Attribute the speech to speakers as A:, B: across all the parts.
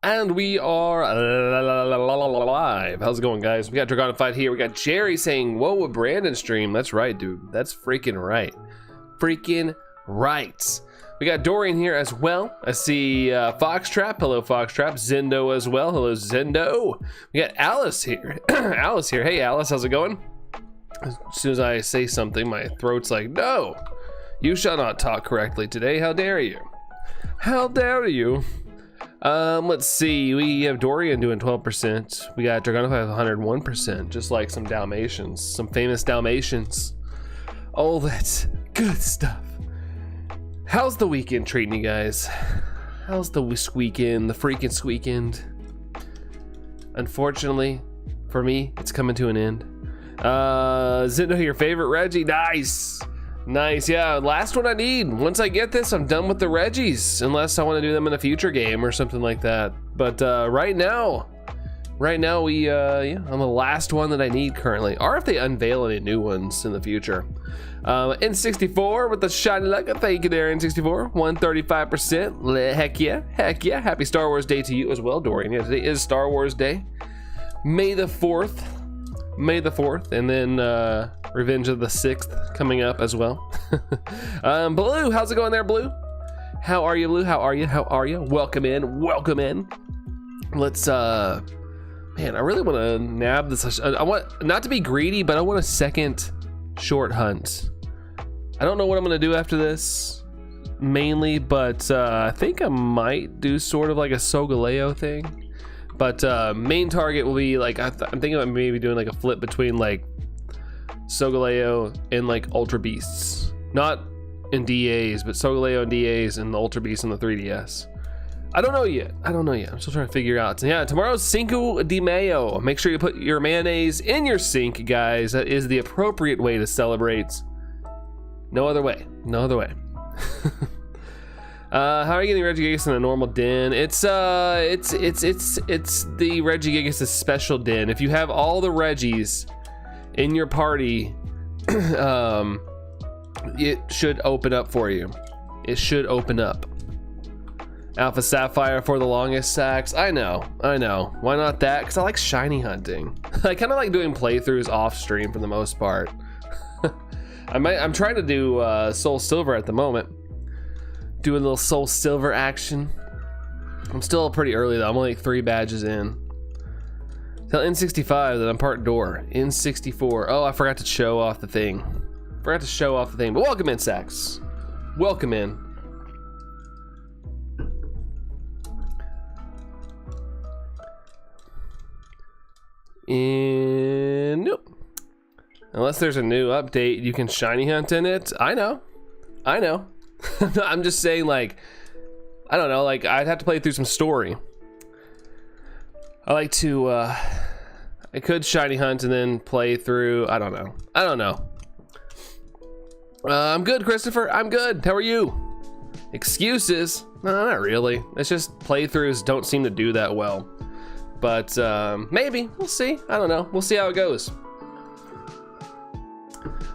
A: And we are live. How's it going, guys? We got Dragonified here. We got Jerry saying, whoa, a Brandon stream. That's right, dude. That's freaking right. Freaking right. We got Dorian here as well. I see Foxtrap. Hello, Foxtrap. Zendo as well. Hello, Zendo. We got Alice here. Alice here. Hey, Alice. How's it going? As soon as I say something, my throat's like, no. You shall not talk correctly today. How dare you? How dare you? Let's see, we have Dorian doing 12%. We got Dragonify 101%, just like some Dalmatians, some famous Dalmatians. All that good stuff. How's the weekend treating you guys? How's the weekend, the freaking squeakend? Unfortunately, for me, it's coming to an end. Zendo, your favorite Reggie? Nice. Nice, yeah, last one I need. Once I get this, I'm done with the Reggies, unless I want to do them in a future game or something like that. But right now we, yeah, I'm the last one that I need currently, or if they unveil any new ones in the future. N64 with the shiny luck. Thank you there, N64. 135%. Heck yeah, heck yeah. Happy Star Wars Day to you as well, Dorian. Yeah, today is Star Wars Day. May the 4th. May the 4th, and then Revenge of the 6th coming up as well. Blue, how's it going there, Blue? How are you, Blue? How are you? How are you? Welcome in, welcome in. Let's, man, I really want to nab this. I want, not to be greedy, but I want a second short hunt. I don't know what I'm going to do after this, mainly, but I think I might do sort of like a Solgaleo thing. But main target will be like, I'm thinking about maybe doing like a flip between like Solgaleo and like Ultra Beasts. Not in DAs, but Solgaleo and DAs and the Ultra Beasts on the 3DS. I don't know yet. I'm still trying to figure out. So yeah, tomorrow's Cinco de Mayo. Make sure you put your mayonnaise in your sink, guys. That is the appropriate way to celebrate. No other way. No other way. How are you getting Regigigas in a normal den? It's the Regigigas' special den. If you have all the Reggies in your party, it should open up for you. It should open up. Alpha Sapphire for the longest sacks. I know. Why not that? Because I like shiny hunting. I kind of like doing playthroughs off stream for the most part. I'm trying to do Soul Silver at the moment. Doing a little Soul Silver action. I'm still pretty early though. I'm only like 3 badges in. Tell N65 that I'm part door. N64. Oh, I forgot to show off the thing. But welcome in, Sax. Welcome in. And nope. Unless there's a new update, you can shiny hunt in it. I know. I'm just saying, like, I don't know, like, I'd have to play through some story. I like to, I could shiny hunt and then play through, I don't know. I'm good, Christopher, I'm good. How are you? Excuses? No, not really. It's just playthroughs don't seem to do that well. But, maybe, we'll see. I don't know, we'll see how it goes.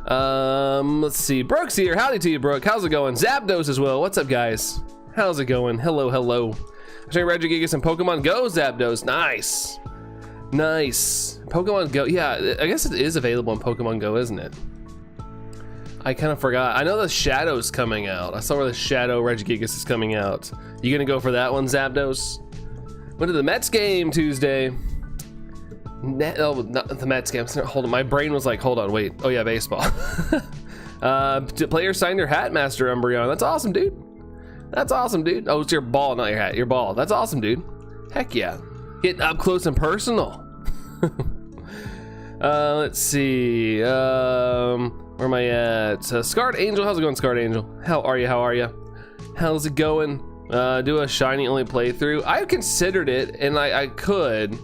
A: Let's see. Brooke's here. Howdy to you, Brooke. How's it going? Zapdos as well. What's up, guys? How's it going? Hello. I'm saying Regigigas and Pokemon Go Zapdos. Nice. Pokemon Go. Yeah, I guess it is available in Pokemon Go, isn't it? I kind of forgot. I know the Shadow's coming out. I saw where the Shadow Regigigas is coming out. You gonna go for that one, Zapdos? Went to the Mets game Tuesday. Oh, not the Mets game. Hold on, my brain was like, hold on, wait. Oh yeah, baseball. Players signed their hat, Master Umbreon. That's awesome, dude. Oh, it's your ball, not your hat. Your ball. That's awesome, dude. Heck yeah. Getting up close and personal. Let's see. Where am I at? Scarred Angel. How's it going, Scarred Angel? How are you? How's it going? Do a shiny only playthrough. I've considered it, and I could.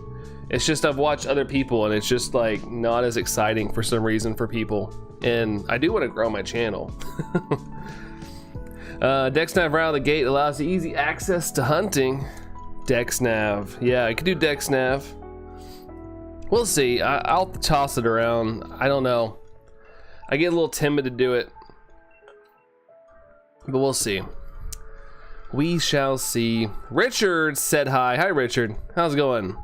A: It's just I've watched other people and it's just like not as exciting for some reason for people. And I do want to grow my channel. DexNav right out of the gate allows easy access to hunting. DexNav. Yeah, I could do DexNav. We'll see. I'll toss it around. I don't know. I get a little timid to do it. But we'll see. We shall see. Richard said hi. Hi, Richard. How's it going?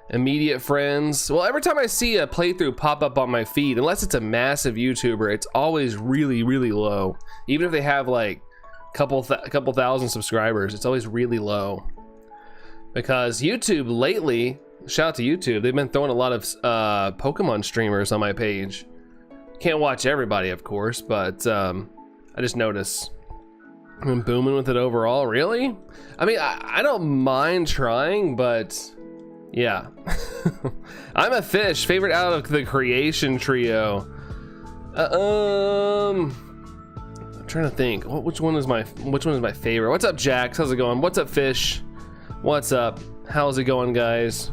A: Immediate friends. Well, every time I see a playthrough pop up on my feed, unless it's a massive YouTuber, it's always really, really low. Even if they have like a couple thousand subscribers, it's always really low. Because YouTube lately, shout out to YouTube, they've been throwing a lot of Pokemon streamers on my page. Can't watch everybody, of course, but I just notice. I've been booming with it overall. Really? I mean, I don't mind trying, but yeah. I'm a fish. Favorite out of the creation trio. I'm trying to think. Which one is my favorite? What's up, Jax? How's it going? What's up, fish? What's up? How's it going, guys?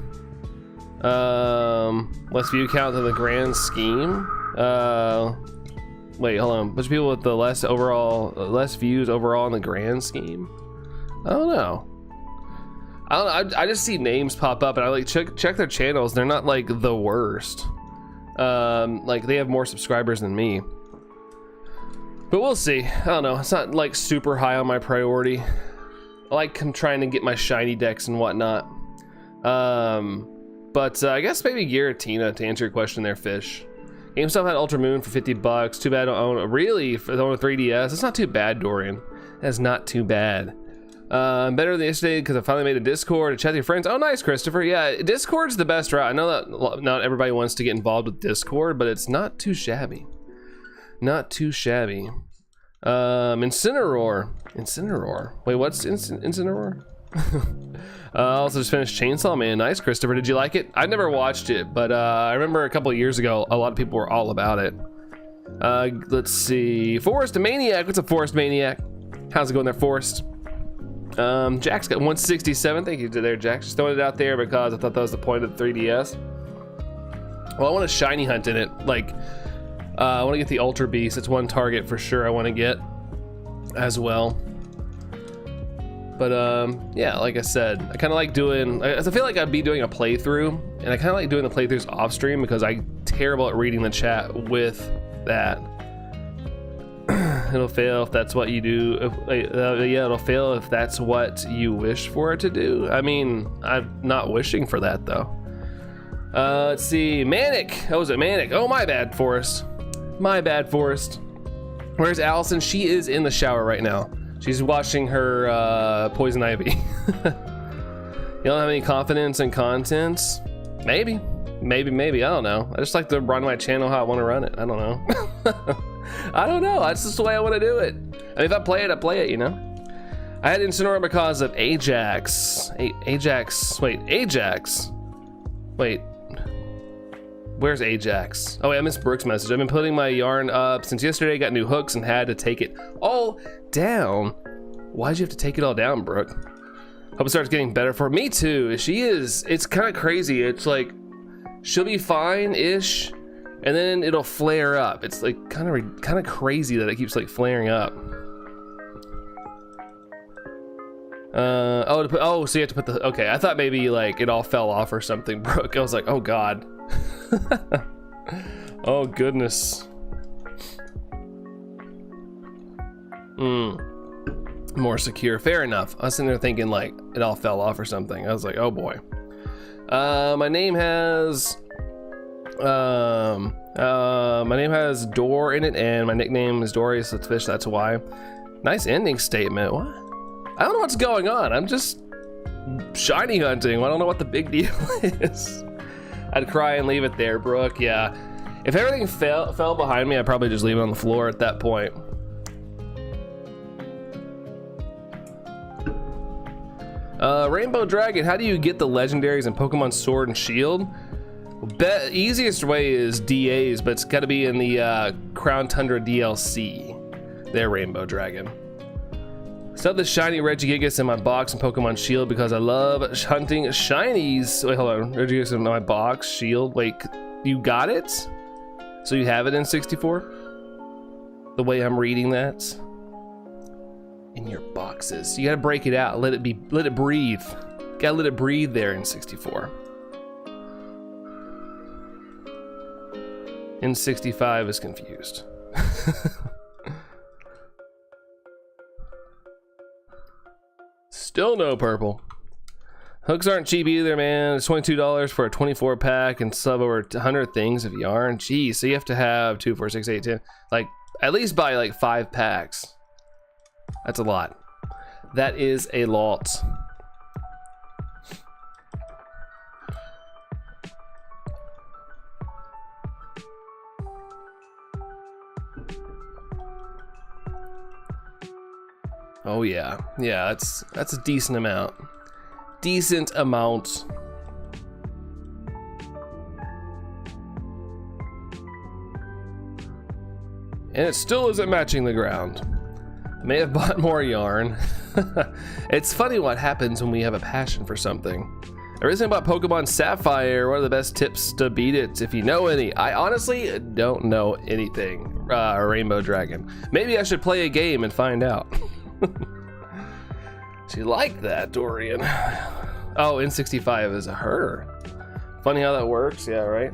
A: Less view count than the grand scheme. Wait, hold on. Bunch of people with the less views overall in the grand scheme. I don't know. I just see names pop up and I like check their channels. They're not like the worst. Like they have more subscribers than me. But we'll see. I don't know. It's not like super high on my priority. I like trying to get my shiny decks and whatnot. But I guess maybe Giratina to answer your question there, fish. GameStop had Ultra Moon for 50 bucks. Too bad I don't own it. Really? For the 3DS? It's not too bad, Dorian. That's not too bad. Better than yesterday because I finally made a Discord to chat with your friends. Oh, nice, Christopher. Yeah, Discord's the best route. I know that not everybody wants to get involved with Discord, but it's not too shabby. Not too shabby. Incineroar. Wait, what's Incineroar? Also just finished Chainsaw Man. Nice, Christopher. Did you like it? I never watched it, but I remember a couple of years ago, a lot of people were all about it. Let's see. Forest Maniac. What's up, Forest Maniac? How's it going there, Forest? Jack's got 167. Thank you to there, Jack. Just throwing it out there because I thought that was the point of the 3DS. Well, I want a shiny hunt in it. Like, I want to get the Ultra Beast. It's one target for sure I want to get as well. But yeah, like I said, I kind of like doing, I feel like I'd be doing a playthrough, and I kind of like doing the playthroughs off stream because I'm terrible at reading the chat with that. It'll fail if that's what you do. Yeah, it'll fail if that's what you wish for it to do. I mean, I'm not wishing for that though. Let's see, Manic. Oh, was it Manic? Oh, my bad, Forrest. My bad, Forrest. Where's Allison? She is in the shower right now. She's watching her Poison Ivy. You don't have any confidence in content? Maybe. I don't know. I just like to run my channel how I want to run it. I don't know. I don't know. That's just the way I want to do it. I mean, if I play it, I play it, you know? I had Incineroar because of Ajax. Ajax. Wait. Where's Ajax? Oh, wait, I missed Brooke's message. I've been putting my yarn up since yesterday. Got new hooks and had to take it all down. Why'd you have to take it all down, Brooke? Hope it starts getting better for me too. She is. It's kind of crazy. It's like she'll be fine-ish, and then it'll flare up. It's like kind of crazy that it keeps like flaring up. So you have to put the. Okay, I thought maybe like it all fell off or something, Brooke. I was like, oh god. Oh goodness. More secure. Fair enough. I was sitting there thinking like it all fell off or something. I was like, oh boy. My name has Door in it, and my nickname is Dorius the Fish. That's why. Nice ending statement. What? I don't know what's going on. I'm just shiny hunting. I don't know what the big deal is. I'd cry and leave it there, Brooke. Yeah. If everything fell behind me, I'd probably just leave it on the floor at that point. Rainbow Dragon, how do you get the legendaries in Pokemon Sword and Shield? Easiest way is DAs, but it's got to be in the Crown Tundra DLC. There, Rainbow Dragon. Sub the shiny Regigigas in my box in Pokemon Shield because I love hunting shinies. Wait, hold on. Regigigas in my box, Shield. Wait, you got it? So you have it in 64? The way I'm reading that? In your boxes. You gotta break it out. Let it breathe. Gotta let it breathe there in 64. In 65 is confused. Still no purple. Hooks aren't cheap either, man. It's $22 for a 24 pack and sub over 100 things of yarn. Geez, so you have to have 2, 4, 6, 8, 10. Like, at least buy like 5 packs. That's a lot. That is a lot. Oh yeah, yeah, that's a decent amount. Decent amount. And it still isn't matching the ground. I may have bought more yarn. It's funny what happens when we have a passion for something. Originally about Pokemon Sapphire, what are the best tips to beat it, if you know any? I honestly don't know anything. Rainbow Dragon. Maybe I should play a game and find out. She liked that, Dorian. Oh, N65 is a her. Funny how that works, yeah, right?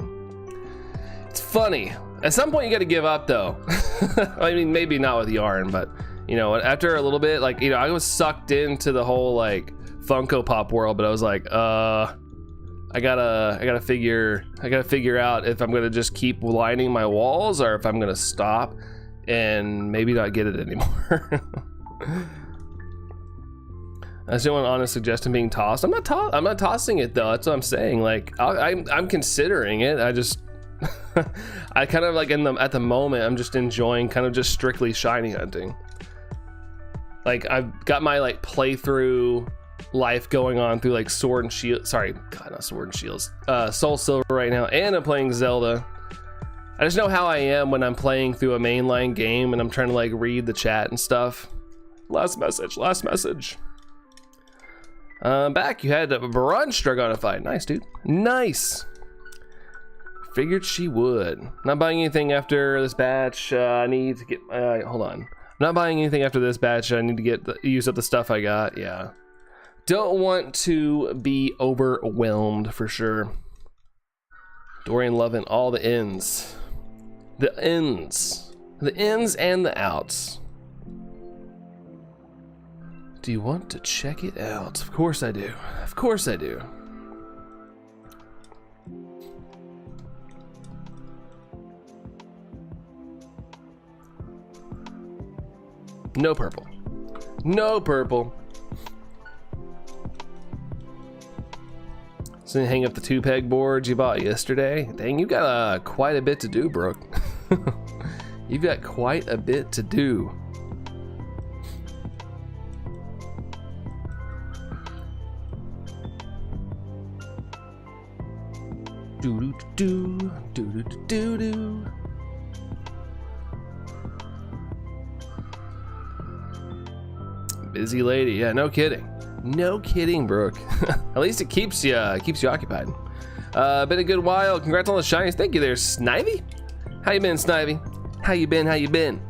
A: It's funny. At some point you gotta give up though. I mean, maybe not with yarn, but you know, after a little bit, like, you know, I was sucked into the whole like Funko Pop world, but I was like, I gotta figure out if I'm gonna just keep lining my walls or if I'm gonna stop and maybe not get it anymore. That's the one honest suggestion being tossed. I'm not tossing it though. That's what I'm saying. Like I'm considering it. I just I kind of like at the moment I'm just enjoying kind of just strictly shiny hunting. Like I've got my like playthrough life going on through like Sword and Shield. Sorry, God, not Sword and Shields. Soul Silver right now, and I'm playing Zelda. I just know how I am when I'm playing through a mainline game and I'm trying to like read the chat and stuff. Last message. Back, you had a brunch Dragonified. Nice, dude. Nice. Figured she would. Not buying anything after this batch. I need to get. Hold on. Not buying anything after this batch. I need to use up the stuff I got. Yeah. Don't want to be overwhelmed for sure. Dorian loving all the ins. The ins. The ins and the outs. Do you want to check it out? Of course I do. Of course I do. No purple. No purple. So hang up the 2-peg boards you bought yesterday. Dang, you got quite a bit to do, Brooke. You've got quite a bit to do. Do do do do do do do. Busy lady, yeah, no kidding. No kidding, Brooke. At least it keeps you occupied. Been a good while. Congrats on the shinies. Thank you there, Snivy. How you been, Snivy? How you been? How you been?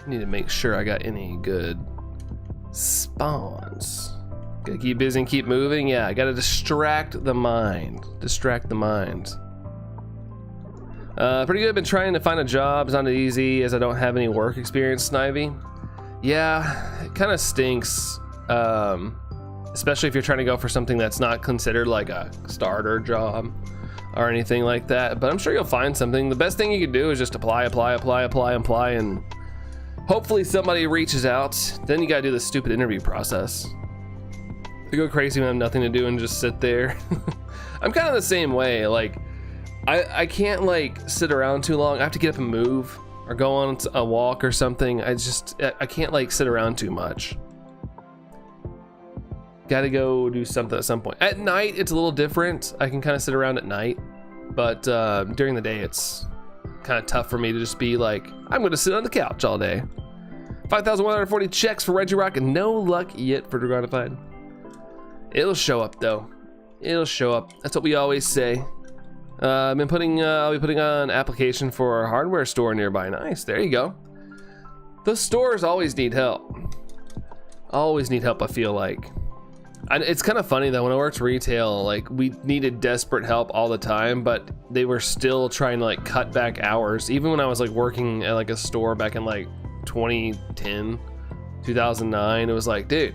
A: Need to make sure I got any good spawns. Gotta keep busy and keep moving. Yeah, I gotta distract the mind. Distract the mind. Pretty good. Been trying to find a job. It's not easy as I don't have any work experience, Snivy. Yeah, it kind of stinks. Especially if you're trying to go for something that's not considered like a starter job or anything like that. But I'm sure you'll find something. The best thing you can do is just apply, and hopefully somebody reaches out. Then you gotta do the stupid interview process. I go crazy when I have nothing to do and just sit there. I'm kind of the same way. Like, I can't like sit around too long. I have to get up and move or go on a walk or something. I can't like sit around too much. Gotta go do something at some point. At night, it's a little different. I can kind of sit around at night, but during the day, it's kind of tough for me to just be like, I'm gonna sit on the couch all day. 5,140 checks for Regirock and no luck yet for Dragonified. It'll show up though. It'll show up. That's what we always say. I'll be putting on an application for a hardware store nearby. Nice, there you go. Those stores always need help. Always need help, I feel like. And it's kind of funny though, when I worked retail, like we needed desperate help all the time, but they were still trying to like cut back hours. Even when I was like working at like a store back in like 2010, 2009, it was like, dude,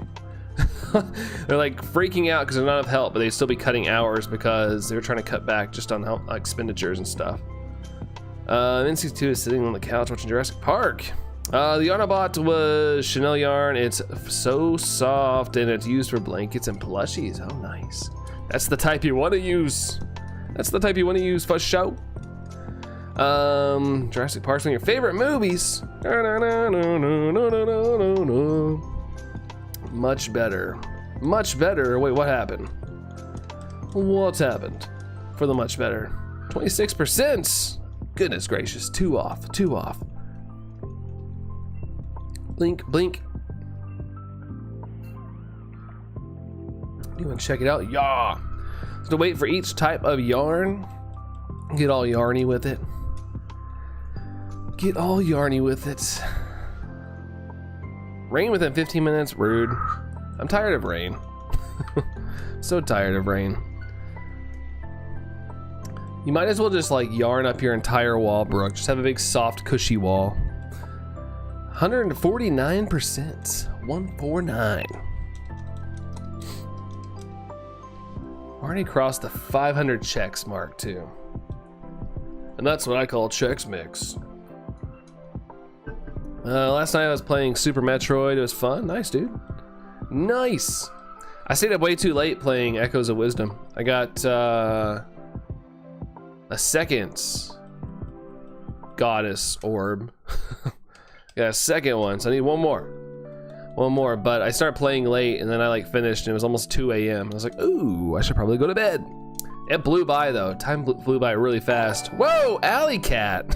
A: they're like freaking out because there's not enough help, but they'd still be cutting hours because they were trying to cut back just on help, expenditures and stuff. NC2 is sitting on the couch watching Jurassic Park. The yarn I bought was Chanel yarn. It's so soft and it's used for blankets and plushies. Oh, nice. That's the type you want to use. That's the type you want to use for show. Jurassic Park's one of your favorite movies. Much better. Much better. Wait, what happened? What's happened for the much better? 26%. Goodness gracious. 2 off. 2 off. Blink, blink. You want to check it out? Yeah. So to wait for each type of yarn. Get all yarny with it. Get all yarny with it. Rain within 15 minutes. Rude. I'm tired of rain. So tired of rain. You might as well just like yarn up your entire wall, Brooke. Just have a big soft cushy wall. 149%. 149. Already crossed the 500 checks mark too. And that's what I call Chex Mix. Last night I was playing Super Metroid. It was fun. Nice, dude. Nice. I stayed up way too late playing Echoes of Wisdom. I got a second goddess orb. Got a second one, so I need one more, but I started playing late and then I like finished and it was almost 2 a.m. I was like, ooh, I should probably go to bed. It blew by though. Time flew by really fast. Whoa, Alley Cat.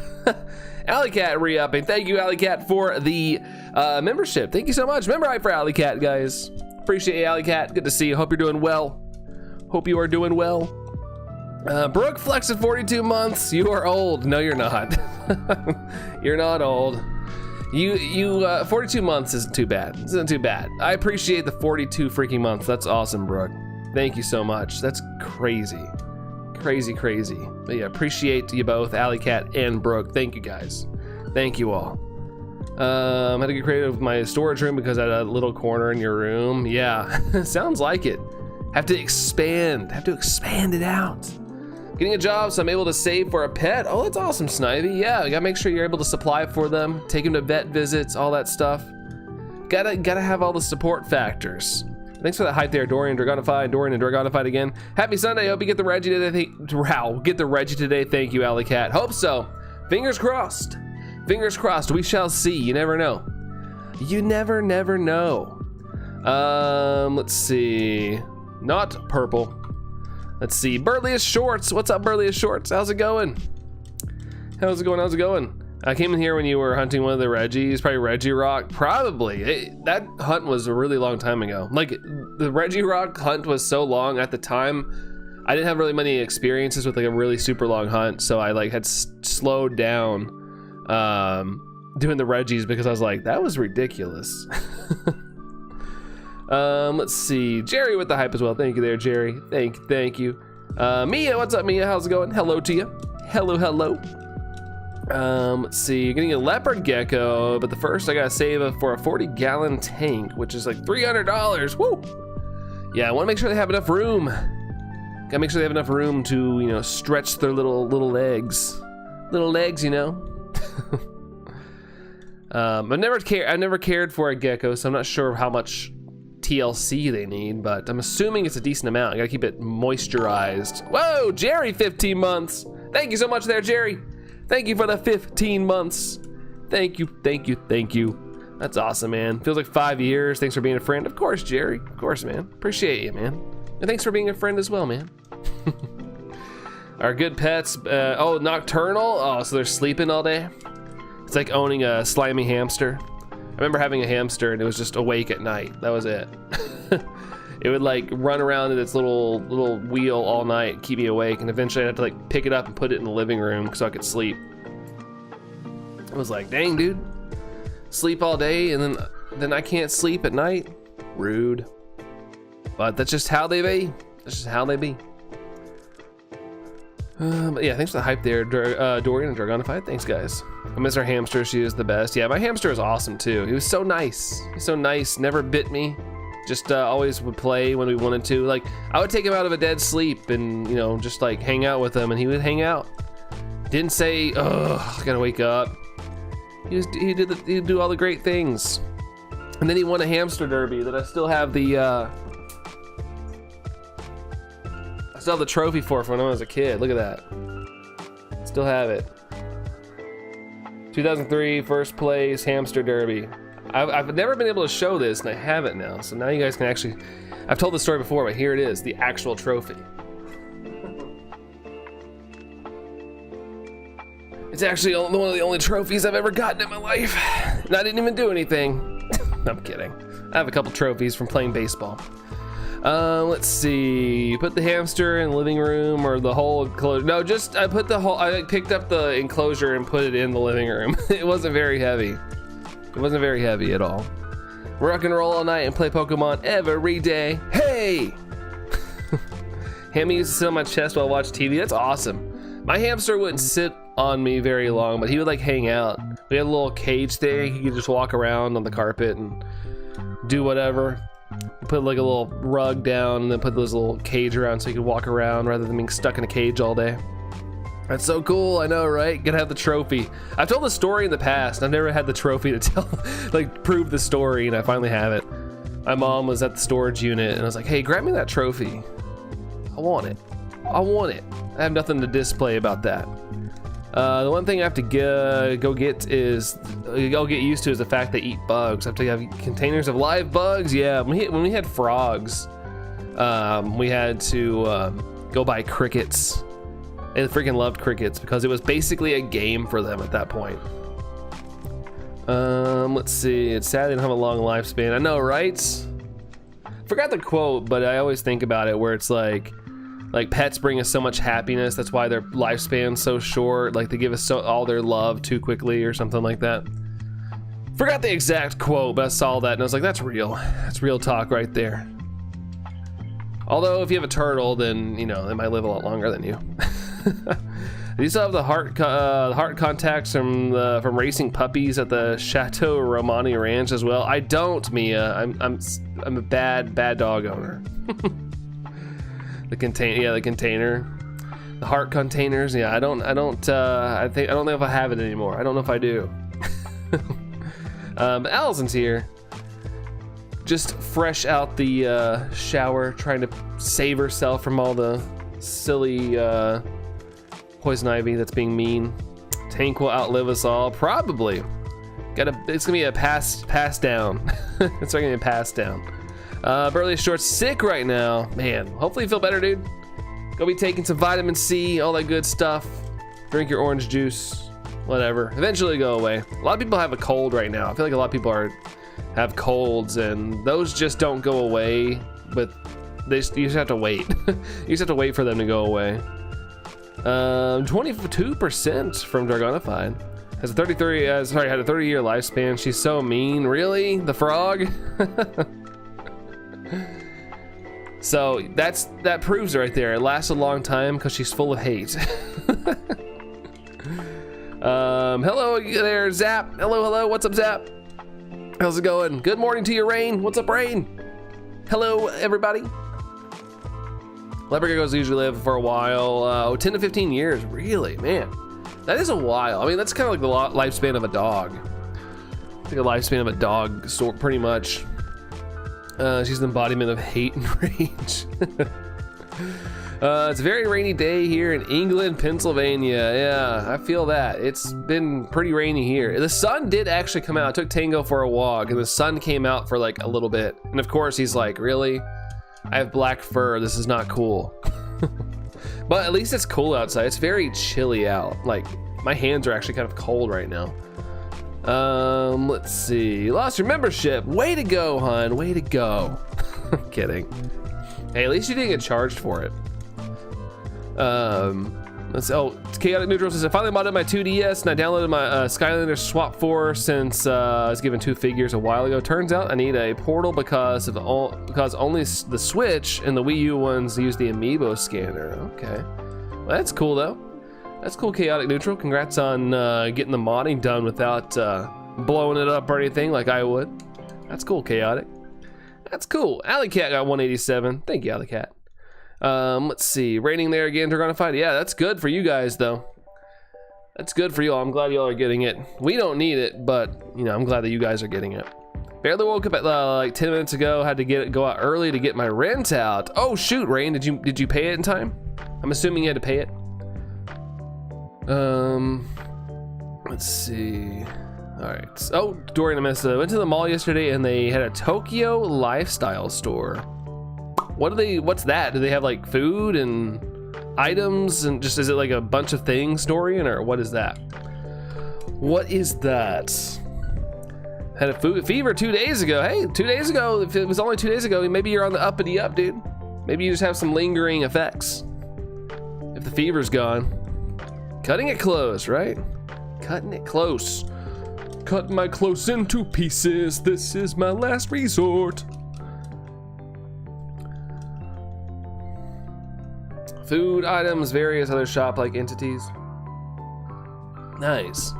A: Alley Cat re-upping. Thank you, Alley Cat, for the membership. Thank you so much. Memberite for Alley Cat, guys. Appreciate you, Alley Cat. Good to see you. Hope you're doing well. Hope you are doing well. Brooke Flex at 42 months. You are old. No, you're not. You're not old. 42 months isn't too bad. Isn't too bad. I appreciate the 42 freaking months. That's awesome, Brooke. Thank you so much. That's crazy. Crazy. But yeah, appreciate you both, Alley Cat and Brooke. Thank you guys. Thank you all. I had to get creative with my storage room because I had a little corner in your room. Yeah, sounds like it. Have to expand it out. Getting a job so I'm able to save for a pet. Oh, that's awesome, Snivy. Yeah, you gotta make sure you're able to supply for them, take them to vet visits, all that stuff. Gotta have all the support factors. Thanks for that hype there, Dorian Dragonified again. Happy Sunday. Hope you get the Reggie today. Get the Reggie today. Thank you, Alley Cat. Hope so. Fingers crossed. Fingers crossed. We shall see. You never know. You never know. Let's see. Not purple. Let's see. Burliest Shorts. What's up, Burliest Shorts? How's it going? How's it going? I came in here when you were hunting one of the Reggies, probably Reggie Rock. Probably. That hunt was a really long time ago. Like, the Reggie Rock hunt was so long at the time. I didn't have really many experiences with like a really super long hunt, so I like had slowed down doing the Reggies because I was like, that was ridiculous. Let's see. Jerry with the hype as well. Thank you there, Jerry. Thank you. Mia, what's up, Mia? How's it going? Hello to you. Hello. Let's see. Getting a leopard gecko, but the first I gotta save for a 40-gallon tank, which is like $300. Woo! Yeah, I want to make sure they have enough room. Gotta make sure they have enough room to, you know, stretch their little legs. Little legs, you know. I've never cared for a gecko, so I'm not sure how much TLC they need, but I'm assuming it's a decent amount. I gotta keep it moisturized. Whoa, Jerry, 15 months. Thank you so much there, Jerry. Thank you for the 15 months. Thank you. That's awesome, man. Feels like 5 years. Thanks for being a friend. Of course, Jerry. Of course, man. Appreciate you, man. And thanks for being a friend as well, man. Our good pets. Oh, nocturnal. Oh, so they're sleeping all day. It's like owning a slimy hamster. I remember having a hamster and it was just awake at night. That was it. It would like run around in its little wheel all night, keep me awake, and eventually I'd have to like pick it up and put it in the living room so I could sleep. I was like, dang, dude, sleep all day and then I can't sleep at night. Rude. but that's just how they be. That's just how they be. But yeah, thanks for the hype there, Dorian and Dragonified. Thanks, guys. I miss our hamster. She is the best. Yeah, my hamster is awesome too. He was so nice. He's so nice. Never bit me. Just always would play when we wanted to. Like, I would take him out of a dead sleep and, you know, just like hang out with him, and he would hang out. Didn't say, "Oh, I gotta wake up." He'd do all the great things. And then he won a hamster derby that I still have the trophy for from when I was a kid. Look at that. Still have it. 2003 first place hamster derby. I've never been able to show this, and I have it now. So now you guys can actually, I've told the story before, but here it is, the actual trophy. It's actually one of the only trophies I've ever gotten in my life. And I didn't even do anything. I'm kidding. I have a couple trophies from playing baseball. Let's see. Put the hamster in the living room or the whole enclosure. No, just I picked up the enclosure and put it in the living room. It wasn't very heavy. It wasn't very heavy at all. Rock and roll all night and play Pokemon every day. Hey! Hammy used to sit on my chest while I watched TV. That's awesome. My hamster wouldn't sit on me very long, but he would like hang out. We had a little cage thing. He could just walk around on the carpet and do whatever. Put like a little rug down and then put this little cage around so he could walk around rather than being stuck in a cage all day. That's so cool, I know, right? Gotta have the trophy. I've told the story in the past. I've never had the trophy to tell, like prove the story, and I finally have it. My mom was at the storage unit and I was like, hey, grab me that trophy. I want it. I want it. I have nothing to display about that. The one thing I have to go get used to is the fact they eat bugs. I have to have containers of live bugs. Yeah, when we had frogs, we had to go buy crickets. They freaking loved crickets because it was basically a game for them at that point. Let's see. It's sad they don't have a long lifespan. I know, right? Forgot the quote, but I always think about it where it's like pets bring us so much happiness. That's why their lifespan's so short. Like they give us all their love too quickly or something like that. Forgot the exact quote, but I saw that and I was like, that's real. That's real talk right there. Although if you have a turtle, then you know they might live a lot longer than you. Do you still have the heart contacts from racing puppies at the Chateau Romani Ranch as well? I don't, Mia. I'm a bad dog owner. The container, the heart containers. Yeah, I don't know if I have it anymore. I don't know if I do. But Allison's here, just fresh out the shower, trying to save herself from all the silly poison ivy that's being mean. Tank will outlive us all, probably. It's gonna be a pass down. It's gonna be a pass down. Burley Short's sick right now. Man, hopefully you feel better, dude. Go be taking some vitamin C, all that good stuff. Drink your orange juice, whatever. Eventually go away. A lot of people have a cold right now. I feel like a lot of people have colds, and those just don't go away. But you just have to wait. You just have to wait for them to go away. 22% from Dragonified. Had a 30-year lifespan. She's so mean. Really? The frog? So that proves it right there. It lasts a long time because she's full of hate. Hello there, Zap. Hello. What's up, Zap? How's it going? Good morning to you, Rain. What's up, Rain? Hello, everybody. Leopard geckos usually live for a while. 10 to 15 years. Really, man. That is a while. I mean, that's kind of like the lifespan of a dog. I think a lifespan of a dog, pretty much. She's an embodiment of hate and rage. It's a very rainy day here in England, Pennsylvania. Yeah, I feel that. It's been pretty rainy here. The sun did actually come out. I took Tango for a walk, and the sun came out for like a little bit. And of course, he's like, really? I have black fur. This is not cool. But at least it's cool outside. It's very chilly out. Like, my hands are actually kind of cold right now. Let's see. Lost your membership. Way to go, hon. Way to go. I'm kidding. Hey, at least you didn't get charged for it. Chaotic Neutral says, I finally modded my 2DS and I downloaded my Skylander Swap 4 since I was given 2 figures a while ago. Turns out I need a portal because only the Switch and the Wii U ones use the Amiibo scanner. Okay, well, that's cool though. That's cool, Chaotic Neutral. Congrats on getting the modding done without blowing it up or anything like I would. That's cool, Chaotic. That's cool. Alley Cat got 187. Thank you, Alley Cat. Let's see, rating there again, Dragonified. Yeah, that's good for you guys though. That's good for you all. I'm glad y'all are getting it. We don't need it, but you know, I'm glad that you guys are getting it. Barely woke up at like 10 minutes ago. Had to go out early to get my rent out. Oh shoot, Rain, did you pay it in time? I'm assuming you had to pay it. Let's see. All right. Oh, Dorian, I missed it. I went to the mall yesterday and they had a Tokyo lifestyle store. What's that? Do they have like food and items and just, is it like a bunch of things, Dorian, or what is that? What is that? Had a food fever 2 days ago. Hey, 2 days ago, if it was only 2 days ago, maybe you're on the uppity up, dude. Maybe you just have some lingering effects. If the fever's gone. Cutting it close, right? Cutting it close. Cut my close into pieces. This is my last resort. Food items, various other shop-like entities. Nice.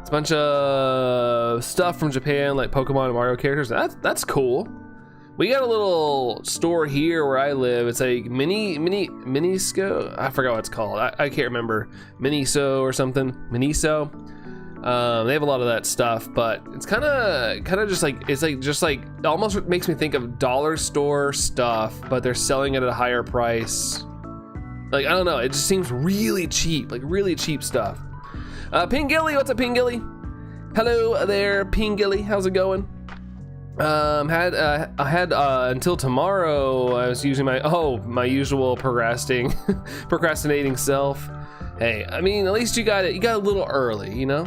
A: It's a bunch of stuff from Japan, like Pokemon and Mario characters. That's cool. We got a little store here where I live. It's like Minisco. I forgot what it's called. I can't remember. Miniso or something. Miniso. They have a lot of that stuff, but it's kind of just like, it's like just like it almost makes me think of dollar store stuff, but they're selling it at a higher price. Like, I don't know, it just seems really cheap, like really cheap stuff. Pingilly, what's up, Pingilly? Hello there, Pingilly, how's it going? I had until tomorrow. I was using my usual procrastinating self. Hey, I mean, at least you got a little early, you know?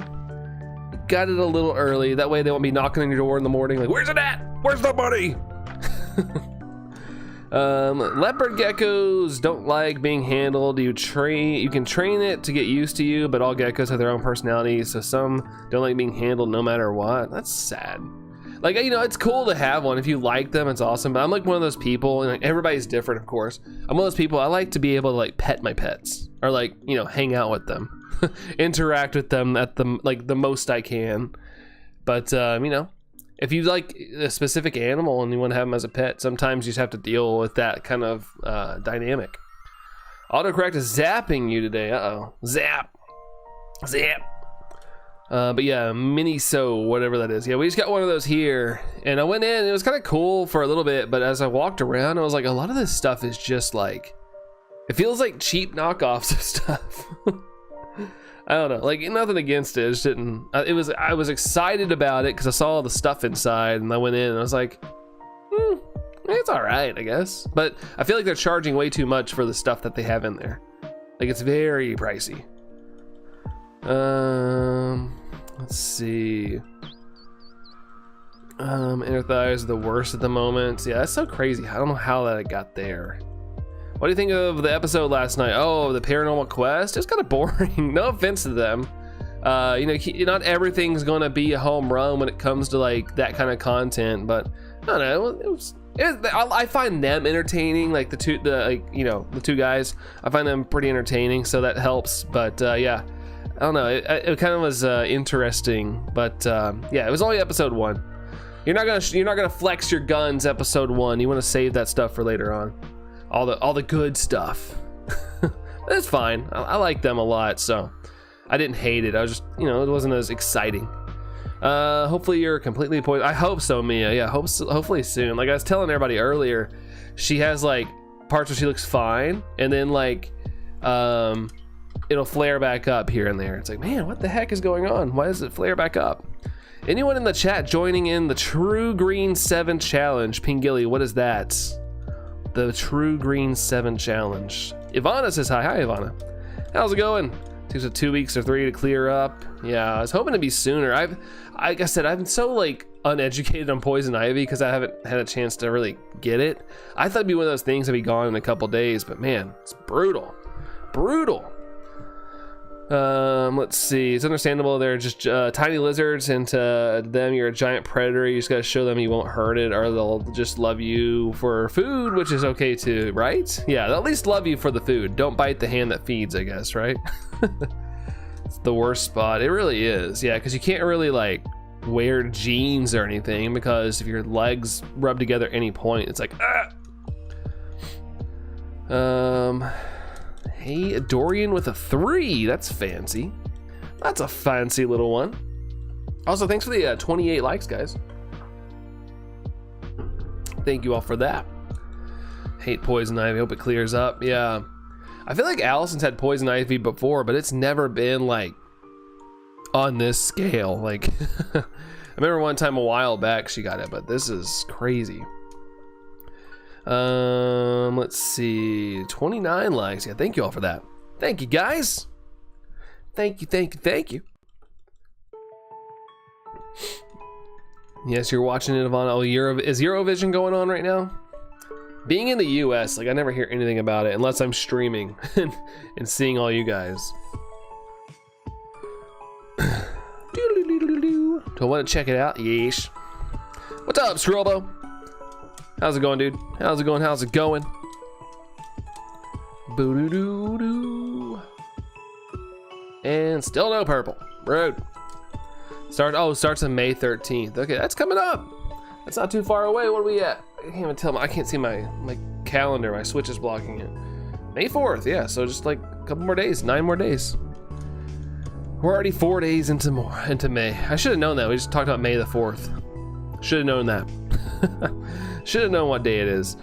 A: You got it a little early, that way they won't be knocking on your door in the morning like, where's it at? Where's the money? Leopard geckos don't like being handled. You can train it to get used to you, but all geckos have their own personalities, so some don't like being handled no matter what. That's sad. Like, you know, it's cool to have one. If you like them, it's awesome, but I'm like one of those people, and like, everybody's different, of course. I'm one of those people, I like to be able to like pet my pets, or like, you know, hang out with them, interact with them at the most I can. But you know, if you like a specific animal and you want to have them as a pet, sometimes you just have to deal with that kind of dynamic. Autocorrect is zapping you today. Uh-oh. Zap. But yeah, Miniso, whatever that is. Yeah, we just got one of those here. And I went in, and it was kind of cool for a little bit, but as I walked around, I was like, a lot of this stuff is just like, it feels like cheap knockoffs of stuff. I don't know, like nothing against it. It just didn't. I was excited about it because I saw all the stuff inside, and I went in and I was like, it's all right, I guess. But I feel like they're charging way too much for the stuff that they have in there. Like, it's very pricey. Let's see. Inner thighs are the worst at the moment. Yeah, that's so crazy. I don't know how that got there. What do you think of the episode last night? Oh, the Paranormal Quest? It's kind of boring. No offense to them. You know, not everything's gonna be a home run when it comes to like that kind of content, but I don't know. I find them entertaining, like the two guys. I find them pretty entertaining, so that helps. But yeah, I don't know. It kind of was interesting, but yeah, it was only episode 1. You're not gonna flex your guns episode 1. You want to save that stuff for later on. All the good stuff. That's fine. I like them a lot, so I didn't hate it. I was just, you know, it wasn't as exciting. Hopefully you're completely poisoned. I hope so, Mia. Yeah, hopefully soon. Like I was telling everybody earlier, she has like parts where she looks fine, and then like it'll flare back up here and there. It's like, man, what the heck is going on? Why does it flare back up? Anyone in the chat joining in the True Green 7 challenge? Pingilly, what is that? The True Green 7 challenge. Ivana says hi. Hi, Ivana. How's it going? Takes 2 weeks or 3 to clear up. Yeah, I was hoping to be sooner. Like I said, I'm so like uneducated on poison ivy because I haven't had a chance to really get it. I thought it'd be one of those things that'd be gone in a couple days, but man, it's brutal. Let's see. It's understandable they're just tiny lizards, and to them you're a giant predator. You just gotta show them you won't hurt it, or they'll just love you for food, which is okay too, right? Yeah, they'll at least love you for the food. Don't bite the hand that feeds, I guess, right? It's the worst spot. It really is. Yeah, because you can't really like wear jeans or anything, because if your legs rub together at any point, it's like Hey, Dorian with a 3. That's fancy. That's a fancy little one. Also, thanks for the 28 likes, guys. Thank you all for that. Hate poison ivy. Hope it clears up. Yeah. I feel like Allison's had poison ivy before, but it's never been like on this scale. Like, I remember one time a while back she got it, but this is crazy. Let's see, 29 likes. Yeah, thank you all for that. Thank you, guys. Thank you. Yes, you're watching it, Ivana. Oh, is Eurovision going on right now? Being in the US, like, I never hear anything about it unless I'm streaming and seeing all you guys. Do I want to check it out? Yeesh. What's up, Strolbo? How's it going, dude? How's it going? Boo-doo-doo-doo. And still no purple. Rude. Starts on May 13th. Okay, that's coming up. That's not too far away. What are we at? I can't even tell. I can't see my calendar. My Switch is blocking it. May 4th, yeah. So just like a couple more days, 9 more days. We're already 4 days into May. I should have known that. We just talked about May the 4th. Should have known that. Should have known what day it is.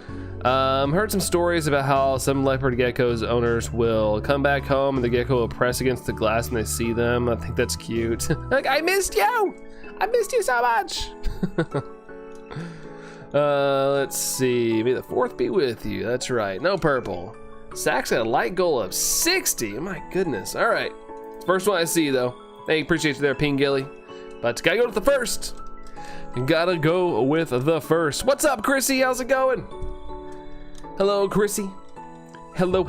A: Heard some stories about how some leopard geckos owners will come back home and the gecko will press against the glass and they see them. I think that's cute. Like, I missed you! I missed you so much! Let's see. May the 4th be with you. That's right. No purple. Sax got a light goal of 60. My goodness. All right. First one I see, though. Hey, appreciate you there, Ping Gilly. But gotta go with the first. Gotta go with the first. What's up, Chrissy? How's it going? Hello, Chrissy. Hello.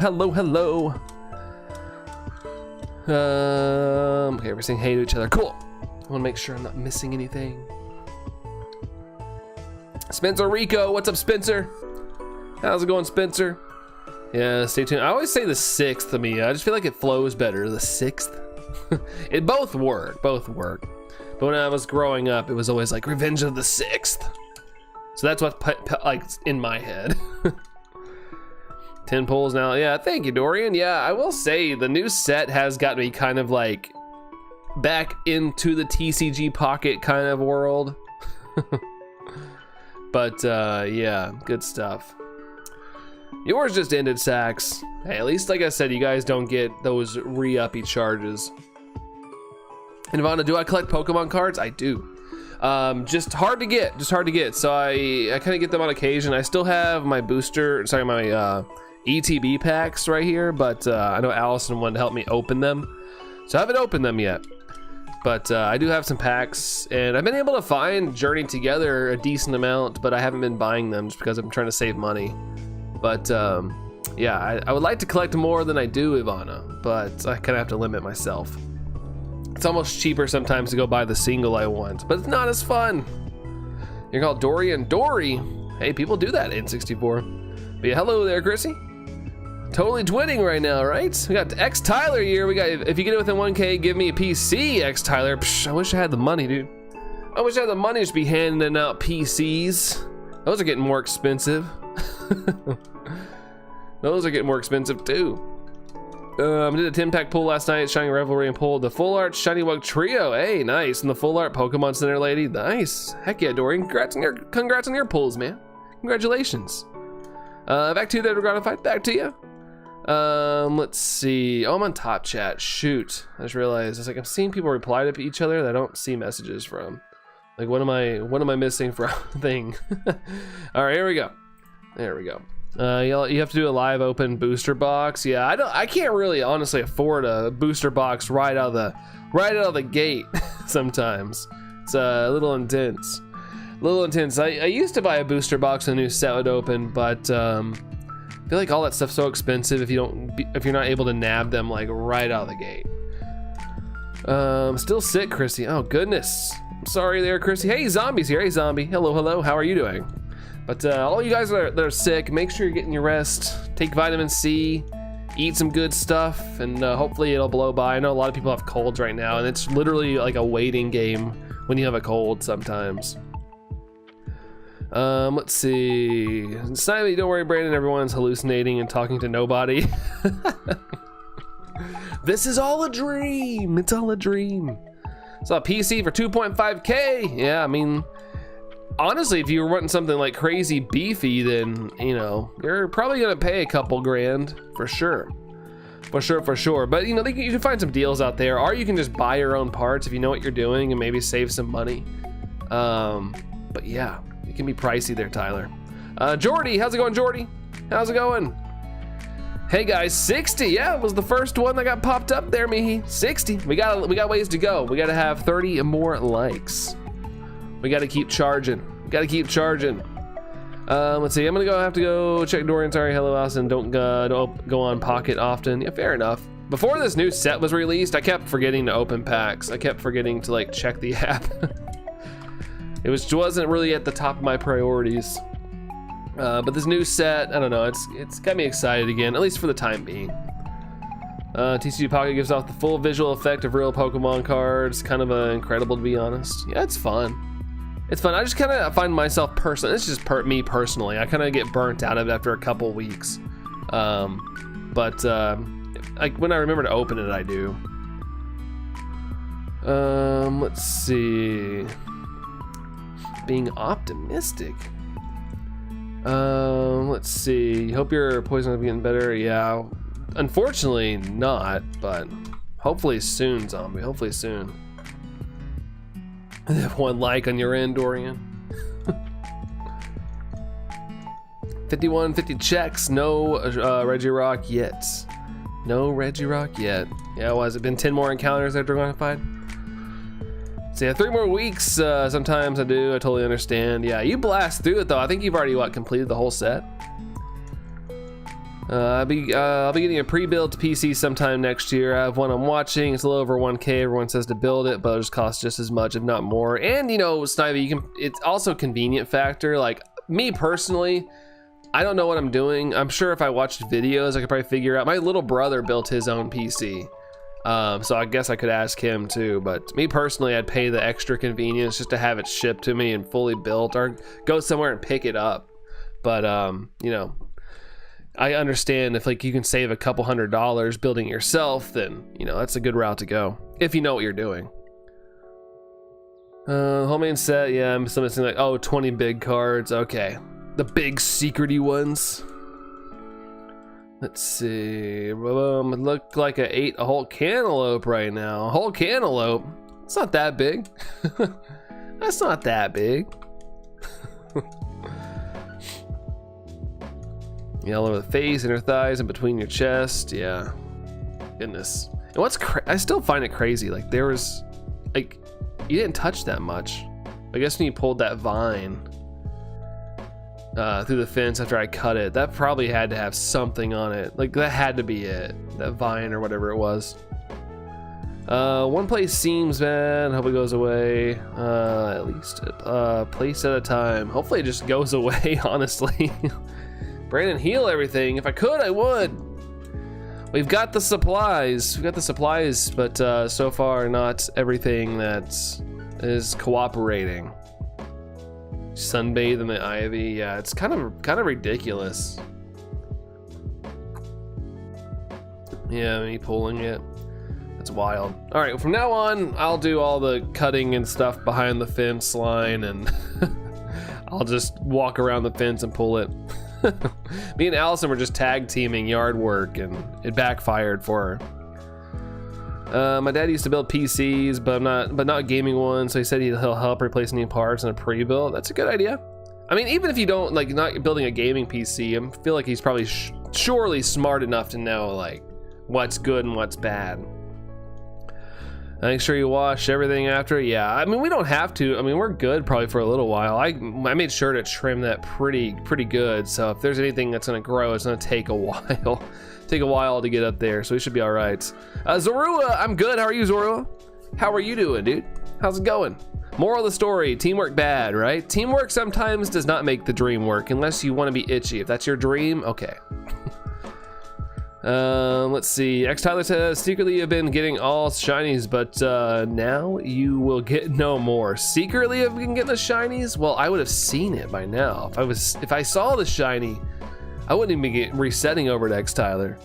A: Okay, we're saying hey to each other. Cool. I want to make sure I'm not missing anything. Spencer Rico, what's up, Spencer? How's it going, Spencer? Yeah, stay tuned. I always say the 6th to me. I just feel like it flows better. The 6th. It both work. But when I was growing up, it was always like Revenge of the 6th. So that's what's like in my head. 10 pulls now. Yeah, thank you, Dorian. Yeah, I will say the new set has got me kind of like back into the TCG Pocket kind of world. But yeah, good stuff. Yours just ended, Sax. Hey, at least like I said, you guys don't get those re-uppy charges. And Ivana, do I collect Pokemon cards? I do. Just hard to get. So I kind of get them on occasion. I still have my my ETB packs right here, but I know Allison wanted to help me open them. So I haven't opened them yet. But I do have some packs, and I've been able to find Journey Together a decent amount, but I haven't been buying them just because I'm trying to save money. But yeah, I would like to collect more than I do, Ivana, but I kind of have to limit myself. It's almost cheaper sometimes to go buy the single I want, but it's not as fun. You're called Dory and Dory. Hey, people do that in 64. But yeah, hello there, Chrissy. Totally twinning right now, right? We got X Tyler here. We got, if you get it within 1K, give me a PC, X Tyler. Psh, I wish I had the money, dude. I wish I had the money to be handing out PCs. Those are getting more expensive. Those are getting more expensive too. I did a 10-pack pull last night, Shining Revelry, and pulled the Full Art Shiny Wug Trio. Hey, nice. And the Full Art Pokemon Center lady. Nice. Heck yeah, Dorian. Congrats on your pulls, man. Congratulations. Back to you there, Dragonify. Back to you. Let's see. Oh, I'm on top chat. Shoot. I just realized I was like, I'm seeing people reply to each other that I don't see messages from. Like, what am I missing from thing? All right, here we go. There we go. You have to do a live open booster box. Yeah, I can't really honestly afford a booster box right out of the gate. Sometimes it's a little intense. I used to buy a booster box when a new set would open, but I feel like all that stuff's so expensive if you're not able to nab them like right out of the gate. Still sick, Chrissy. Oh, goodness. I'm sorry there, Chrissy. Hey, Zombie's here. Hey, Zombie. Hello, hello. How are you doing? But all you guys that are sick, make sure you're getting your rest. Take vitamin C. Eat some good stuff, and hopefully it'll blow by. I know a lot of people have colds right now, and it's literally like a waiting game when you have a cold sometimes. Let's see. Snivy, don't worry, Brandon. Everyone's hallucinating and talking to nobody. This is all a dream. It's all a dream. So a PC for 2.5K. Yeah, I mean, honestly, if you were wanting something like crazy beefy, then, you know, you're probably gonna pay a couple grand for sure. For sure. But, you know, you can find some deals out there, or you can just buy your own parts if you know what you're doing and maybe save some money. But yeah, it can be pricey there, Tyler. Jordy, how's it going, Jordy? How's it going? Hey guys, 60, yeah, it was the first one that got popped up there, Mihi. 60, we got ways to go. We gotta have 30 more likes. We gotta keep charging. Let's see, I'm gonna have to go check Dorian. Sorry, hello, Allison. Don't go on Pocket often. Yeah, fair enough. Before this new set was released, I kept forgetting to open packs. I kept forgetting to like check the app. It wasn't really at the top of my priorities. But this new set, I don't know, it's got me excited again, at least for the time being. TCG Pocket gives off the full visual effect of real Pokemon cards. Kind of incredible, to be honest. Yeah, it's fun. It's fun. I just kind of find myself personally, it's just me personally, I kind of get burnt out of it after a couple weeks. But when I remember to open it, I do. Let's see. Being optimistic. Let's see. Hope your poison is getting better. Yeah, unfortunately not, but hopefully soon, Zombie. Hopefully soon. 1 like on your end, Dorian. 50 checks. No Regirock yet. No Regirock yet. Yeah, has it been 10 more encounters after going fight? So yeah, 3 more weeks. Sometimes I do. I totally understand. Yeah, you blast through it though. I think you've already completed the whole set. I'll be getting a pre-built PC sometime next year. I have one I'm watching. It's a little over 1K. Everyone says to build it, but it'll just cost just as much, if not more. And you know, Snivy, it's also a convenient factor. Like me personally, I don't know what I'm doing. I'm sure if I watched videos, I could probably figure out. My little brother built his own PC. So I guess I could ask him too, but me personally, I'd pay the extra convenience just to have it shipped to me and fully built, or go somewhere and pick it up. But you know, I understand if like you can save a couple $100 building it yourself, then you know that's a good route to go if you know what you're doing. Homemade set, yeah, I'm still missing like 20 big cards. Okay, the big secrety ones. Let's see. It looked like I ate a whole cantaloupe right now. A whole cantaloupe. It's not that big. That's not that big. Yeah, all over the face, inner thighs, and between your chest. Yeah. Goodness. And I still find it crazy. Like there was, like, you didn't touch that much. I guess when you pulled that vine through the fence after I cut it, that probably had to have something on it. Like that had to be it, that vine or whatever it was. One place seems bad. Hope it goes away. At least a place at a time. Hopefully it just goes away, honestly. Brandon, heal everything. If I could, I would. We've got the supplies. But so far not everything that is cooperating. Sunbathe in the ivy. Yeah, it's kind of ridiculous. Yeah, me pulling it. That's wild. All right, from now on, I'll do all the cutting and stuff behind the fence line, and I'll just walk around the fence and pull it. Me and Allison were just tag teaming yard work, and it backfired for her. My dad used to build PCs, but not gaming ones. So he said he'll help replace any parts in a pre-build. That's a good idea. I mean, even if you don't like not building a gaming PC, I feel like he's probably surely smart enough to know like what's good and what's bad. Make sure you wash everything after. Yeah, I mean we don't have to. I mean we're good probably for a little while. I made sure to trim that pretty good. So if there's anything that's gonna grow, it's gonna take a while. Take a while to get up there, so we should be all right. Zorua, I'm good. How are you, Zorua? How are you doing, dude? How's it going? Moral of the story, teamwork bad, right? Teamwork sometimes does not make the dream work unless you want to be itchy. If that's your dream, okay. Let's see. X Tyler says, secretly you've been getting all shinies, but now you will get no more. Secretly I've been getting the shinies? Well, I would have seen it by now. If I saw the shiny, I wouldn't even be resetting over to X Tyler.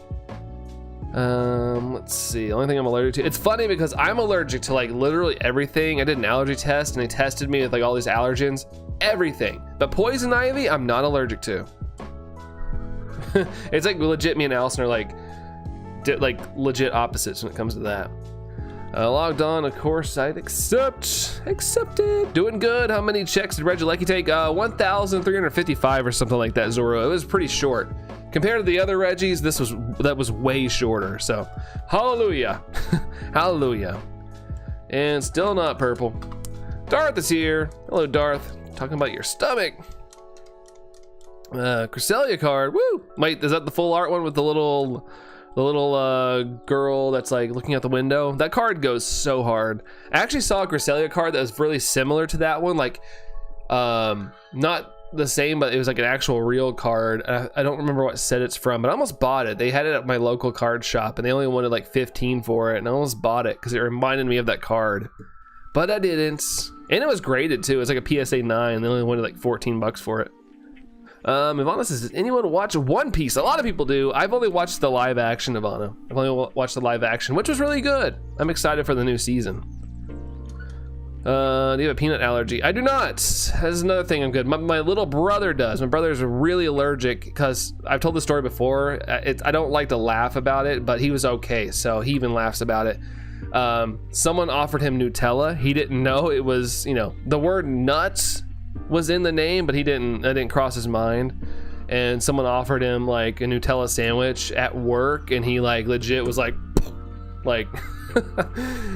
A: Let's see. The only thing I'm allergic to. It's funny because I'm allergic to like literally everything. I did an allergy test and they tested me with like all these allergens, everything. But poison ivy, I'm not allergic to. It's like legit. Me and Allison are like legit opposites when it comes to that. Logged on, of course. I'd accepted. Doing good. How many checks did Regieleki take? 1,355 or something like that. Zoro. It was pretty short. Compared to the other Reggies, that was way shorter. So, hallelujah, hallelujah. And still not purple. Darth is here. Hello, Darth. Talking about your stomach. Cresselia card. Woo! Wait, is that the full art one with the little girl that's like looking out the window? That card goes so hard. I actually saw a Cresselia card that was really similar to that one. Like, not the same, but it was like an actual real card. I don't remember what set it's from, but I almost bought it. They had it at my local card shop and they only wanted like 15 for it, and I almost bought it because it reminded me of that card, but I didn't. And it was graded too. It's like a PSA 9. They only wanted like 14 bucks for it. Ivana says, does anyone watch One Piece? A lot of people do. I've only watched the live action, Ivana. I've only watched the live action, which was really good. I'm excited for the new season. Do you have a peanut allergy? I do not. That's another thing I'm good. My little brother does. My brother's really allergic because I've told the story before. I don't like to laugh about it, but he was okay, so he even laughs about it. Someone offered him Nutella. He didn't know it was, you know, the word nuts was in the name, but that didn't cross his mind. And someone offered him like a Nutella sandwich at work, and he like legit was like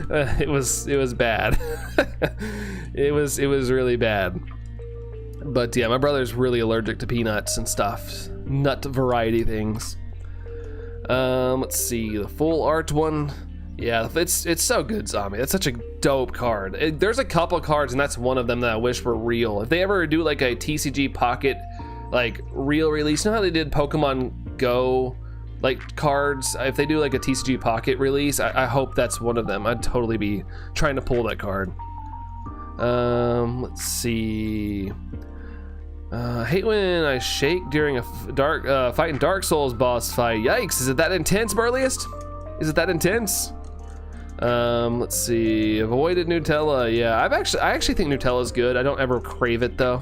A: it was bad. it was really bad. But yeah, my brother's really allergic to peanuts and stuff, nut variety things. Let's see, the full art one. Yeah, it's so good, Zombie. That's such a dope card. There's a couple cards, and that's one of them that I wish were real. If they ever do like a TCG Pocket like real release, you know how they did Pokemon Go like cards? If they do like a TCG Pocket release, I hope that's one of them. I'd totally be trying to pull that card. Let's see. I hate when I shake during a fighting Dark Souls boss fight. Yikes! Is it that intense, Burliest? Is it that intense? Let's see. Avoided Nutella. Yeah, I actually think Nutella's good. I don't ever crave it though.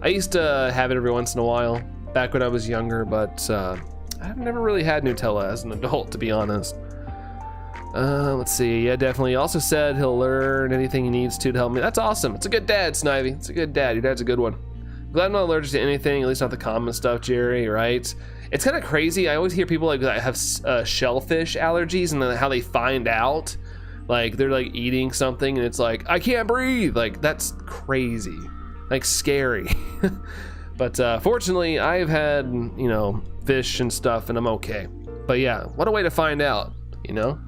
A: I used to have it every once in a while back when I was younger, but I've never really had Nutella as an adult, to be honest. Let's see. Yeah, definitely. He also said he'll learn anything he needs to help me. That's awesome. It's a good dad, Snivy. It's a good dad. Your dad's a good one. Glad I'm not allergic to anything, at least not the common stuff, Jerry, right? It's kind of crazy. I always hear people like that have shellfish allergies, and then how they find out, like they're like eating something and it's like, I can't breathe. Like that's crazy, like scary. But fortunately I've had, you know, fish and stuff and I'm okay. But yeah, what a way to find out, you know?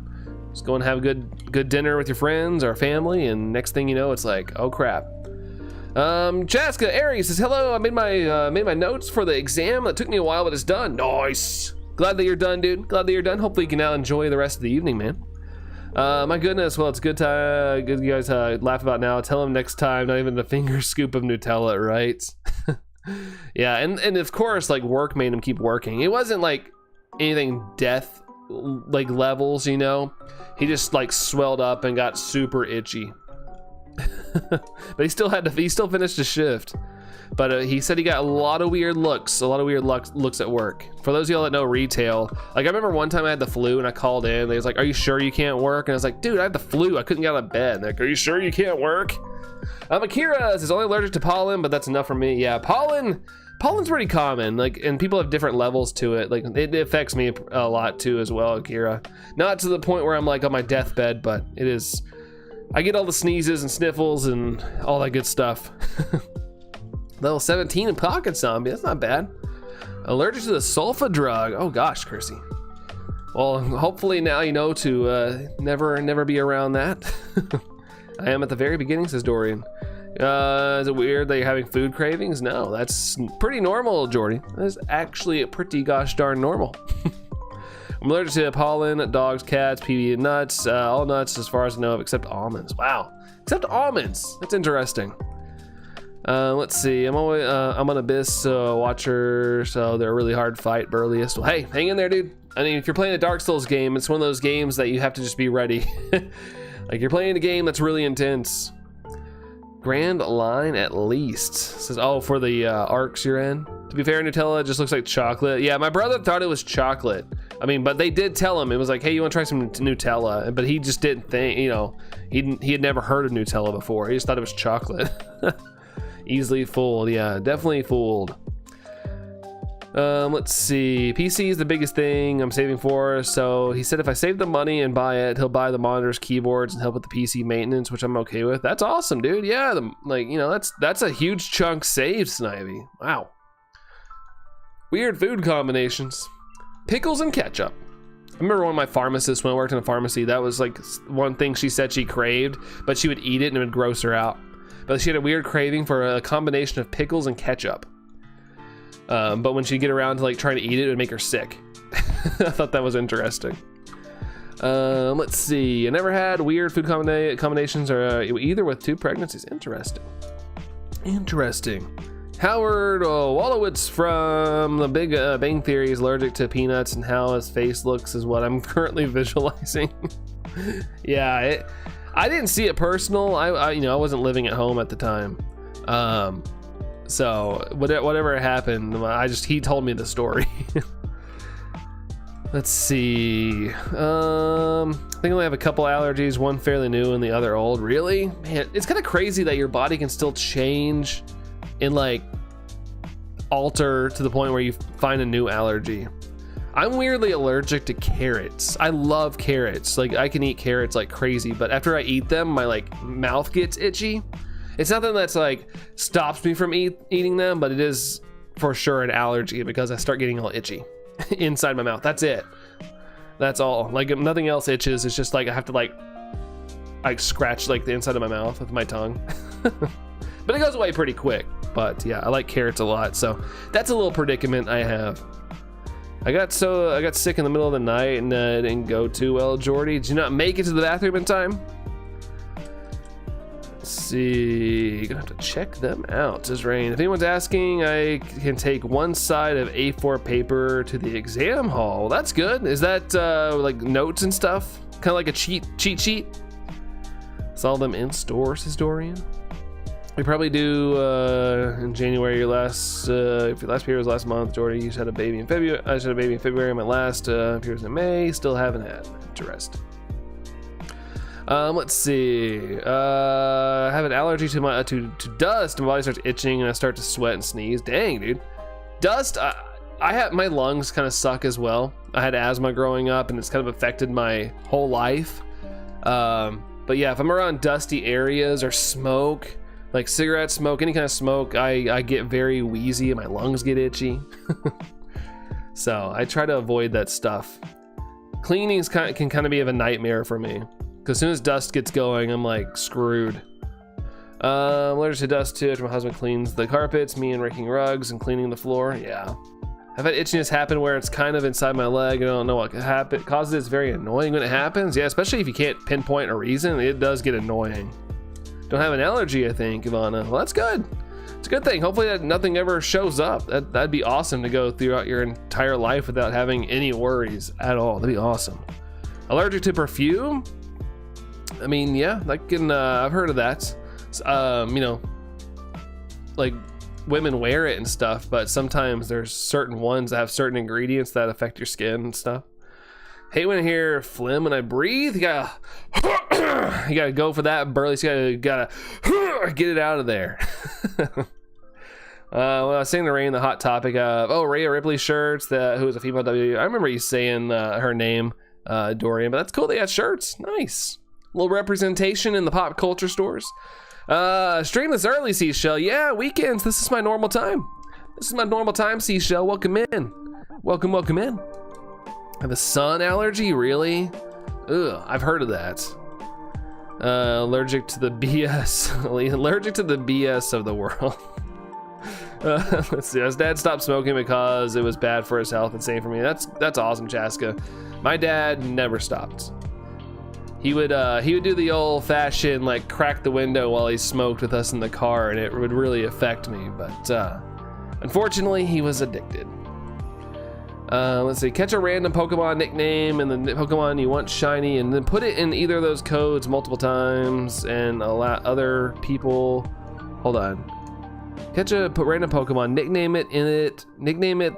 A: Just go and have a good dinner with your friends or family, and next thing you know, it's like, oh crap. Chaska Aries says, hello, I made my notes for the exam. That took me a while, but it's done. Nice. Glad that you're done, dude. Glad that you're done. Hopefully you can now enjoy the rest of the evening, man. My goodness, well, it's good you guys laugh about now. Tell them next time, not even a finger scoop of Nutella, right? Yeah, and of course, like, work made him keep working. It wasn't like anything death like levels, you know? He just like swelled up and got super itchy. But he still finished his shift. But he said he got a lot of weird looks at work. For those of y'all that know retail, like I remember one time I had the flu and I called in. They was like, "Are you sure you can't work?" And I was like, "Dude, I had the flu. I couldn't get out of bed." And they're like, "Are you sure you can't work?" Akira is only allergic to pollen, but that's enough for me. Yeah, pollen's pretty common. Like, and people have different levels to it. Like, it affects me a lot too as well, Akira. Not to the point where I'm like on my deathbed, but it is. I get all the sneezes and sniffles and all that good stuff. Level 17 in Pocket Zombie, that's not bad. Allergic to the sulfa drug. Oh gosh, Chrissy. Well, hopefully now you know to never be around that. I am at the very beginning, says Dorian. Is it weird that you're having food cravings? No, that's pretty normal, Jordy. That's actually pretty gosh darn normal. I'm allergic to pollen, dogs, cats, PB, and nuts. All nuts as far as I know of except almonds. Wow, except almonds. That's interesting. Let's see. I'm on Abyss watcher, so they're a really hard fight. Burliest. Well, hey, hang in there, dude. I mean, if you're playing a Dark Souls game, it's one of those games that you have to just be ready. Like you're playing a game that's really intense. Grand line at least. Says, oh, for the arcs you're in. To be fair, Nutella just looks like chocolate. Yeah, my brother thought it was chocolate. I mean, but they did tell him, it was like, hey, you want to try some Nutella? But he just didn't think, you know, he had never heard of Nutella before. He just thought it was chocolate. Easily fooled. Yeah, definitely fooled. Let's see. PC is the biggest thing I'm saving for. So he said if I save the money and buy it, he'll buy the monitors, keyboards, and help with the PC maintenance, which I'm okay with. That's awesome, dude. Yeah, you know, that's a huge chunk saved, Snivy. Wow. Weird food combinations. Pickles and ketchup. I remember one of my pharmacists when I worked in a pharmacy, that was like one thing she said she craved, but she would eat it and it would gross her out. But she had a weird craving for a combination of pickles and ketchup. But when she'd get around to like trying to eat it, it would make her sick. I thought that was interesting. Let's see. I never had weird food combinations or either with two pregnancies. Interesting. Howard Wolowitz from The Big Bang Theory is allergic to peanuts, and how his face looks is what I'm currently visualizing. Yeah, I didn't see it personal. I you know, I wasn't living at home at the time. So whatever happened, he told me the story. Let's see. I think I only have a couple allergies, one fairly new and the other old. Really? Man, it's kind of crazy that your body can still change and like alter to the point where you find a new allergy. I'm weirdly allergic to carrots. I love carrots. Like I can eat carrots like crazy, but after I eat them, my like mouth gets itchy. It's nothing that's like stops me from eating them, but it is for sure an allergy because I start getting all itchy inside my mouth. That's it. That's all. Like nothing else itches. It's just like I have to like scratch like the inside of my mouth with my tongue. But it goes away pretty quick. But yeah, I like carrots a lot. So that's a little predicament I have. I got sick in the middle of the night and it didn't go too well, Jordy. Did you not make it to the bathroom in time? Let's see, you're gonna have to check them out, says Rain. If anyone's asking, I can take one side of A4 paper to the exam hall. Well, that's good. Is that like notes and stuff? Kind of like a cheat sheet? Saw them in store, says Dorian. We probably do in January. If your last period was last month, Jordy, you just had a baby in February. I just had a baby in February. My last period was in May. Still haven't had. Interesting. Let's see. I have an allergy to dust. My body starts itching and I start to sweat and sneeze. Dang, dude. Dust. I have my lungs kind of suck as well. I had asthma growing up and it's kind of affected my whole life. But yeah, if I'm around dusty areas or smoke, like cigarette smoke, any kind of smoke, I get very wheezy and my lungs get itchy. So I try to avoid that stuff. Cleaning can kind of be of a nightmare for me. Because as soon as dust gets going, I'm like screwed. I'm allergic to dust too. After my husband cleans the carpets, me and raking rugs and cleaning the floor. Yeah. I've had itchiness happen where it's kind of inside my leg. I don't know what causes it. It's very annoying when it happens. Yeah, especially if you can't pinpoint a reason, it does get annoying. Don't have an allergy, I think, Ivana. Well, that's good. It's a good thing. Hopefully that nothing ever shows up. That'd be awesome to go throughout your entire life without having any worries at all. That'd be awesome. Allergic to perfume? I mean, yeah, I've heard of that. You know, like women wear it and stuff, but sometimes there's certain ones that have certain ingredients that affect your skin and stuff. Hate when I hear phlegm when I breathe. You gotta go for that. Burley's gotta get it out of there. When I was saying to Rain the hot topic of Rhea Ripley shirts, who was a female WWE. I remember you saying her name, Dorian, but that's cool. They got shirts. Nice. A little representation in the pop culture stores. Stream this early, Seashell. Yeah, weekends. This is my normal time. Seashell. Welcome in. Welcome in. I have a sun allergy, really? Ugh, I've heard of that. Allergic to the BS. Allergic to the BS of the world. Let's see. His dad stopped smoking because it was bad for his health and safe for me. That's awesome, Chaska. My dad never stopped. He would do the old-fashioned like crack the window while he smoked with us in the car, and it would really affect me. But unfortunately, he was addicted. Let's see, catch a random Pokemon nickname and the Pokemon you want shiny, and then put it in either of those codes multiple times and allow other people. Hold on. Catch a random Pokemon, nickname it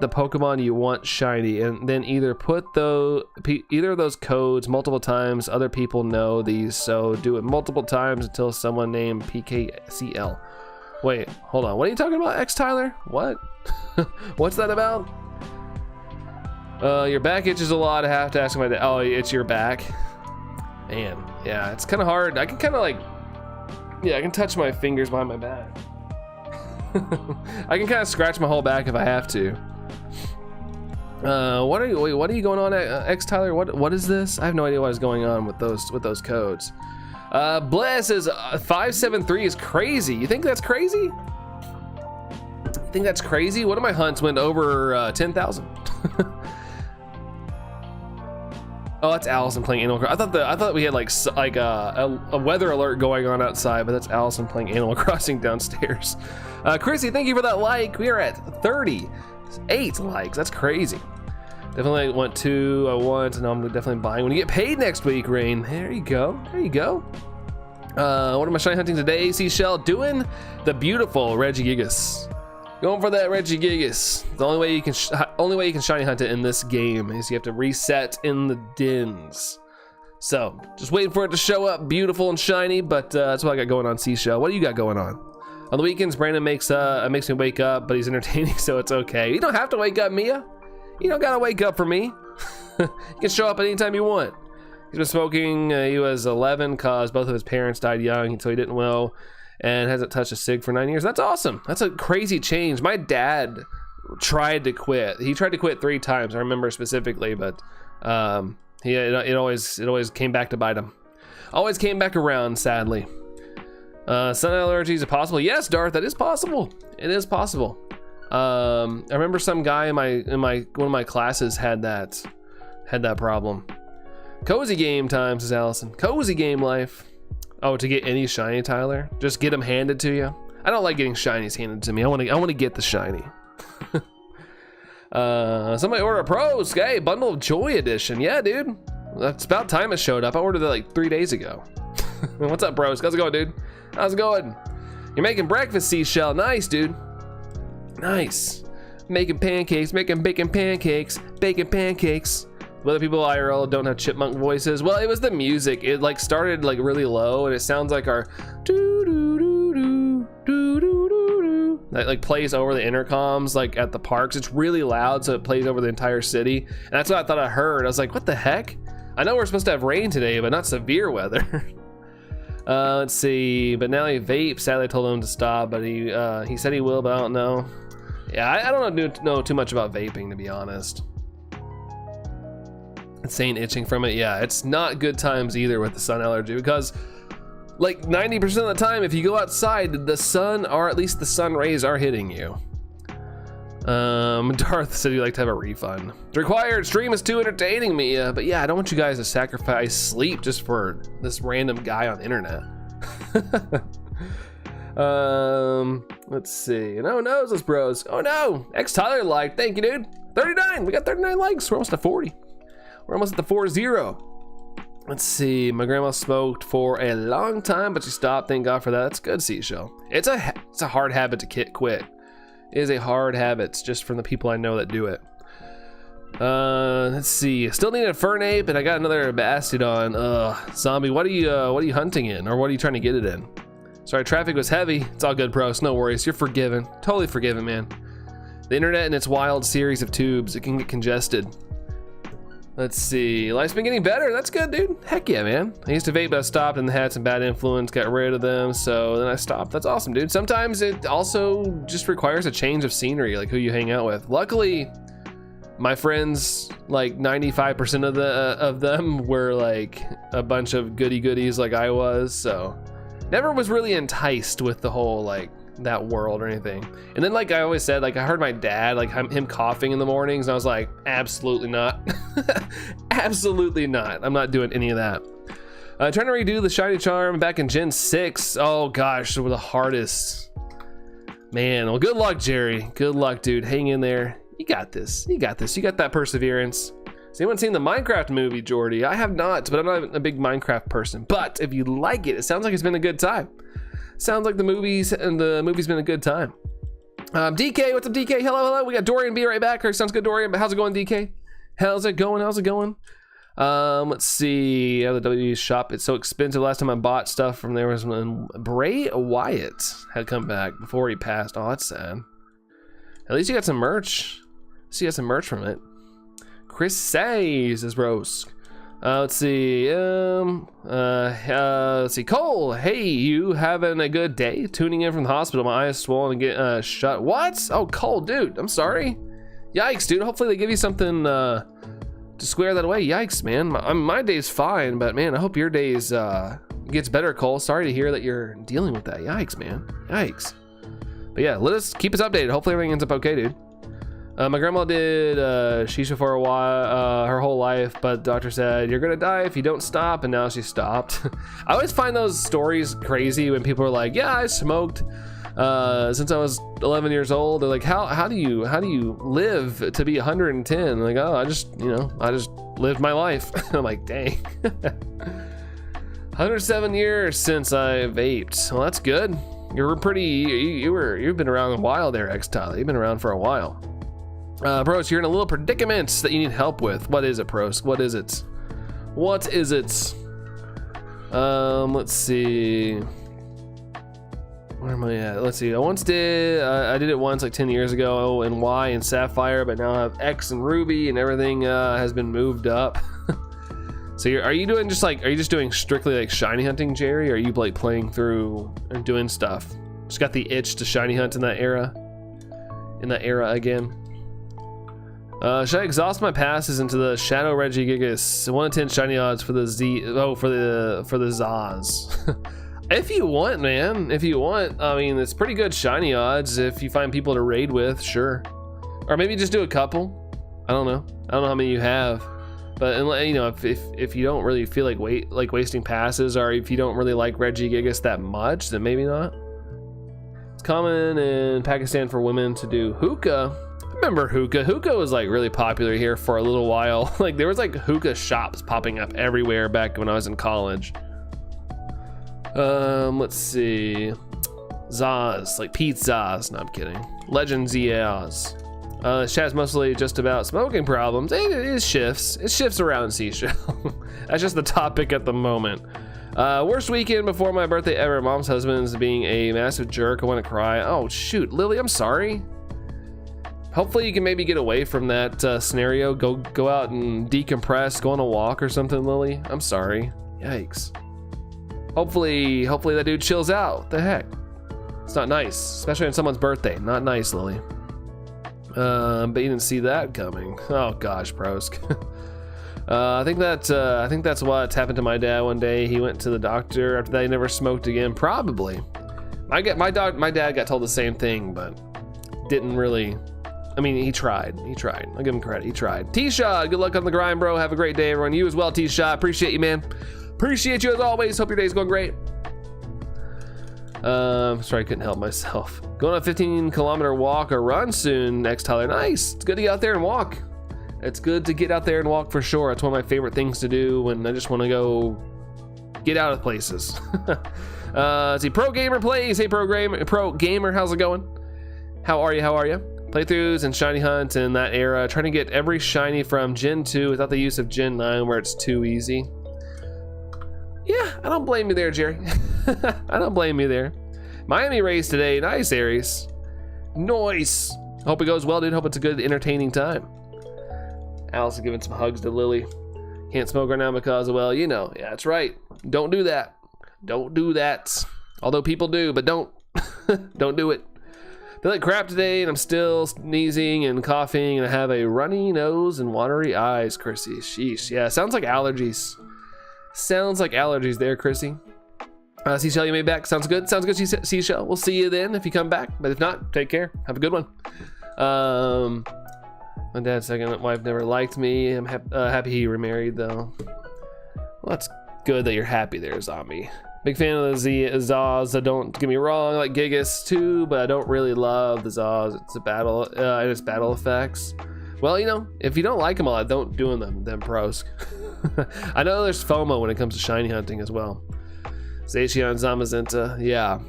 A: the Pokemon you want shiny, and then either put either of those codes multiple times. Other people know these, so do it multiple times until someone named PKCL. Wait, hold on. What are you talking about, X Tyler? What? What's that about? Your back itches a lot. I have to ask my dad. Oh, it's your back. Man, yeah, it's kind of hard. I can kind of like, yeah, I can touch my fingers behind my back. I can kind of scratch my whole back if I have to. What are you going on, X Tyler? What is this? I have no idea what is going on with those codes. Bless is 573 is crazy. You think that's crazy? You think that's crazy? One of my hunts went over 10,000. Oh, that's Allison playing Animal Crossing. I thought we had like a weather alert going on outside, but that's Allison playing Animal Crossing downstairs. Chrissy, thank you for that like. We are at 38 likes. That's crazy. Definitely went to once, and I'm definitely buying when you get paid next week, Rain. There you go. There you go. What am I shiny hunting today? Seashell doing the beautiful Regigigas. Going for that Regigigas. The only way you can shiny hunt it in this game is you have to reset in the dens. So just waiting for it to show up beautiful and shiny, but that's what I got going on, Seashell. What do you got going on? On the weekends, Brandon makes me wake up, but he's entertaining, so it's okay. You don't have to wake up, Mia. You don't gotta wake up for me. You can show up anytime you want. He's been smoking. He was 11 cause both of his parents died young, so he didn't know, and hasn't touched a cig for 9 years. That's awesome. That's a crazy change. My dad tried to quit. He tried to quit 3 times. I remember specifically, but it always came back to bite him. Always came back around, sadly. Sun allergies are possible. Yes, Darth, that is possible. It is possible. I remember some guy in one of my classes had that problem. Cozy game time, says Allison. Cozy game life. Oh, to get any shiny, Tyler? Just get them handed to you? I don't like getting shinies handed to me. I want to get the shiny. Somebody order a Pro Sky Bundle of Joy Edition. Yeah, dude. That's about time it showed up. I ordered it like 3 days ago. What's up, bros? How's it going, dude? How's it going? You're making breakfast, Seashell. Nice, dude. Nice. Making pancakes, making bacon pancakes, baking pancakes. Whether people IRL don't have chipmunk voices. Well, it was the music. It like started like really low, and it sounds like our doo doo doo doo doo doo doo. That like plays over the intercoms like at the parks. It's really loud, so it plays over the entire city. And that's what I thought I heard. I was like, what the heck? I know we're supposed to have rain today, but not severe weather. Let's see. But now he vapes. Sadly, I told him to stop, but he said he will, but I don't know. Yeah, I don't know too much about vaping, to be honest. Insane itching from it. Yeah, it's not good times either with the sun allergy, because like 90% of the time, if you go outside, the sun, or at least the sun rays, are hitting you. Darth said he'd like to have a refund. Required stream is too entertaining me, but yeah, I don't want you guys to sacrifice sleep just for this random guy on the internet. Let's see. No noses, bros. Oh no, X Tyler liked. Thank you, dude. 39. We got 39 likes. We're almost at 40. We're almost at the 40. Let's see. My grandma smoked for a long time, but she stopped. Thank God for that. That's good, Seashell. It's a hard habit to quit. It is a hard habit, just from the people I know that do it. Let's see. Still need a Fernape, and I got another Bastiodon. Zombie, what are you hunting in, or what are you trying to get it in? Sorry, traffic was heavy. It's all good, bros. No worries. You're forgiven. Totally forgiven, man. The internet and its wild series of tubes, it can get congested. Let's see. Life's been getting better. That's good, dude. Heck yeah, man. I used to vape, but I stopped and had some bad influence, got rid of them, so then I stopped. That's awesome, dude. Sometimes it also just requires a change of scenery, like who you hang out with. Luckily, My friends, like 95% of them were like a bunch of goodies like I was, so never was really enticed with the whole like that world or anything. And then like I always said, like I heard my dad, like him coughing in the mornings, and I was like, absolutely not. Absolutely not. I'm not doing any of that. Trying to redo the shiny charm back in Gen 6. Oh gosh, they were the hardest. Man, well, good luck, Jerry. Good luck, dude. Hang in there. You got this. You got this. You got that perseverance. Has anyone seen the Minecraft movie, Jordy? I have not, but I'm not a big Minecraft person. But if you like it, it sounds like it's been a good time. Sounds like the movie's been a good time. DK, what's up, DK? Hello. We got Dorian B right back. Sounds good, Dorian. But how's it going, DK? How's it going? Let's see. The W shop. It's so expensive. Last time I bought stuff from there was when Bray Wyatt had come back before he passed. Oh, that's sad. At least you got some merch. See, some merch from it. Chris says is Rose. Let's see. Let's see. Cole, hey, you having a good day? Tuning in from the hospital. My eyes swollen and get shut. What? Oh, Cole, dude. I'm sorry. Yikes, dude. Hopefully they give you something to square that away. Yikes, man. My day's fine, but man, I hope your day's gets better, Cole. Sorry to hear that you're dealing with that. Yikes, man. Yikes. But yeah, keep us updated. Hopefully everything ends up okay, dude. My grandma did shisha for a while, her whole life, but the doctor said, you're gonna die if you don't stop, and now she stopped. I always find those stories crazy when people are like, yeah, I smoked since I was 11 years old. They're like, how do you live to be 110? I'm like, oh, I just lived my life. I'm like, dang. 107 years since I vaped. Well, that's good. You've been around a while there, X-Tyler. You've been around for a while. Pros, you're in a little predicament that you need help with. What is it, Pros? What is it? Let's see. Where am I at? Let's see. I did it once like 10 years ago in Y and Sapphire, but now I have X and Ruby, and everything has been moved up. So are you just doing strictly like shiny hunting, Jerry? Or are you like playing through and doing stuff? Just got the itch to shiny hunt in that era again. Should I exhaust my passes into the Shadow Regigigas? 1 in 10 shiny odds for the for the Zaz. If you want, man. If you want. I mean, it's pretty good shiny odds if you find people to raid with, sure. Or maybe just do a couple. I don't know how many you have. But you know, if you don't really feel like wasting passes, or if you don't really like Regigigas that much, then maybe not. It's common in Pakistan for women to do hookah. I remember hookah. Hookah was like really popular here for a little while. Like there was like hookah shops popping up everywhere back when I was in college. Let's see. Zaz, like Pete Zaz. No, I'm kidding. Legend Zaz. Chat's mostly just about smoking problems. It shifts. It shifts around Seashell. That's just the topic at the moment. Worst weekend before my birthday ever. Mom's husband's being a massive jerk. I want to cry. Oh shoot, Lily, I'm sorry. Hopefully you can maybe get away from that scenario. Go out and decompress. Go on a walk or something, Lily. I'm sorry. Yikes. Hopefully that dude chills out. What the heck? It's not nice, especially on someone's birthday. Not nice, Lily. But you didn't see that coming. Oh gosh, Prosk. I think that's what happened to my dad one day. He went to the doctor after that. He never smoked again. Probably. My dad got told the same thing, but didn't really. I mean, he tried. I'll give him credit. He tried. T-Shot, good luck on the grind, bro. Have a great day, everyone. You as well, T-Shot. Appreciate you, man. Appreciate you as always. Hope your day's going great. Sorry, I couldn't help myself. Going on a 15-kilometer walk or run soon next, Tyler. Nice. It's good to get out there and walk. It's good to get out there and walk for sure. It's one of my favorite things to do when I just want to go get out of places. See, Pro Gamer plays. Hey, Pro Gamer, how's it going? How are you? Playthroughs and shiny hunt in that era. Trying to get every shiny from Gen 2 without the use of Gen 9 where it's too easy. Yeah, I don't blame you there, Jerry. I don't blame you there. Miami race today. Nice, Aries. Nice. Hope it goes well, dude. Hope it's a good, entertaining time. Alice is giving some hugs to Lily. Can't smoke right now because, well, you know. Yeah, that's right. Don't do that. Don't do that. Although people do, but don't. Don't do it. Feel like crap today, and I'm still sneezing and coughing, and I have a runny nose and watery eyes, Chrissy. Sheesh. Yeah, sounds like allergies. Sounds like allergies there, Chrissy. Seashell, you made back. Sounds good. Sounds good, Seashell. We'll see you then if you come back. But if not, take care. Have a good one. My dad's second wife never liked me. I'm happy he remarried, though. Well, that's good that you're happy there, Zombie. Big fan of the Zaws. Don't get me wrong, I like Gigas too, but I don't really love the Zaws. It's a battle and its battle effects. Well, you know, if you don't like them a lot, don't do them pros. I know there's FOMO when it comes to shiny hunting as well. Zacian Zamazenta, yeah.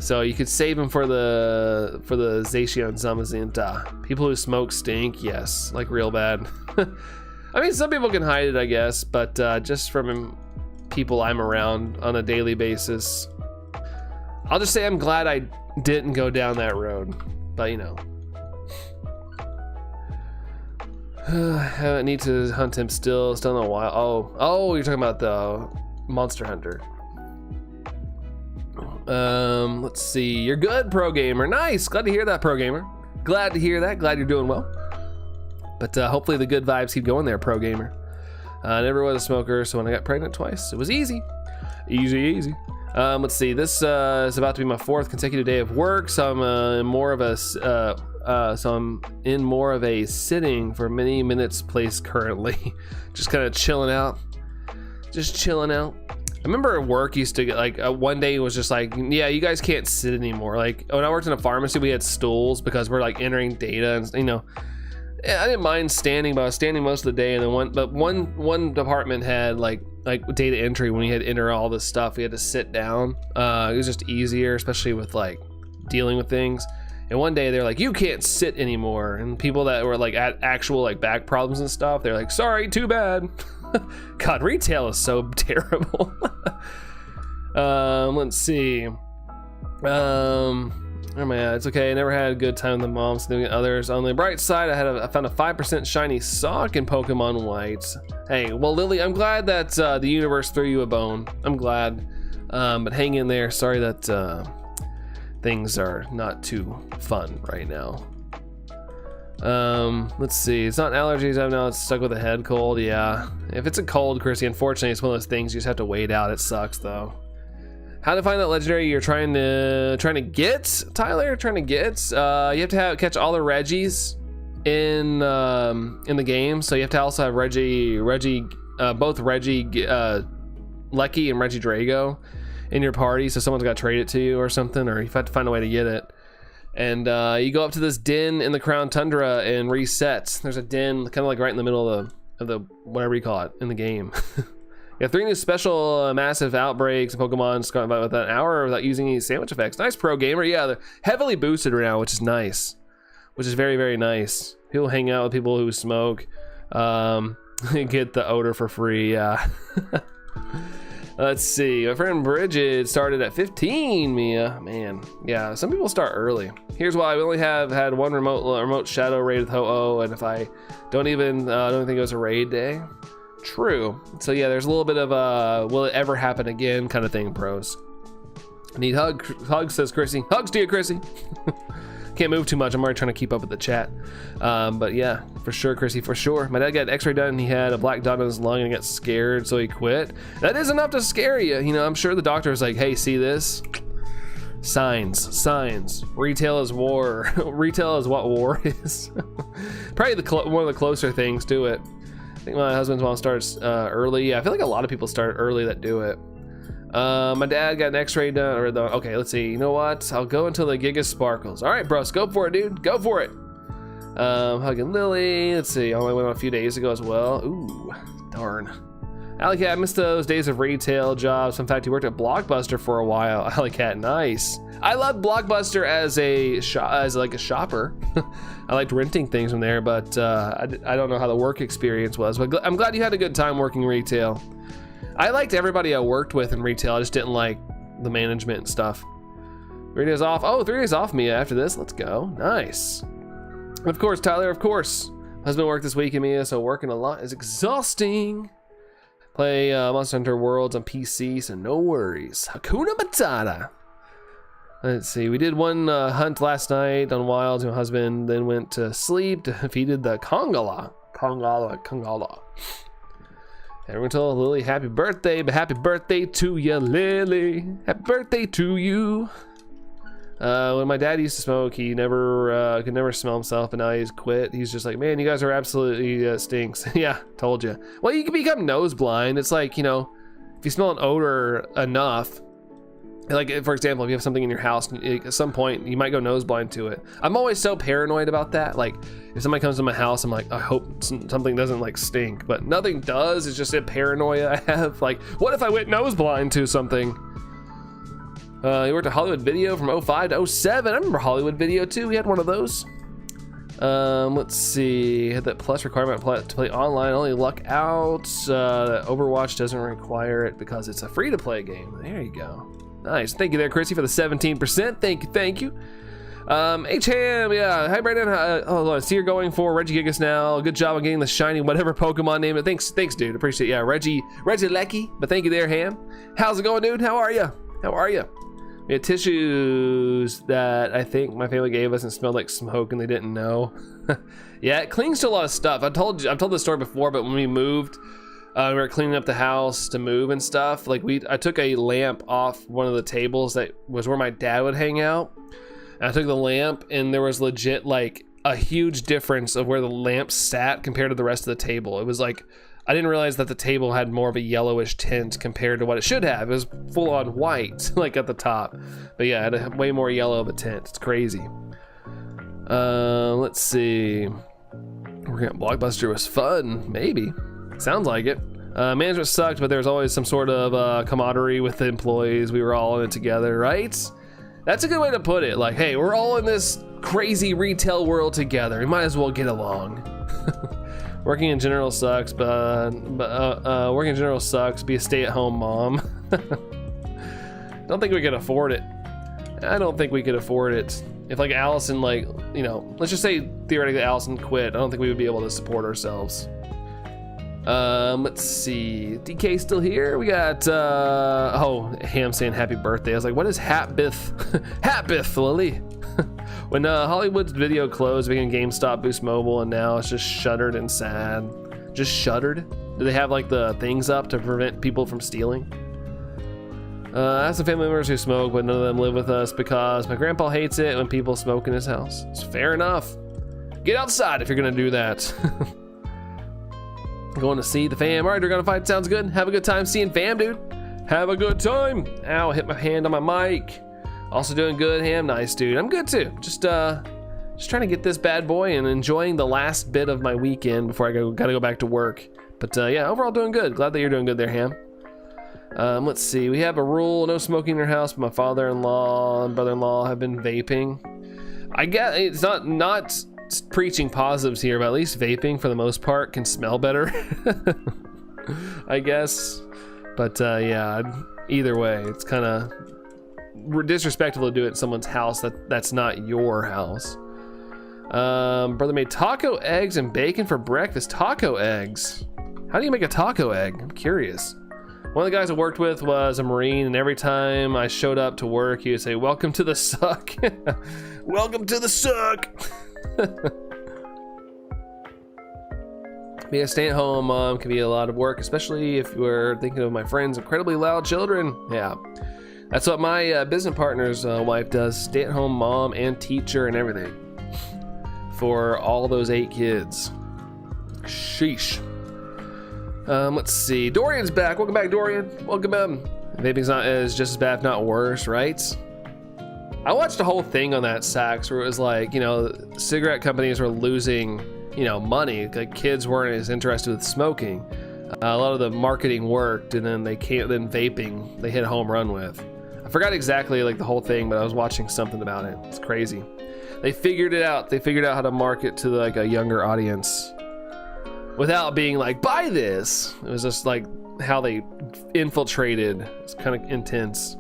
A: So you could save them for the Zacian Zamazenta. People who smoke stink, yes, like real bad. I mean, some people can hide it, I guess, but just from people I'm around on a daily basis, I'll just say I'm glad I didn't go down that road. But you know, I need to hunt him still in a while. Oh, you're talking about the Monster Hunter. Let's see. You're good, Pro Gamer. Nice. Glad to hear that, Pro Gamer. Glad to hear that. Glad you're doing well. But hopefully the good vibes keep going there, Pro Gamer. I never was a smoker, so when I got pregnant twice, it was easy. Easy. Let's see. This is about to be my 4th consecutive day of work, so I'm in more of a sitting for many minutes place currently. Just kind of chilling out. I remember at work used to get like one day it was just like, yeah, you guys can't sit anymore. Like when I worked in a pharmacy, we had stools because we're like entering data, and you know, I didn't mind standing, but I was standing most of the day. And then one department had like data entry. When we had to enter all this stuff, we had to sit down. It was just easier, especially with like dealing with things. And one day they're like, you can't sit anymore. And people that were like at actual like back problems and stuff, they're like, sorry, too bad. God, retail is so terrible. Let's see. Where am I at? It's okay. I never had a good time with the mom significant others. On the bright side, I found a 5% shiny sock in Pokemon White. Hey, well, Lily, I'm glad that the universe threw you a bone. I'm glad. But hang in there. Sorry that things are not too fun right now. Let's see. It's not allergies. I know it's stuck with a head cold. Yeah. If it's a cold, Chrissy, unfortunately, it's one of those things you just have to wait out. It sucks though. How to find that legendary you're trying to get, Tyler? You have to catch all the Regis in the game. So you have to also have both Regieleki and Regidrago in your party. So someone's got to trade it to you or something, or you have to find a way to get it. And you go up to this den in the Crown Tundra and reset. There's a den kind of like right in the middle of the whatever you call it in the game. You have 3 new special massive outbreaks in Pokemon going about an hour without using any sandwich effects. Nice, Pro Gamer. Yeah, they're heavily boosted right now, which is nice. Which is very, very nice. People hang out with people who smoke. Get the odor for free. Yeah. Let's see. My friend Bridget started at 15, Mia. Man, yeah, some people start early. Here's why. We only have had one remote shadow raid with Ho-Oh, and if I don't think it was a raid day. True. So yeah, there's a little bit of will it ever happen again kind of thing, pros. Need hugs, says Chrissy. Hugs to you, Chrissy. Can't move too much. I'm already trying to keep up with the chat. But yeah, for sure, Chrissy, for sure. My dad got an x-ray done and he had a black dot on his lung and got scared, so he quit. That is enough to scare you. You know, I'm sure the doctor was like, hey, see this? Signs. Retail is war. Retail is what war is. Probably one of the closer things to it. I think my husband's mom starts early. Yeah, I feel like a lot of people start early that do it. My dad got an x-ray done, okay, let's see. You know what? I'll go until the Gigas sparkles. All right, bros, go for it, dude. Go for it. Hugging Lily. Let's see. I only went on a few days ago as well. Ooh, darn. Alley Cat, I missed those days of retail jobs. In fact, he worked at Blockbuster for a while. Alley Cat, nice. I loved Blockbuster as a shopper. I liked renting things from there, but I don't know how the work experience was. But I'm glad you had a good time working retail. I liked everybody I worked with in retail. I just didn't like the management and stuff. 3 days off. Oh, 3 days off, Mia, after this. Let's go. Nice. And of course, Tyler, of course. Husband worked this week, Mia, so working a lot is exhausting. Play Monster Hunter Worlds on PC, so no worries. Hakuna Matata. Let's see. We did one hunt last night on wilds. My husband then went to sleep, defeated the Kongala. Everyone told Lily happy birthday, but happy birthday to you, Lily. Happy birthday to you. When my dad used to smoke, he never could never smell himself, and now he's quit. He's just like, man, you guys are absolutely stinks. Yeah, told you. Well, you can become nose blind. It's like, you know, if you smell an odor enough, like for example, if you have something in your house, at some point you might go nose blind to it. I'm always so paranoid about that. Like if somebody comes to my house, I'm like, I hope something doesn't like stink, but nothing does. It's just a paranoia I have. Like, what if I went nose blind to something? He worked at Hollywood Video from 05 to 07. I remember Hollywood Video too. We had one of those. Let's see. Had that plus requirement to play online. Only luck out. Overwatch doesn't require it because it's a free-to-play game. There you go. Nice. Thank you there, Chrissy, for the 17%. Thank you. H-Ham, yeah. Hi, Brandon. Oh, I see you're going for Regigigas now. Good job on getting the shiny whatever Pokemon name. Thanks, dude. Appreciate it. Yeah, Regieleki. But thank you there, Ham. How's it going, dude? How are you? We had tissues that I think my family gave us and smelled like smoke and they didn't know. Yeah, it clings to a lot of stuff. I've told this story before, but when we moved, we were cleaning up the house to move and stuff. Like I took a lamp off one of the tables that was where my dad would hang out. And I took the lamp and there was legit like a huge difference of where the lamp sat compared to the rest of the table. It was like, I didn't realize that the table had more of a yellowish tint compared to what it should have. It was full on white, like at the top. But yeah, it had a way more yellow of a tint. It's crazy. Let's see. Working at Blockbuster was fun, maybe. Sounds like it. Management sucked, but there was always some sort of camaraderie with the employees. We were all in it together, right? That's a good way to put it. Like, hey, we're all in this crazy retail world together. We might as well get along. Working in general sucks, but working in general sucks. Be a stay-at-home mom. Don't think we could afford it. I don't think we could afford it. If like Allison, like, you know, let's just say theoretically Allison quit, I don't think we would be able to support ourselves. Let's see. DK still here. We got oh, Ham saying happy birthday. I was like, what is Hatbith? Hatbith, Lily. When Hollywood's Video closed, began GameStop, Boost Mobile, and now it's just shuttered and sad. Just shuttered? Do they have like the things up to prevent people from stealing? I have some family members who smoke, but none of them live with us because my grandpa hates it when people smoke in his house. It's fair enough. Get outside if you're gonna do that. Going to see the fam. All right, we're gonna fight. Sounds good. Have a good time seeing fam, dude. Have a good time. Ow, hit my hand on my mic. Also doing good, Ham. Nice, dude. I'm good too. Just trying to get this bad boy and enjoying the last bit of my weekend before I gotta go back to work. But yeah, overall doing good. Glad that you're doing good there, Ham. Let's see. We have a rule: no smoking in your house. But my father-in-law and brother-in-law have been vaping. I guess it's not preaching positives here, but at least vaping for the most part can smell better. I guess. But yeah, either way, it's kind of disrespectful to do it in someone's house that's not your house. Brother made taco eggs and bacon for breakfast. Taco eggs? How do you make a taco egg? I'm curious. One of the guys I worked with was a Marine, and every time I showed up to work, he would say, "Welcome to the suck." Welcome to the suck. Being a stay-at-home mom can be a lot of work, especially if you're thinking of my friend's incredibly loud children. Yeah. That's what my business partner's wife does. Stay-at-home mom and teacher and everything for all those 8 kids. Sheesh. Let's see. Dorian's back. Welcome back, Dorian. Welcome in. Vaping's just as bad, if not worse, right? I watched a whole thing on that, Sachs, where it was like, you know, cigarette companies were losing, you know, money. Like kids weren't as interested with smoking. A lot of the marketing worked, and then vaping they hit a home run with. I forgot exactly like the whole thing, but I was watching something about it. It's crazy. They figured it out. They figured out how to market to like a younger audience without being like, buy this. It was just like how they infiltrated. It's kind of intense.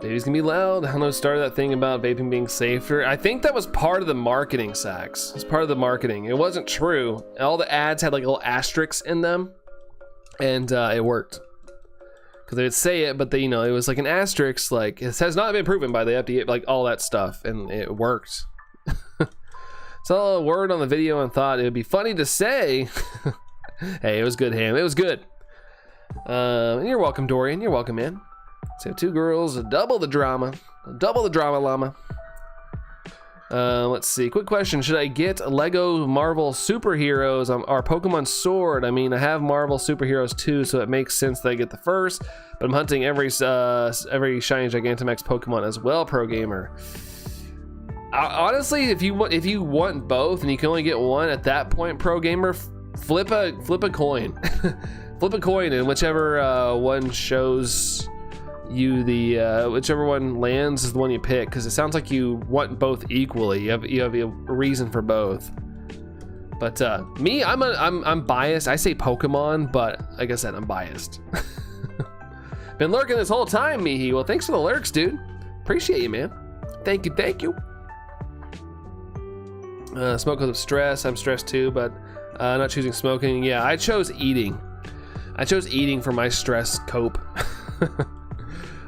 A: Baby's gonna be loud. I don't know, started that thing about vaping being safer. I think that was part of the marketing, Sachs. It's part of the marketing. It wasn't true. All the ads had like little asterisks in them, and it worked. because they would say it, but they, you know, it was like an asterisk, like it has not been proven by the FDA, like all that stuff, and it worked. Saw a word on the video and thought it would be funny to say. Hey, it was good, Ham. It was good. You're welcome, Dorian. You're welcome, man. So 2 girls, double the drama. Double the drama, llama. Let's see. Quick question. Should I get Lego Marvel Superheroes or Pokemon Sword? I mean, I have Marvel Superheroes too, so it makes sense that I get the first. But I'm hunting every shiny Gigantamax Pokemon as well, Pro Gamer. Honestly, if you want both and you can only get one at that point, Pro Gamer, flip a coin. Flip a coin, and whichever one shows you the whichever one lands is the one you pick, because it sounds like you want both equally. You have a reason for both. But me, I'm biased. I say Pokemon, but like I said, I'm biased. Been lurking this whole time, Mihi. Well, thanks for the lurks, dude. Appreciate you, man. Thank you. Smoke because of stress. I'm stressed too, but not choosing smoking. Yeah, I chose eating. I chose eating for my stress cope.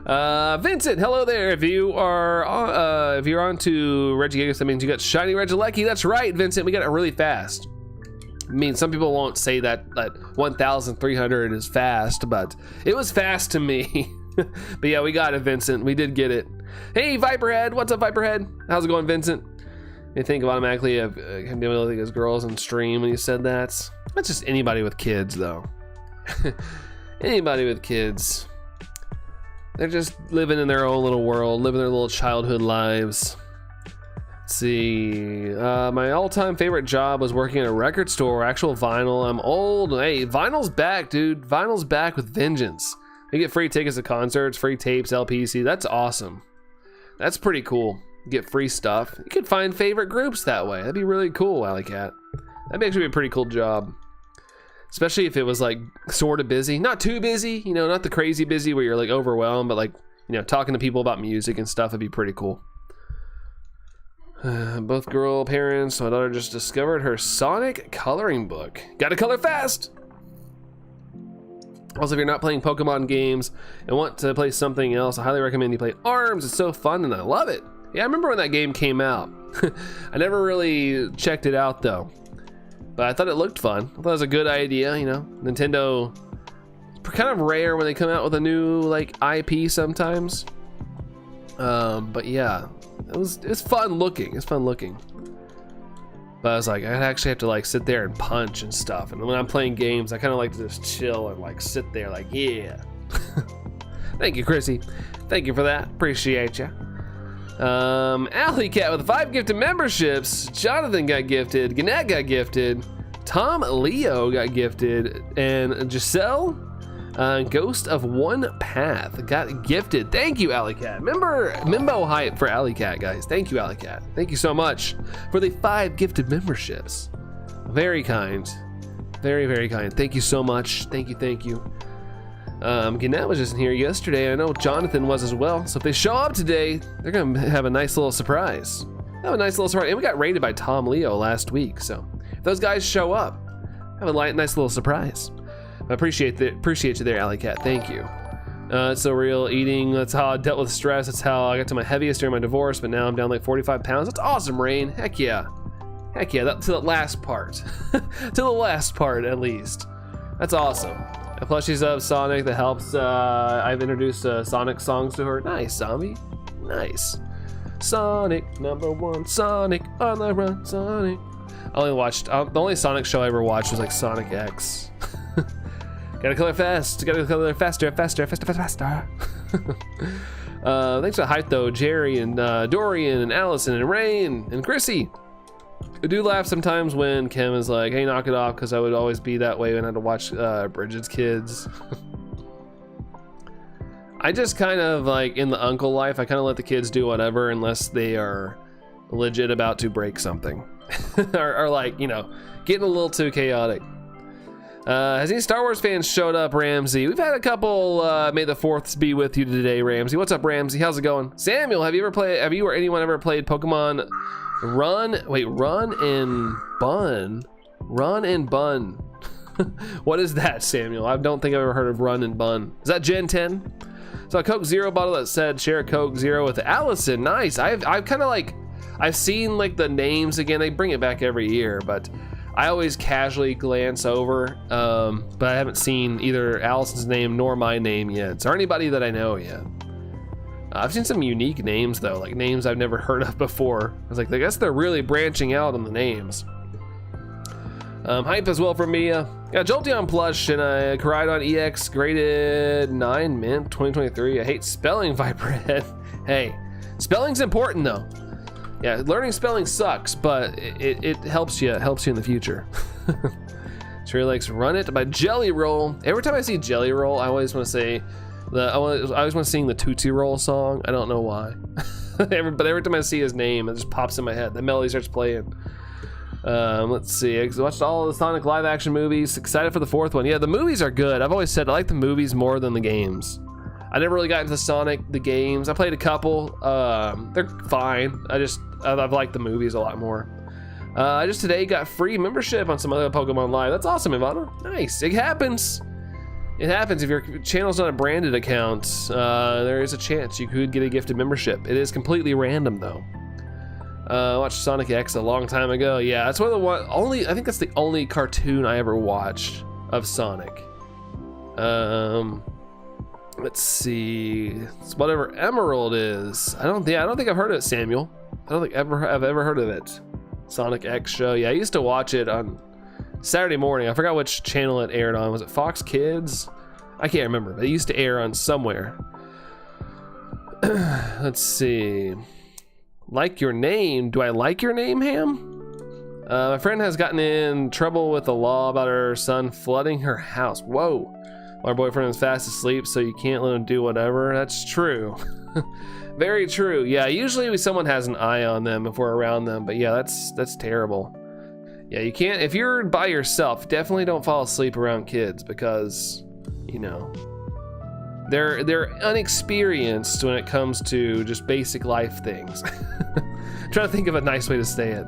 A: Vincent, hello there. If you're on to Regigigas, that means you got shiny Regieleki. That's right, Vincent. We got it really fast. I mean, some people won't say that 1,300 is fast, but it was fast to me. But yeah, we got it, Vincent. We did get it. Hey, Viperhead. What's up, Viperhead? How's it going, Vincent? You think automatically of him being able to think as girls on stream when you said that. That's just anybody with kids, though. Anybody with kids. They're just living in their own little world, living their little childhood lives. Let's see. My all-time favorite job was working at a record store, actual vinyl. I'm old. Hey, vinyl's back, dude. Vinyl's back with vengeance. You get free tickets to concerts, free tapes, LPC. That's awesome. That's pretty cool. Get free stuff. You could find favorite groups that way. That'd be really cool, Alley Cat. That'd actually be a pretty cool job. Especially if it was like sort of busy. Not too busy, you know, not the crazy busy where you're like overwhelmed, but like, you know, talking to people about music and stuff would be pretty cool. Both girl parents. My daughter just discovered her Sonic coloring book. Gotta color fast! Also, if you're not playing Pokemon games and want to play something else, I highly recommend you play ARMS. It's so fun and I love it. Yeah, I remember when that game came out. I never really checked it out though, but I thought it looked fun. I thought it was a good idea, you know. Nintendo, kind of rare when they come out with a new like IP sometimes. But yeah, it's fun looking. It's fun looking. But I was like, I actually have to like sit there and punch and stuff. And when I'm playing games, I kind of like to just chill and like sit there like, yeah. Thank you, Chrissy. Thank you for that. Appreciate you. Alley Cat with 5 gifted memberships. Jonathan got gifted. Gannett got gifted. Tom Leo got gifted. And Giselle, Ghost of One Path got gifted. Thank you, Alley Cat. Mimbo hype for Alley Cat, guys. Thank you, Alley Cat. Thank you so much for the 5 gifted memberships. Very kind. Very, very kind. Thank you so much. Thank you. Gannett was just in here yesterday. I know Jonathan was as well. So if they show up today, they're gonna have a nice little surprise. And we got rated by Tom Leo last week. So if those guys show up, have a nice little surprise. I appreciate you there, Alley Cat. Thank you. It's so real. Eating. That's how I dealt with stress. That's how I got to my heaviest during my divorce. But now I'm down like 45 pounds. That's awesome, Rain. Heck yeah. To the last part. To the last part, at least. That's awesome. Plushies of Sonic that helps. I've introduced Sonic songs to her. Nice, Zombie. Nice. Sonic #1. Sonic on the run. Sonic. I only watched. The only Sonic show I ever watched was like Sonic X. Gotta color fast. Gotta color faster. Thanks for the hype though, Jerry and Dorian and Allison and Rain and Chrissy. I do laugh sometimes when Kim is like, hey, knock it off, because I would always be that way when I had to watch Bridget's Kids. I just kind of like in the uncle life, I kind of let the kids do whatever unless they are legit about to break something. or like, you know, getting a little too chaotic. Has any Star Wars fans showed up, Ramsey? We've had a couple. May the 4th be with you today, Ramsey. What's up, Ramsey? How's it going? Samuel, have you or anyone ever played Pokemon Run and Bun? Run and Bun. What is that, Samuel? I don't think I've ever heard of Run and Bun. Is that Gen 10? So a Coke Zero bottle that said share a Coke Zero with Allison. Nice. I've kind of like, I've seen like the names again. They bring it back every year, but I always casually glance over. But I haven't seen either Allison's name nor my name yet, or anybody that I know yet. I've seen some unique names though, like names I've never heard of before. I was like, I guess they're really branching out on the names. Hype as well from Mia. Got Jolteon plush and a Koraidon EX graded 9 mint 2023. I hate spelling, Viperhead. Hey, spelling's important though. Yeah, learning spelling sucks, but it helps you. It helps you in the future. Sherry likes Run It by Jelly Roll. Every time I see Jelly Roll, I always want to say I always want to sing the Tootsie Roll song. I don't know why. But every time I see his name, it just pops in my head. The melody starts playing. Let's see. I watched all the Sonic live action movies. Excited for the 4th one. Yeah, the movies are good. I've always said I like the movies more than the games. I never really got into Sonic, the games. I played a couple. They're fine. I've liked the movies a lot more. I just today got free membership on some other Pokemon Live. That's awesome, Ivana. Nice. It happens. It happens. If your channel's not a branded account, there is a chance you could get a gifted membership. It is completely random though. I watched Sonic X a long time ago. Yeah, that's one of the I think that's the only cartoon I ever watched of Sonic. Let's see. It's whatever Emerald is. I don't think I've heard of it, Samuel. I don't think I've ever heard of it. Sonic X show. Yeah, I used to watch it on Saturday morning. I forgot which channel it aired on. Was it Fox Kids? I can't remember, but it used to air on somewhere. Let's see. Like your name. Do I like your name, Ham? My friend has gotten in trouble with the law about her son flooding her house. Whoa. Our boyfriend is fast asleep, so you can't let him do whatever. That's true. Very true. Yeah, usually someone has an eye on them if we're around them, but yeah, that's terrible. Yeah, you can't, if you're by yourself, definitely don't fall asleep around kids because, you know, they're unexperienced when it comes to just basic life things. Trying to think of a nice way to say it.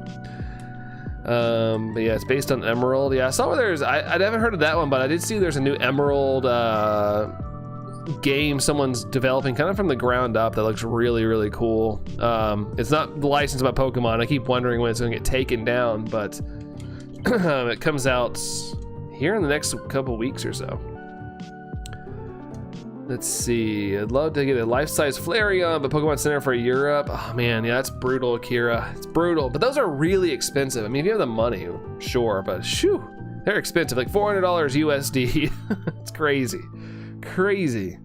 A: But yeah, it's based on Emerald. Yeah, I saw where I haven't heard of that one, but I did see there's a new Emerald game someone's developing kind of from the ground up that looks really, really cool. It's not licensed by Pokemon. I keep wondering when it's gonna get taken down, but it comes out here in the next couple weeks or so. Let's see, I'd love to get a life-size Flareon, but Pokemon Center for Europe. Oh man, yeah, that's brutal, Akira. It's brutal, but those are really expensive. I mean, if you have the money, sure, but shoo, they're expensive, like $400 USD. It's crazy, crazy.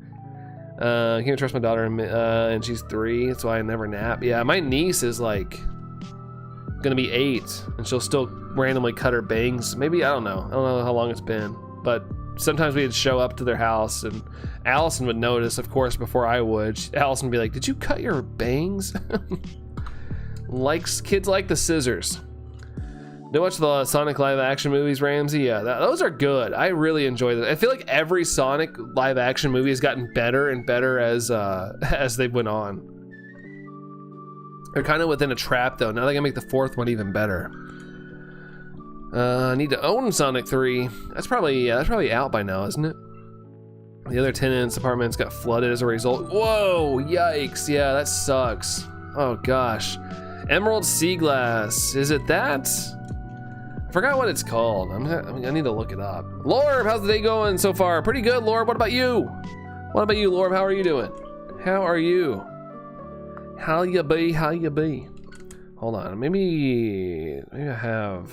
A: I can't trust my daughter, and she's 3, that's why I never nap. Yeah, my niece is like gonna be 8, and she'll still randomly cut her bangs. Maybe, I don't know how long it's been, but sometimes we'd show up to their house and Allison would notice, of course, before I would. Allison would be like, did you cut your bangs? Kids like the scissors. Don't watch the Sonic live action movies, Ramsey? Yeah, those are good. I really enjoy them. I feel like every Sonic live action movie has gotten better and better as they went on. They're kind of within a trap though. Now they can make the 4th one even better. I need to own Sonic 3. That's probably out by now, isn't it? The other tenants' apartments got flooded as a result. Whoa, yikes. Yeah, that sucks. Oh gosh. Emerald Sea Glass. Is it that? I forgot what it's called. I need to look it up. Lorb, how's the day going so far? Pretty good, Lorb. What about you? What about you, Lorb? How are you doing? How are you? How you be? How you be? Hold on. Maybe I have...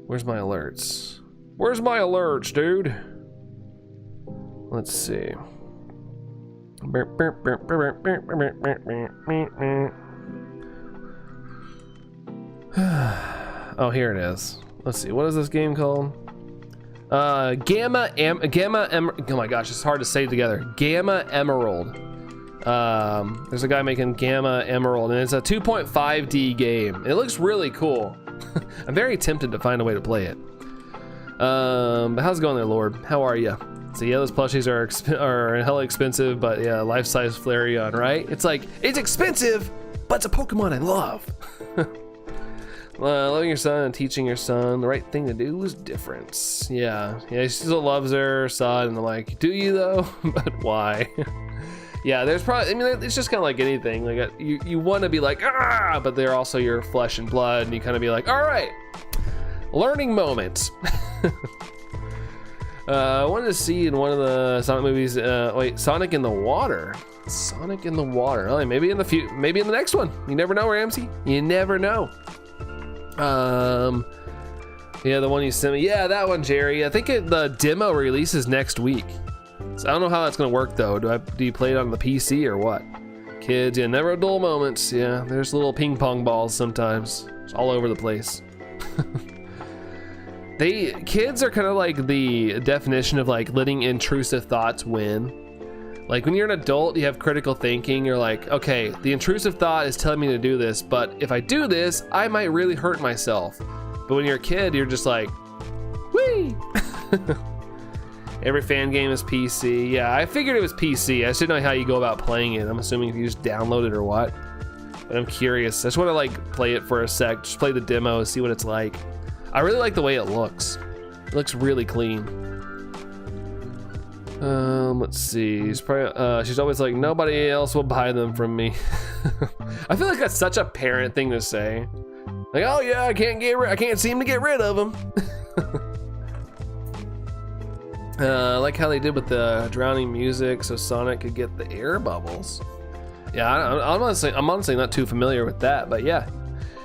A: Where's my alerts? Where's my alerts, dude? Let's see. Oh, here it is. Let's see. What is this game called? Oh my gosh, it's hard to say together. Gamma Emerald. There's a guy making Gamma Emerald, and it's a 2.5D game. It looks really cool. I'm very tempted to find a way to play it. But how's it going there, Lord? How are you? So yeah, those plushies are hella expensive, but yeah, life-size Flareon, right? It's like, it's expensive, but it's a Pokemon I love. Loving your son and teaching your son the right thing to do is different. Yeah, she still loves her son, and they're like, do you though? But why? Yeah, there's probably, I mean, it's just kind of like anything. Like you want to be like, ah, but they're also your flesh and blood, and you kind of be like, all right, learning moments. I wanted to see in one of the Sonic movies, Sonic in the Water. Sonic in the Water. Oh, maybe in the next one. You never know, Ramsey. You never know. Yeah, the one you sent me. Yeah, that one, Jerry. I think the demo releases next week. So I don't know how that's gonna work though. Do you play it on the PC or what? Kids, yeah, never dull moments. Yeah, there's little ping pong balls sometimes. It's all over the place. Kids are kind of like the definition of like letting intrusive thoughts win. Like when you're an adult, you have critical thinking. You're like, okay, the intrusive thought is telling me to do this, but if I do this, I might really hurt myself. But when you're a kid, you're just like, whee! Every fan game is PC. Yeah, I figured it was PC. I just didn't know how you go about playing it. I'm assuming if you just download it or what. But I'm curious. I just want to like play it for a sec. Just play the demo, see what it's like. I really like the way it looks. It looks really clean. Let's see. She's always like, nobody else will buy them from me. I feel like that's such a parent thing to say. Like, oh yeah, I can't seem to get rid of them. I like how they did with the drowning music so Sonic could get the air bubbles. Yeah, I'm honestly not too familiar with that, but yeah.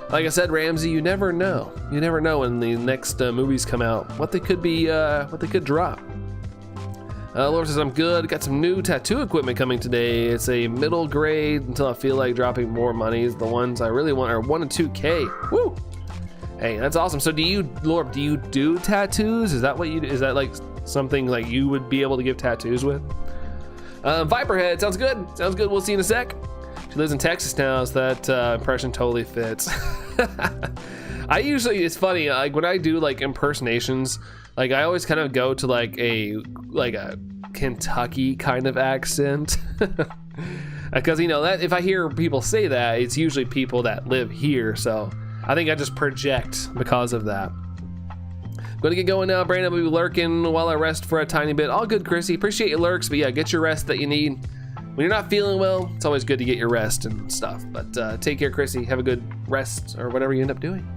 A: Like I said, Ramsey, you never know. You never know when the next movies come out, what they could be, what they could drop. Laura says, I'm good. Got some new tattoo equipment coming today. It's a middle grade until I feel like dropping more money. The ones I really want are 1 and 2K. Woo! Hey, that's awesome. So Laura, do you do tattoos? Is that what you do? Is that like something like you would be able to give tattoos with? Viperhead, sounds good. Sounds good. We'll see you in a sec. She lives in Texas now, so that impression totally fits. It's funny, like when I do like impersonations, like I always kind of go to like a Kentucky kind of accent. Because you know that if I hear people say that, it's usually people that live here, so I think I just project because of that. I'm gonna get going now. Brandon will be lurking while I rest for a tiny bit. All good, Chrissy. Appreciate your lurks, but yeah, get your rest that you need. When you're not feeling well, it's always good to get your rest and stuff. But take care, Chrissy. Have a good rest or whatever you end up doing.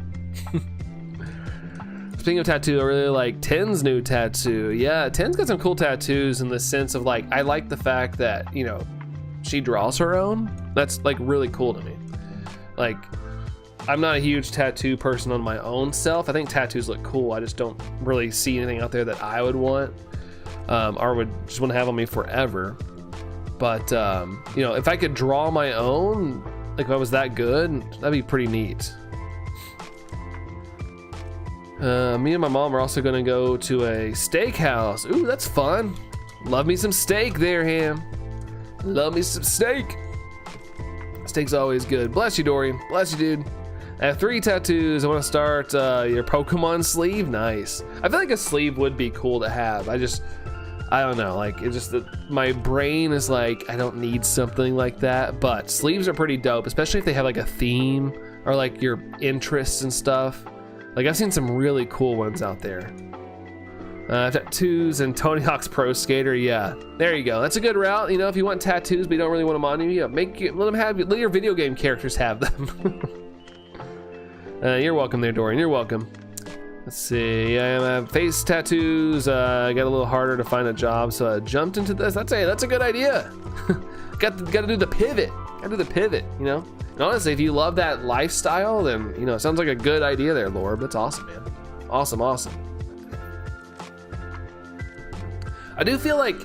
A: Speaking of tattoo, I really like Ten's new tattoo. Yeah, Ten's got some cool tattoos in the sense of like, I like the fact that, you know, she draws her own. That's like really cool to me. Like, I'm not a huge tattoo person on my own self. I think tattoos look cool. I just don't really see anything out there that I would want or would just want to have on me forever. But, you know, if I could draw my own, like if I was that good, that'd be pretty neat. Me and my mom are also gonna go to a steakhouse. Ooh, that's fun. Love me some steak there, Ham. Love me some steak. Steak's always good. Bless you, Dorian. Bless you, dude. I have 3 tattoos. I want to start your Pokemon sleeve. Nice. I feel like a sleeve would be cool to have. I don't know, like it just, my brain is like, I don't need something like that, but sleeves are pretty dope, especially if they have like a theme or like your interests and stuff. Like I've seen some really cool ones out there. Tattoos and Tony Hawk's Pro Skater, yeah. There you go, that's a good route. You know, if you want tattoos but you don't really want them on you, let your video game characters have them. You're welcome there, Dorian, you're welcome. Let's see, I have face tattoos. I got a little harder to find a job, so I jumped into this. That's a good idea. got to do the pivot. Got to do the pivot, you know? And honestly, if you love that lifestyle, then, you know, it sounds like a good idea there, Lord. That's awesome, man. Awesome, awesome. I do feel like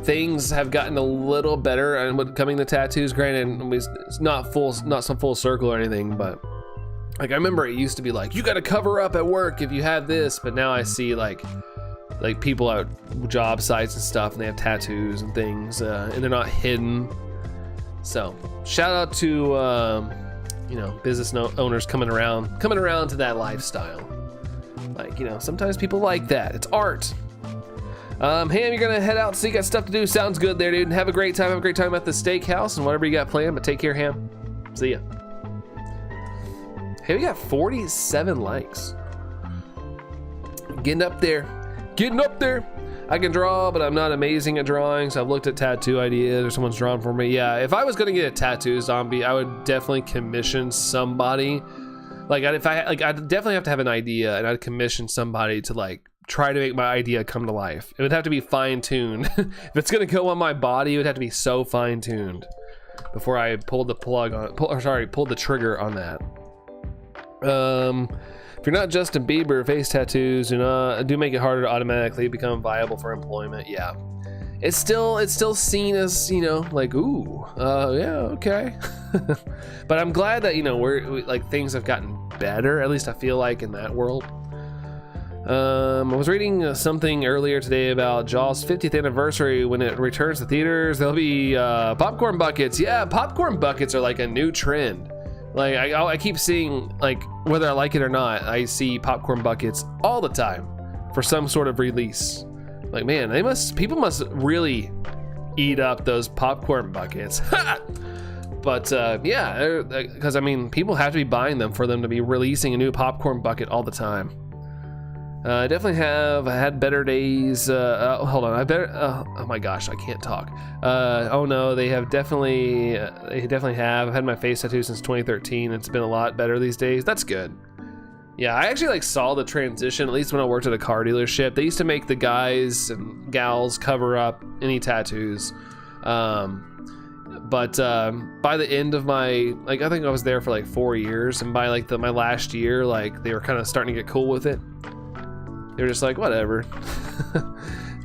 A: things have gotten a little better when coming to tattoos. Granted, it's not some full circle or anything, but like I remember it used to be like, you gotta cover up at work if you have this, but now I see like people at job sites and stuff and they have tattoos and things and they're not hidden. So shout out to you know, business owners coming around to that lifestyle. Like, you know, sometimes people like that. It's art. Ham, you're gonna head out, so you got stuff to do. Sounds good there, dude. Have a great time at the steakhouse and whatever you got planned, but take care, Ham. See ya. Hey, we got 47 likes. Getting up there. Getting up there. I can draw, but I'm not amazing at drawing, so I've looked at tattoo ideas or someone's drawn for me. Yeah, if I was gonna get a tattoo zombie, I would definitely commission somebody. Like, I'd definitely have to have an idea, and I'd commission somebody to like try to make my idea come to life. It would have to be fine-tuned. If it's gonna go on my body, it would have to be so fine-tuned before I pulled the plug on, pulled the trigger on that. If you're not Justin Bieber, face tattoos do make it harder to automatically become viable for employment. Yeah, it's still seen as, you know, like, ooh, yeah, okay. But I'm glad that, you know, we like, things have gotten better, at least I feel like, in that world. I was reading something earlier today about Jaws 50th anniversary. When it returns to theaters, there'll be popcorn buckets. Yeah, popcorn buckets are like a new trend. Like, I keep seeing, like, whether I like it or not, I see popcorn buckets all the time for some sort of release. Like, man, people must really eat up those popcorn buckets. But yeah, because I mean, people have to be buying them for them to be releasing a new popcorn bucket all the time. I definitely have had better days. Hold on, oh my gosh, I can't talk. Oh no, they definitely have. I've had my face tattoo since 2013. It's been a lot better these days. That's good. Yeah, I actually like saw the transition, at least when I worked at a car dealership. They used to make the guys and gals cover up any tattoos. But by the end of my, like, I think I was there for like 4 years, and by like my last year, like, they were kind of starting to get cool with it. They're just like, whatever.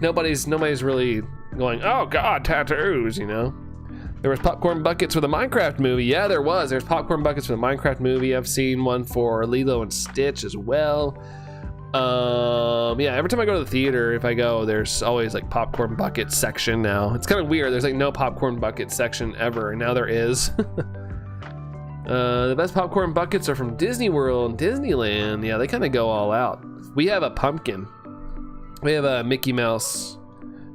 A: nobody's really going, oh god, tattoos, you know. There was popcorn buckets for the Minecraft movie. Yeah, there's popcorn buckets for the Minecraft movie. I've seen one for Lilo and Stitch as well. Yeah, every time I go to the theater, if I go, there's always like popcorn bucket section now. It's kind of weird. There's like no popcorn bucket section ever, and now there is. The best popcorn buckets are from Disney World and Disneyland. Yeah, they kind of go all out. We have a pumpkin. We have a Mickey Mouse.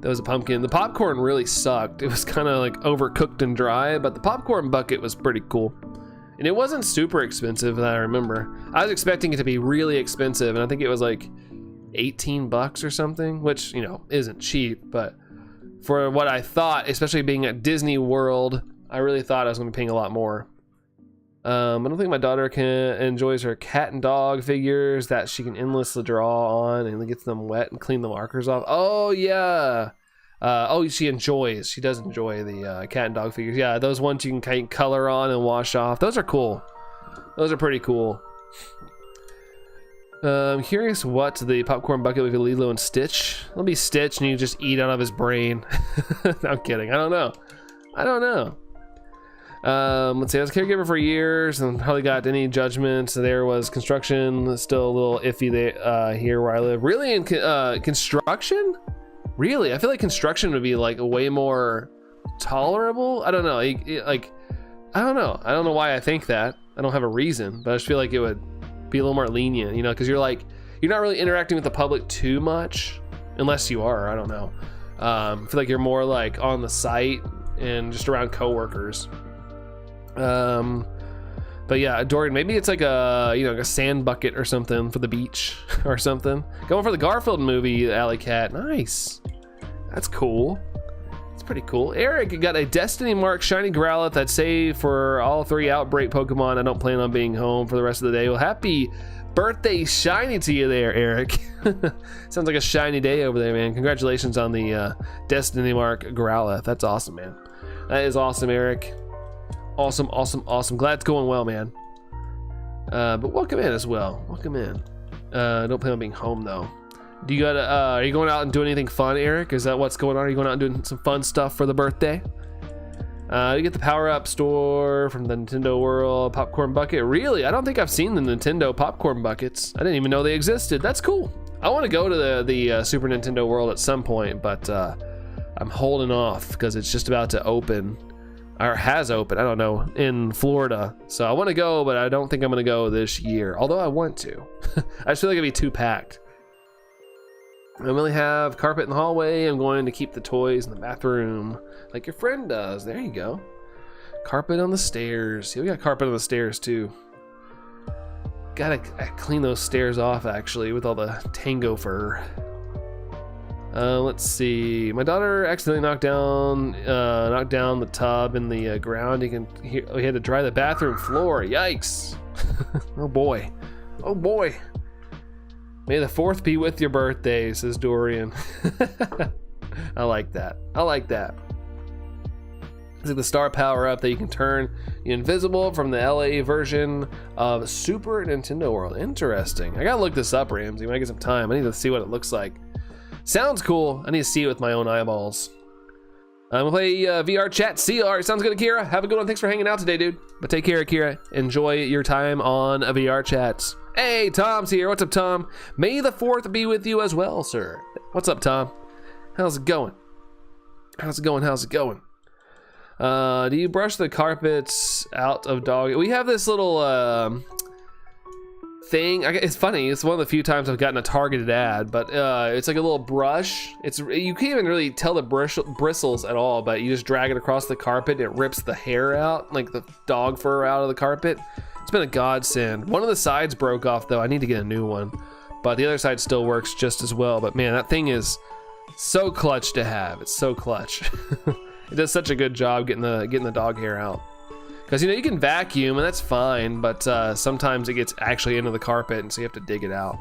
A: That was a pumpkin. The popcorn really sucked. It was kind of like overcooked and dry, but the popcorn bucket was pretty cool. And it wasn't super expensive, that I remember. I was expecting it to be really expensive, and I think it was like 18 bucks or something, which, you know, isn't cheap, but for what I thought, especially being at Disney World, I really thought I was going to be paying a lot more. I don't think my daughter enjoys her cat and dog figures that she can endlessly draw on and gets them wet and clean the markers off. Oh yeah. She does enjoy the cat and dog figures. Yeah, those ones you can kind of color on and wash off. Those are cool. Those are pretty cool. I'm curious what the popcorn bucket would be. Lilo and Stitch. It'll be Stitch and you just eat out of his brain. No, I'm kidding. I don't know. Let's see, I was a caregiver for years and hardly got any judgment. There was construction, still a little iffy here where I live. Really, in construction? Really? I feel like construction would be like way more tolerable. I don't know. I don't know. I don't know why I think that. I don't have a reason, but I just feel like it would be a little more lenient, you know, because you're not really interacting with the public too much, unless you are. I don't know. I feel like you're more like on the site and just around coworkers. But yeah, Dorian, maybe it's like a sand bucket or something for the beach or something. Going for the Garfield movie, Alley Cat. Nice. That's cool. It's pretty cool. Eric got a Destiny Mark Shiny Growlithe. I'd say for all 3 Outbreak Pokemon, I don't plan on being home for the rest of the day. Well, happy birthday shiny to you there, Eric. Sounds like a shiny day over there, man. Congratulations on the Destiny Mark Growlithe. That's awesome, man. That is awesome, Eric. Awesome. Glad it's going well, man. But welcome in as well. Welcome in. Don't plan on being home though. Are you going out and doing anything fun, Eric? Is that what's going on? Are you going out and doing some fun stuff for the birthday? You get the power-up store from the Nintendo World popcorn bucket. Really? I don't think I've seen the Nintendo popcorn buckets. I didn't even know they existed. That's cool. I want to go to the Super Nintendo World at some point, but I'm holding off because it's just about to open. Or has opened, I don't know, in Florida. So I want to go, but I don't think I'm going to go this year. Although I want to. I just feel like it'd be too packed. I really have carpet in the hallway. I'm going to keep the toys in the bathroom. Like your friend does. There you go. Carpet on the stairs. Yeah, we got carpet on the stairs too. Gotta clean those stairs off actually with all the tango fur. Let's see. My daughter accidentally knocked down the tub in the ground. We had to dry the bathroom floor. Yikes! Oh boy. Oh boy. May the 4th be with your birthday, says Dorian. I like that. I like that. It's like the star power up that you can turn invisible from the LA version of Super Nintendo World. Interesting. I gotta look this up, Ramsey, when I get some time. I need to see what it looks like. Sounds cool. I need to see it with my own eyeballs. I'm gonna play VR chat. CR. Sounds good, Akira. Have a good one. Thanks for hanging out today, dude. But take care, Akira. Enjoy your time on VR chats. Hey, Tom's here. What's up, Tom? May the 4th be with you as well, sir. What's up, Tom? How's it going? How's it going? How's it going? Do you brush the carpets out of dog? We have this little thing. It's funny. It's one of the few times I've gotten a targeted ad, but it's like a little brush. You can't even really tell the bristles at all, but you just drag it across the carpet. And it rips the hair out, like the dog fur out of the carpet. It's been a godsend. One of the sides broke off though. I need to get a new one, but the other side still works just as well. But man, that thing is so clutch to have. It's so clutch. It does such a good job getting the dog hair out. Because you can vacuum and that's fine, but sometimes it gets actually into the carpet and so you have to dig it out.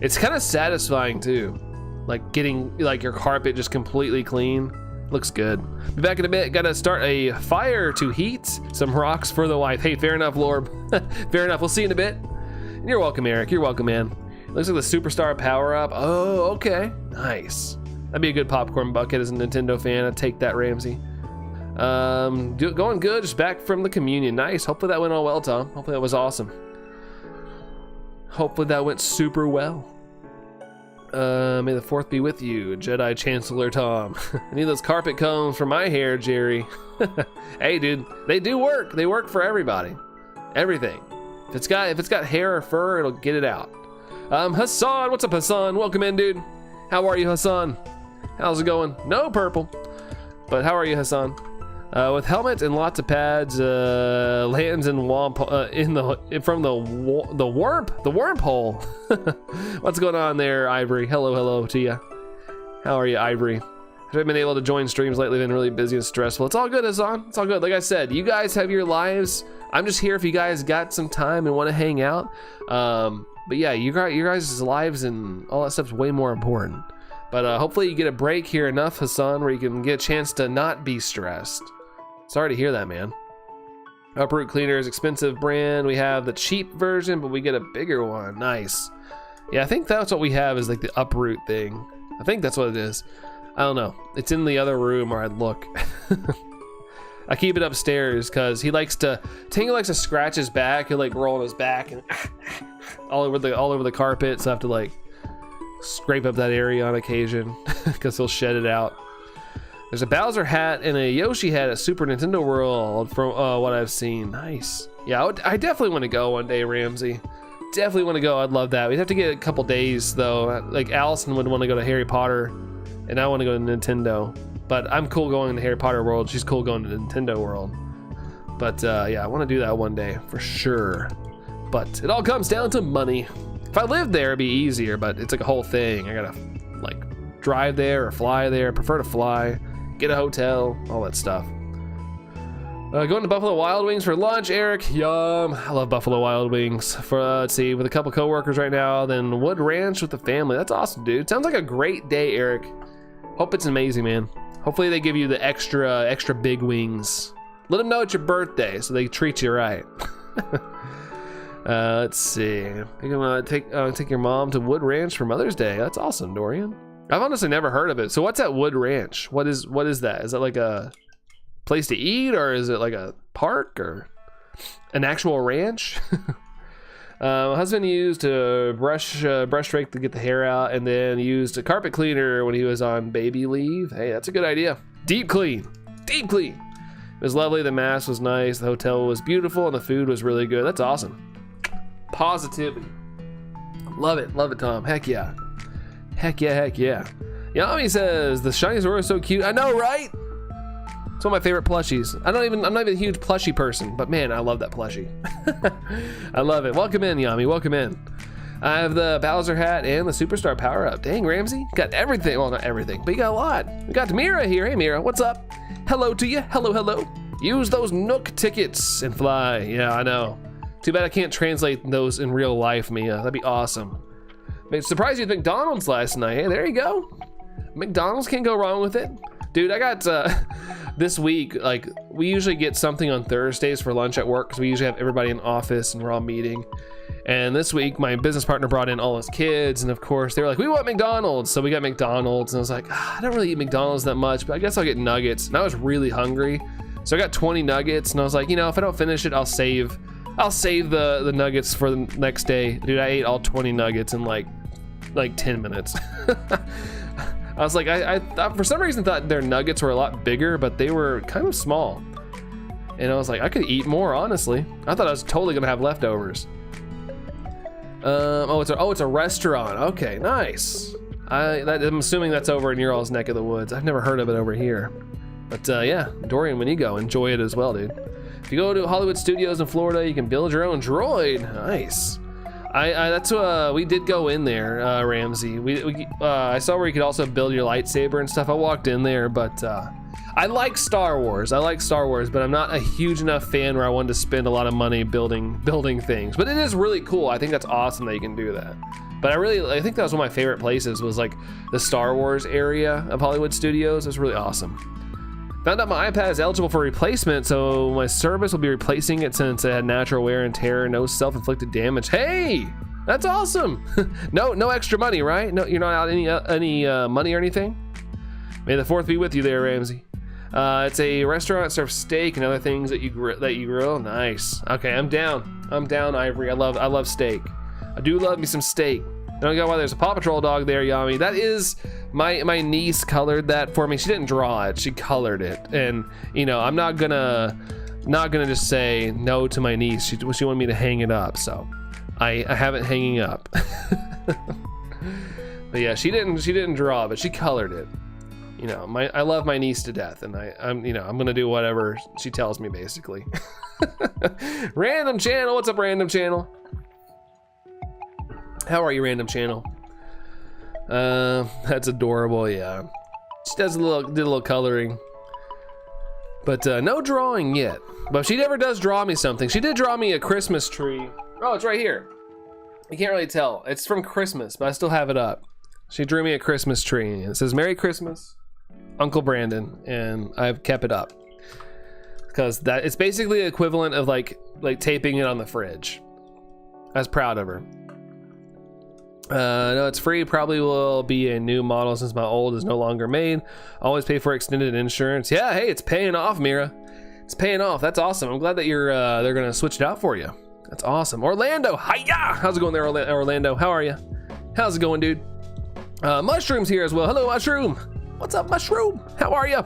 A: It's kind of satisfying too, like getting your carpet just completely clean. Looks good. Be back in a bit. Gotta start a fire to heat some rocks for the wife. Hey, fair enough, Lorb. Fair enough. We'll see you in a bit. You're welcome, Eric. You're welcome, man. Looks like the superstar power up. Oh, okay. Nice. That'd be a good popcorn bucket as a Nintendo fan. I'd take that, Ramsey. Going good. Just back from the communion. Nice. Hopefully that went all well, Tom. Hopefully that was awesome. Hopefully that went super well. May the 4th be with you, Jedi Chancellor Tom. I need those carpet combs for my hair, Jerry. Hey, dude, they do work. They work for everybody. Everything. If it's got hair or fur, it'll get it out. Hassan, what's up, Hassan? Welcome in, dude. How are you, Hassan? How's it going? No purple. But how are you, Hassan? With helmet and lots of pads, lands and from the wormhole. What's going on there, Ivory? Hello to you. How are you, Ivory? I've been able to join streams lately. Been really busy and stressful. It's all good, Hassan. It's all good. Like I said, you guys have your lives. I'm just here if you guys got some time and want to hang out. But yeah, your guys' lives and all that stuff's way more important. But hopefully you get a break here enough, Hassan, where you can get a chance to not be stressed. Sorry to hear that, man. Uproot Cleaner is expensive brand. We have the cheap version, but we get a bigger one. Nice. Yeah, I think that's what we have is like the Uproot thing. I think that's what it is. I don't know. It's in the other room where I'd look. I keep it upstairs because Tango likes to scratch his back. He'll like roll on his back and all over the carpet. So I have to like scrape up that area on occasion because he'll shed it out. There's a Bowser hat and a Yoshi hat at Super Nintendo World from what I've seen. Nice. Yeah, I definitely want to go one day, Ramsey. Definitely want to go. I'd love that. We'd have to get a couple days though. Like Allison would want to go to Harry Potter and I want to go to Nintendo. But I'm cool going to Harry Potter World. She's cool going to Nintendo World. But yeah, I want to do that one day for sure. But it all comes down to money. If I lived there, it'd be easier, but it's like a whole thing. I gotta like drive there or fly there. I prefer to fly, get a hotel, all that stuff. Going to Buffalo Wild Wings for lunch, Eric. Yum. I love Buffalo Wild Wings. For let's see, with a couple coworkers right now. Then Wood Ranch with the family. That's awesome, dude. Sounds like a great day, Eric. Hope it's amazing, man. Hopefully they give you the extra big wings. Let them know it's your birthday so they treat you right. Let's see. You're gonna take your mom to Wood Ranch for Mother's Day. That's awesome, Dorian. I've honestly never heard of it. So what's at Wood Ranch? What is that? Is that like a place to eat, or is it like a park or an actual ranch? My husband used a brush rake to get the hair out, and then used a carpet cleaner when he was on baby leave. Hey, that's a good idea. Deep clean. Deep clean. It was lovely. The mass was nice. The hotel was beautiful, and the food was really good. That's awesome. Positivity. Love it, Tom. Heck yeah. Heck yeah. Yami says the shiny Zoro is so cute. I know, right? It's one of my favorite plushies. I'm not even a huge plushie person, but man, I love that plushie. I love it. Welcome in, Yami, welcome in. I have the Bowser hat and the Superstar power up. Dang, Ramsey, got everything. Well, not everything, but you got a lot. We got Mira here. Hey, Mira, what's up? Hello to you. Hello, hello. Use those Nook tickets and fly. Yeah, I know. Too bad I can't translate those in real life, Mia. That'd be awesome. Surprised you at McDonald's last night. Hey, there you go. McDonald's, can't go wrong with it. Dude, I got this week, like, we usually get something on Thursdays for lunch at work because we usually have everybody in office and we're all meeting. And this week, my business partner brought in all his kids, and of course, they were like, we want McDonald's. So we got McDonald's, and I was like, I don't really eat McDonald's that much, but I guess I'll get nuggets. And I was really hungry. So I got 20 nuggets, and I was like, you know, if I don't finish it, I'll save the nuggets for the next day. Dude, I ate all 20 nuggets in like 10 minutes. I was like, I thought, for some reason, thought their nuggets were a lot bigger, but they were kind of small. And I was like, I could eat more, honestly. I thought I was totally gonna have leftovers. It's a restaurant. Okay, nice. I'm assuming that's over in your all's neck of the woods. I've never heard of it over here. But yeah, Dorian, when you go, enjoy it as well, dude. If you go to Hollywood Studios in Florida, you can build your own droid. Nice. We did go in there, Ramsey. I saw where you could also build your lightsaber and stuff. I walked in there, but I like Star Wars. But I'm not a huge enough fan where I wanted to spend a lot of money building things. But it is really cool. I think that's awesome that you can do that. But I think that was one of my favorite places, was like the Star Wars area of Hollywood Studios. It was really awesome. Found out my iPad is eligible for replacement, so my service will be replacing it since it had natural wear and tear, no self-inflicted damage. Hey, that's awesome. No extra money, right? No, you're not out any money or anything? May the 4th be with you there, Ramsey. It's a restaurant that serves steak and other things that you grill. Nice. Okay, I'm down, Ivory. I love steak. I do love me some steak. Don't get why there's a Paw Patrol dog there, Yami. That is, my niece colored that for me. She didn't draw it, she colored it. And you know, I'm not gonna just say no to my niece. She wanted me to hang it up, so I have it hanging up. But yeah, she didn't draw, but she colored it. You know, I love my niece to death, and I'm gonna do whatever she tells me, basically. Random channel, what's up, random channel? How are you, random channel? That's adorable. Yeah, she did a little coloring, but no drawing yet. But if she ever does draw me something, she did draw me a Christmas tree. Oh, it's right here. You can't really tell. It's from Christmas, but I still have it up. She drew me a Christmas tree, and it says "Merry Christmas, Uncle Brandon," and I've kept it up because it's basically the equivalent of like taping it on the fridge. I was proud of her. No, it's free. Probably will be a new model since my old is no longer made. Always pay for extended insurance. Yeah, hey, it's paying off, Mira. It's paying off. That's awesome. I'm glad that they're gonna switch it out for you. That's awesome. Orlando, hiya! How's it going there, Orlando? How are you? How's it going, dude? Mushroom's here as well. Hello, Mushroom. What's up, Mushroom? How are you?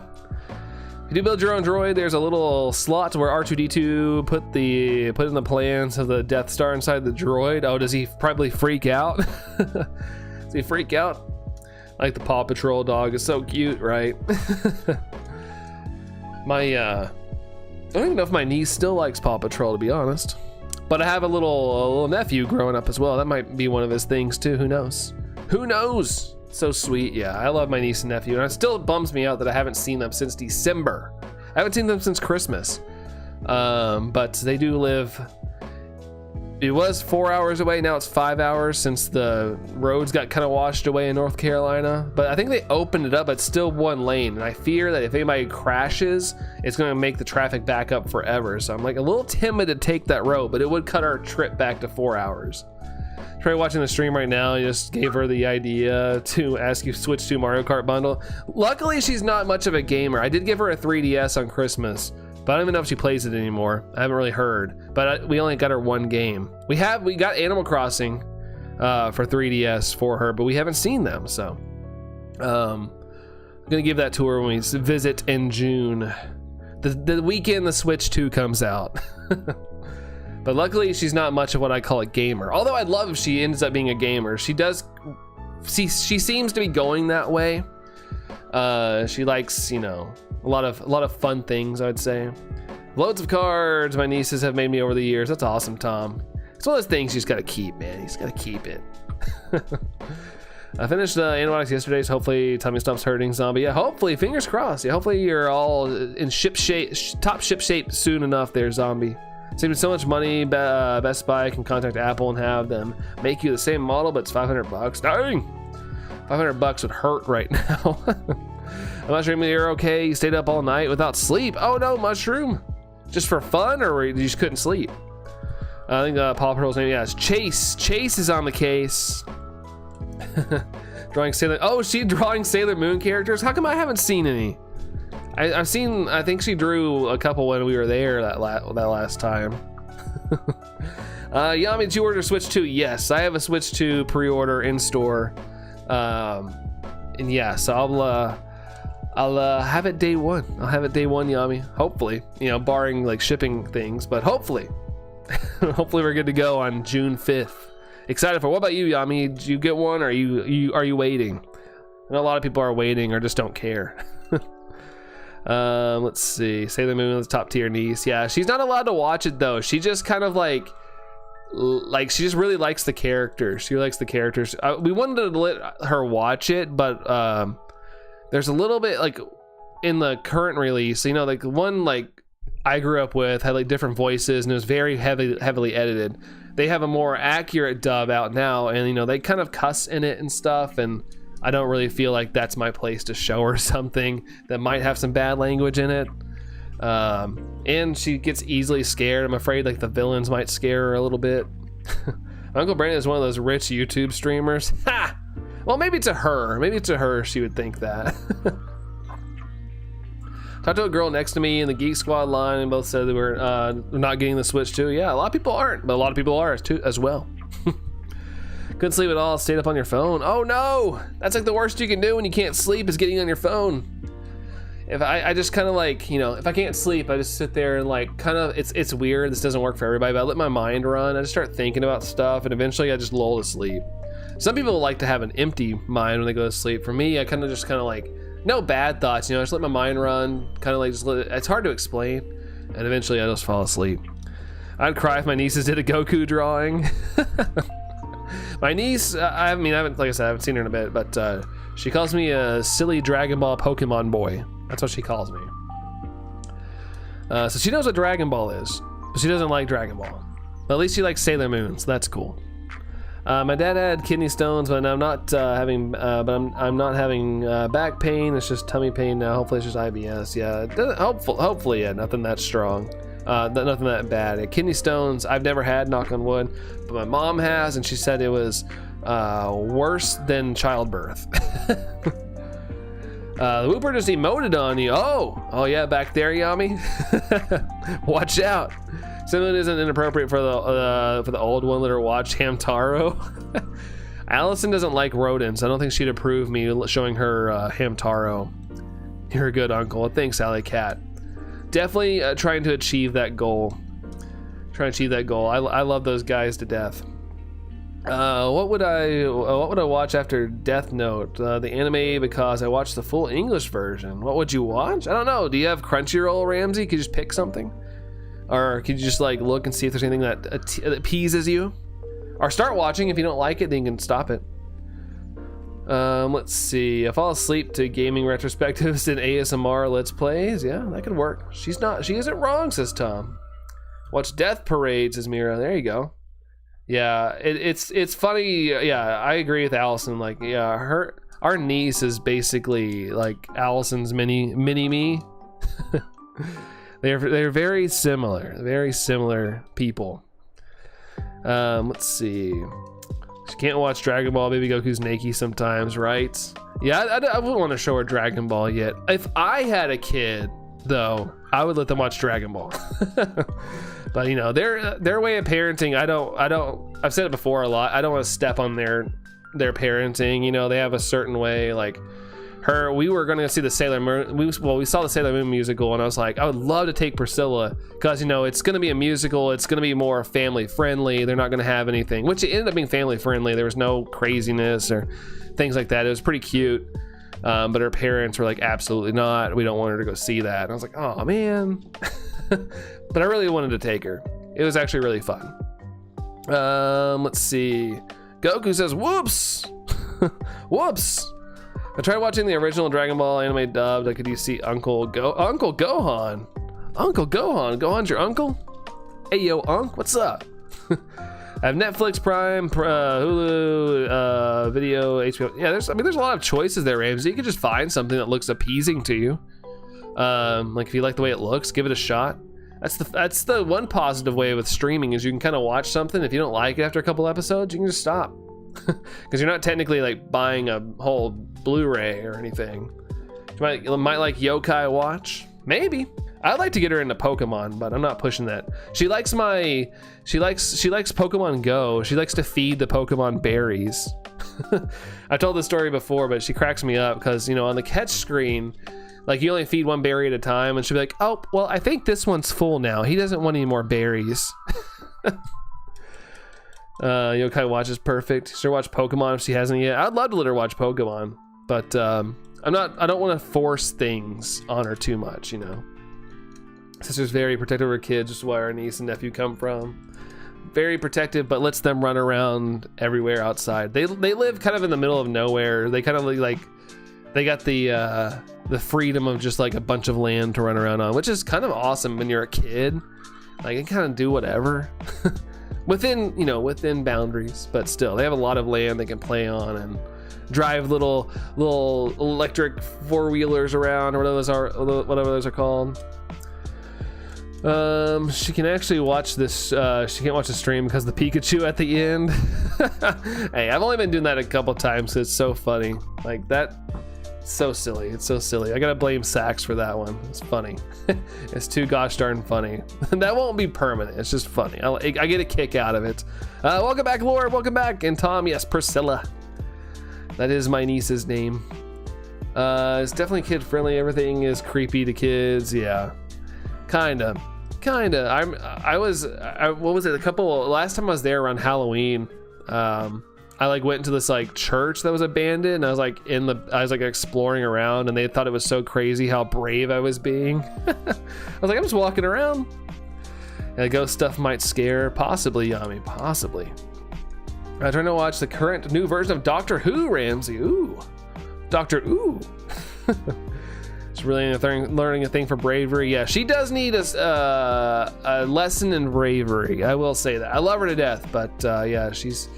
A: If you do build your own droid, there's a little slot where R2-D2 put in the plans of the Death Star inside the droid. Oh, does he probably freak out? Does he freak out? Like the Paw Patrol dog is so cute, right? I don't even know if my niece still likes Paw Patrol, to be honest. But I have a little nephew growing up as well. That might be one of his things too. Who knows? Who knows? So sweet. Yeah, I love my niece and nephew, and it still bums me out that I haven't seen them since December. I haven't seen them since Christmas. But they do live, it was 4 hours away, now it's 5 hours since the roads got kind of washed away in North Carolina. But I think they opened it up, but it's still one lane, and I fear that if anybody crashes, it's going to make the traffic back up forever. So I'm like a little timid to take that road, but it would cut our trip back to 4 hours. Try watching the stream right now. I just gave her the idea to ask you to switch to Mario Kart bundle. Luckily, she's not much of a gamer. I did give her a 3DS on Christmas, but I don't even know if she plays it anymore. I haven't really heard, but we only got her one game. We got Animal Crossing for 3DS for her, but we haven't seen them. So I'm gonna give that to her when we visit in June. The weekend the Switch 2 comes out. But luckily, she's not much of what I call a gamer. Although I'd love if she ends up being a gamer. She seems to be going that way. She likes, you know, A lot of fun things, I'd say. Loads of cards my nieces have made me over the years. That's awesome, Tom. It's one of those things you just gotta keep, man. You just gotta keep it. I finished antibiotics yesterday, so hopefully tummy stops hurting, zombie. Yeah, hopefully, fingers crossed. Yeah, hopefully you're all in top ship shape soon enough there, zombie. Saving so much money, Best Buy can contact Apple and have them make you the same model, but it's $500. Dang! $500 would hurt right now. Mushroom, you're okay? You stayed up all night without sleep? Oh no, Mushroom! Just for fun, or you just couldn't sleep? I think Paw Patrol's name, yeah, is Chase. Chase is on the case. Drawing Sailor, oh, she drawing Sailor Moon characters? How come I haven't seen any? I've seen, I think she drew a couple when we were there that last time. Yami, did you order Switch 2? Yes, I have a Switch 2 pre-order in store. And yes, I'll have it day one. I'll have it day one, Yami. Hopefully, you know, barring like shipping things, but hopefully. Hopefully we're good to go on June 5th. Excited for. What about you, Yami? Did you get one, or are you waiting? I know a lot of people are waiting or just don't care. Let's see. Sailor Moon is top tier niece. Yeah, she's not allowed to watch it though. She just kind of like she just really likes the characters. She likes the characters. We wanted to let her watch it, but there's a little bit like in the current release, you know, like one like I grew up with had like different voices and it was very heavily edited. They have a more accurate dub out now, and you know they kind of cuss in it and stuff, and I don't really feel like that's my place to show her something that might have some bad language in it. And she gets easily scared. I'm afraid like the villains might scare her a little bit. Uncle Brandon is one of those rich YouTube streamers. Ha! Well, maybe to her she would think that. Talked to a girl next to me in the Geek Squad line and both said they were not getting the Switch too. Yeah, a lot of people aren't, but a lot of people are too as well. Couldn't sleep at all, stayed up on your phone. Oh no, that's like the worst you can do when you can't sleep is getting on your phone. If I just kind of like, you know, if I can't sleep, I just sit there and like kind of, it's weird, this doesn't work for everybody, but I let my mind run. I just start thinking about stuff and eventually I just lull to sleep. Some people like to have an empty mind when they go to sleep. For me, I kind of like, no bad thoughts, you know, I just let my mind run, kind of like just let it, it's hard to explain, and eventually I just fall asleep. I'd cry if my nieces did a Goku drawing. My niece, I haven't, like I said, I haven't seen her in a bit, but she calls me a silly Dragon Ball Pokemon boy. That's what she calls me. So she knows what Dragon Ball is, but she doesn't like Dragon Ball. But at least she likes Sailor Moon, so that's cool. My dad had kidney stones, but I'm not having back pain. It's just tummy pain now. Hopefully it's just IBS. Yeah, hopefully, yeah, nothing that strong. Nothing that bad. Kidney stones, I've never had, knock on wood, but my mom has, and she said it was worse than childbirth. The Whooper just emoted on you. Oh yeah, back there, Yami. Watch out. Something isn't inappropriate for the old one. Let her watch Hamtaro. Allison doesn't like rodents. I don't think she'd approve me showing her Hamtaro. You're a good uncle. Thanks, Alley Cat. Definitely trying to achieve that goal. I love those guys to death. What would I watch after Death Note? The anime, because I watched the full English version. What would you watch? I don't know. Do you have Crunchyroll, Ramsey? Could you just pick something? Or could you just like look and see if there's anything that appeases you? Or start watching. If you don't like it, then you can stop it. Let's see. I fall asleep to gaming retrospectives and ASMR Let's Plays. Yeah, that could work. She isn't wrong, says Tom. Watch Death Parade, says Mira. There you go. Yeah, it's funny. Yeah, I agree with Allison. Like, yeah, our niece is basically like Allison's mini me. They're very similar people. Let's see. She can't watch Dragon Ball. Baby Goku's naked sometimes, right? Yeah, I wouldn't want to show her Dragon Ball yet. If I had a kid, though, I would let them watch Dragon Ball. But you know, their way of parenting, I've said it before a lot. I don't want to step on their parenting. You know, they have a certain way. Like we were going to see the Sailor Moon. We saw the Sailor Moon musical, and I was like, I would love to take Priscilla because, you know, it's going to be a musical. It's going to be more family friendly. They're not going to have anything, which it ended up being family friendly. There was no craziness or things like that. It was pretty cute. But her parents were like, absolutely not. We don't want her to go see that. And I was like, oh man. But I really wanted to take her. It was actually really fun. Let's see. Goku says, whoops. Whoops. I tried watching the original Dragon Ball anime dubbed. Could you see Uncle Gohan? Uncle Gohan. Gohan's your uncle? Hey, yo, Unc, what's up? I have Netflix, Prime, Hulu, Video, HBO. Yeah, there's a lot of choices there, Ramsey. You could just find something that looks appeasing to you. Like if you like the way it looks, give it a shot. That's the one positive way with streaming is you can kind of watch something. If you don't like it after a couple episodes, you can just stop. Because you're not technically like buying a whole Blu-ray or anything. You might like Yokai Watch, maybe. I'd like to get her into Pokemon, but I'm not pushing that. She likes Pokemon Go. She likes to feed the Pokemon berries. I've told this story before, but she cracks me up because, you know, on the catch screen, like you only feed one berry at a time, and she'll be like, oh, well, I think this one's full now. He doesn't want any more berries. Yokai Watch is perfect. She'll watch Pokemon if she hasn't yet. I'd love to let her watch Pokemon, but I don't want to force things on her too much, you know. Sister's very protective of her kids, just where our niece and nephew come from. Very protective, but lets them run around everywhere outside. They live kind of in the middle of nowhere. They kind of like they got the freedom of just like a bunch of land to run around on, which is kind of awesome when you're a kid. Like you can kind of do whatever within boundaries, but still they have a lot of land they can play on and drive little electric four-wheelers around or whatever those are called. She can actually watch this. She can't watch the stream because the Pikachu at the end. Hey, I've only been doing that a couple times. So it's so funny. Like that. So silly. It's so silly. I gotta blame Sax for that one. It's funny. It's too gosh darn funny. That won't be permanent. It's just funny. I get a kick out of it. Welcome back, Laura. Welcome back. And Tom, yes, Priscilla. That is my niece's name. It's definitely kid friendly. Everything is creepy to kids. Yeah. Kinda. What was it? Last time I was there around Halloween, I like went into this like church that was abandoned, and I was like exploring around, and they thought it was so crazy how brave I was being. I was like, I'm just walking around. And ghost stuff might scare, possibly, Yami, possibly. I'm trying to watch the current new version of Doctor Who, Ramsey. Ooh, Doctor Ooh. It's really learning a thing for bravery. Yeah, she does need a lesson in bravery. I will say that. I love her to death, but yeah, she's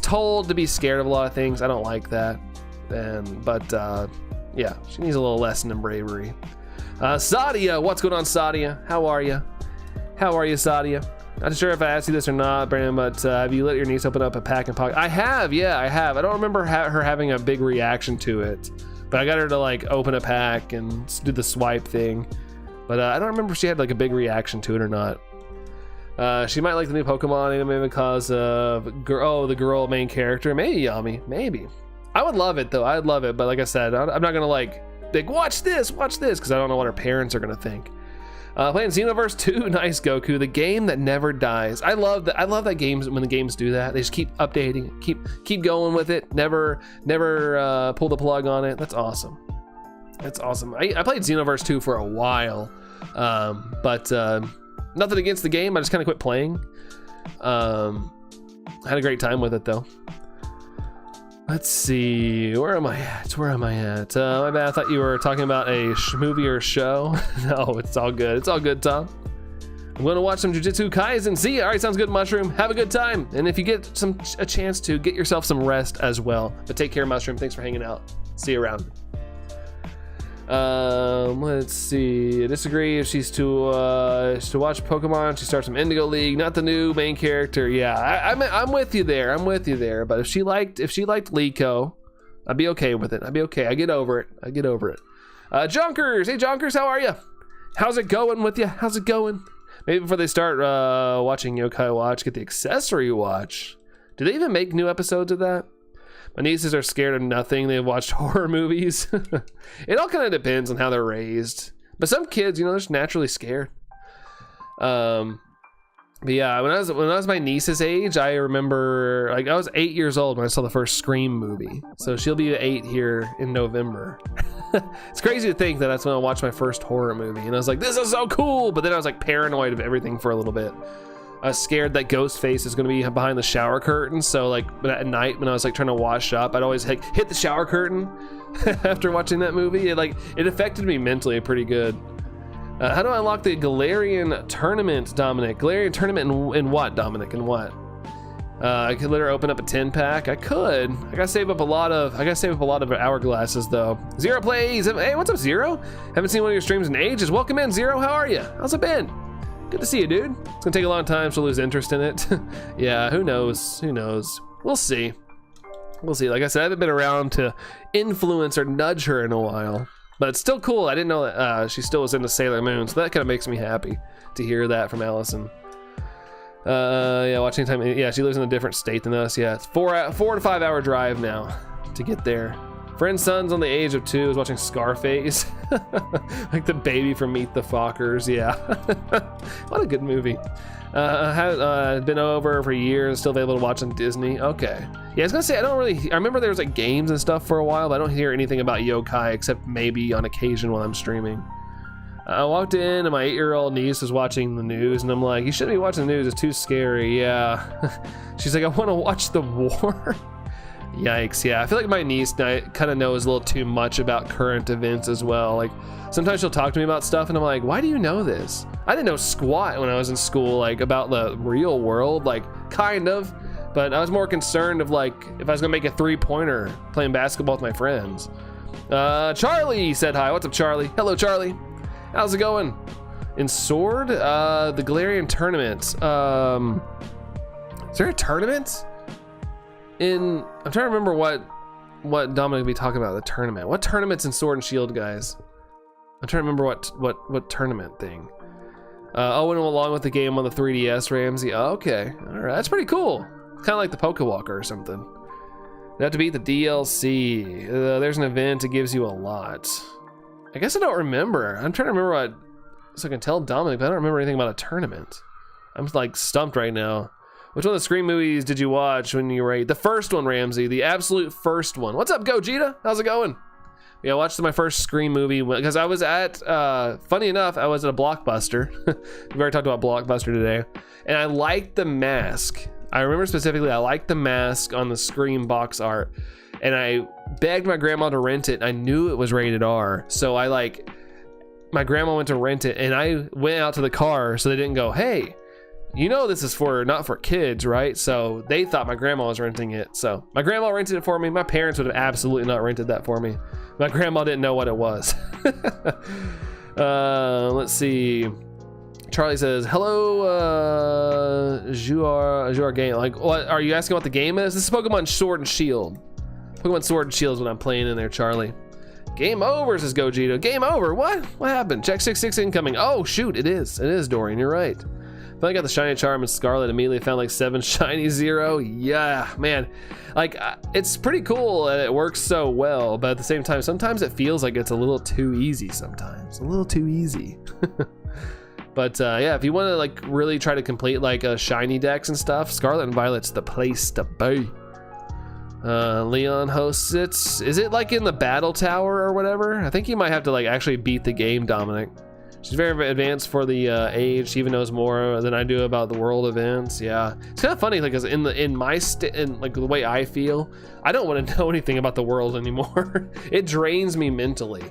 A: told to be scared of a lot of things. I don't like that. But yeah, she needs a little lesson in bravery. Sadia, what's going on, Sadia? How are you? How are you, Sadia? Not sure if I asked you this or not, Brandon, but have you let your niece open up a pack and pocket? I have, yeah, I have. I don't remember her having a big reaction to it. But I got her to like open a pack and do the swipe thing. But I don't remember if she had like a big reaction to it or not. She might like the new Pokemon anime because of the girl main character. Maybe, Yami, maybe. I would love it though. I'd love it. But like I said, I'm not gonna like watch this, because I don't know what her parents are gonna think. Playing Xenoverse 2, nice Goku, the game that never dies. I love that games when the games do that. They just keep updating, keep going with it. Never pull the plug on it. That's awesome. That's awesome. I played Xenoverse 2 for a while, but nothing against the game. I just kind of quit playing. Had a great time with it though. Let's see, where am I at? My bad, I thought you were talking about a movie or show. No, it's all good. It's all good, Tom. I'm going to watch some Jujutsu Kaisen. See ya. All right, sounds good, Mushroom. Have a good time. And if you get a chance to, get yourself some rest as well. But take care, Mushroom. Thanks for hanging out. See you around. Let's see. I disagree. If she's to watch Pokemon, she starts some Indigo League, not the new main character. Yeah, I'm with you there. But if she liked Liko, I'd be okay with it. I'd be okay. I get over it. Junkers. Hey, Junkers, how are you? How's it going with you? How's it going? Maybe before they start watching Yokai Watch, get the accessory watch. Do they even make new episodes of that? My nieces are scared of nothing. They've watched horror movies. It all kind of depends on how they're raised. But some kids, they're just naturally scared. But yeah, when I was my niece's age, I remember like I was 8 years old when I saw the first Scream movie. So she'll be 8 here in November. It's crazy to think that that's when I watched my first horror movie, and I was like, this is so cool. But then I was like paranoid of everything for a little bit. I was scared that Ghostface is going to be behind the shower curtain. So like at night when I was like trying to wash up, I'd always like hit the shower curtain after watching that movie. It affected me mentally pretty good. How do I unlock the Galarian tournament, Dominic? Galarian tournament in what, Dominic? In what? I could literally open up a 10-pack. I could. I gotta save up a lot of hourglasses though. Zero plays. Hey, what's up, Zero? Haven't seen one of your streams in ages. Welcome in, Zero. How are you? How's it been? Good to see you, dude. It's gonna take a long time to lose interest in it. Yeah, who knows? Who knows? We'll see. We'll see. Like I said, I haven't been around to influence or nudge her in a while. But it's still cool. I didn't know that she still was into Sailor Moon, so that kind of makes me happy to hear that from Allison. Yeah, watching time. Yeah, she lives in a different state than us. Yeah, it's 4 to 5 hour drive now to get there. Friend's son's on the age of 2 is watching Scarface, like the baby from Meet the Fockers. Yeah, what a good movie. Been over for years, still available to watch on Disney. Okay. Yeah, I was gonna say, I remember there was like games and stuff for a while, but I don't hear anything about yokai except maybe on occasion when I'm streaming. I walked in and my 8-year-old niece was watching the news, and I'm like, you shouldn't be watching the news, it's too scary. Yeah. She's like, I want to watch the war. Yikes. Yeah, I feel like my niece kind of knows a little too much about current events as well. Like sometimes she'll talk to me about stuff and I'm like, why do you know this? I didn't know squat when I was in school, like about the real world, like kind of, but I was more concerned of like if I was gonna make a 3-pointer playing basketball with my friends. Charlie said hi. What's up, Charlie? Hello, Charlie. How's it going? In Sword, the Galarian tournament. Is there a tournament? I'm trying to remember what Dominic would be talking about, the tournament. What tournament's in Sword and Shield, guys? I'm trying to remember what tournament thing. Oh, and along with the game on the 3DS, Ramsey. Oh, okay, all right, that's pretty cool. Kind of like the Pokewalker or something. You have to beat the DLC. There's an event, it gives you a lot. I guess I don't remember. I'm trying to remember so I can tell Dominic, but I don't remember anything about a tournament. I'm like stumped right now. Which one of the Scream movies did you watch when you were 8? The first one, Ramsey, the absolute first one. What's up, Gogeta? How's it going? Yeah, I watched my first Scream movie because I was at, funny enough, I was at a Blockbuster. We've already talked about Blockbuster today. And I liked the mask. I remember specifically, I liked the mask on the Scream box art. And I begged my grandma to rent it. I knew it was rated R. So my grandma went to rent it and I went out to the car so they didn't go, hey, you know this is not for kids, right? So they thought my grandma was renting it. So my grandma rented it for me. My parents would have absolutely not rented that for me. My grandma didn't know what it was. Let's see. Charlie says, hello, Jouar game. Like, what are you asking what the game is? This is Pokemon Sword and Shield. Pokemon Sword and Shield is what I'm playing in there, Charlie. Game over, says Gogeta. Game over, what? What happened? Check 66 incoming. Oh, shoot, it is. It is, Dorian, you're right. I got the shiny charm and Scarlet, immediately found like 7 shiny 0. Yeah, man, like it's pretty cool that it works so well, but at the same time, sometimes it feels like it's a little too easy sometimes, a little too easy. But yeah, if you want to like really try to complete like a shiny decks and stuff, Scarlet and Violet's the place to be. Leon hosts it. Is it like in the battle tower or whatever? I think you might have to like actually beat the game, Dominic. She's very advanced for the age. She even knows more than I do about the world events. Yeah, it's kind of funny, like, cause in like the way I feel, I don't want to know anything about the world anymore. It drains me mentally.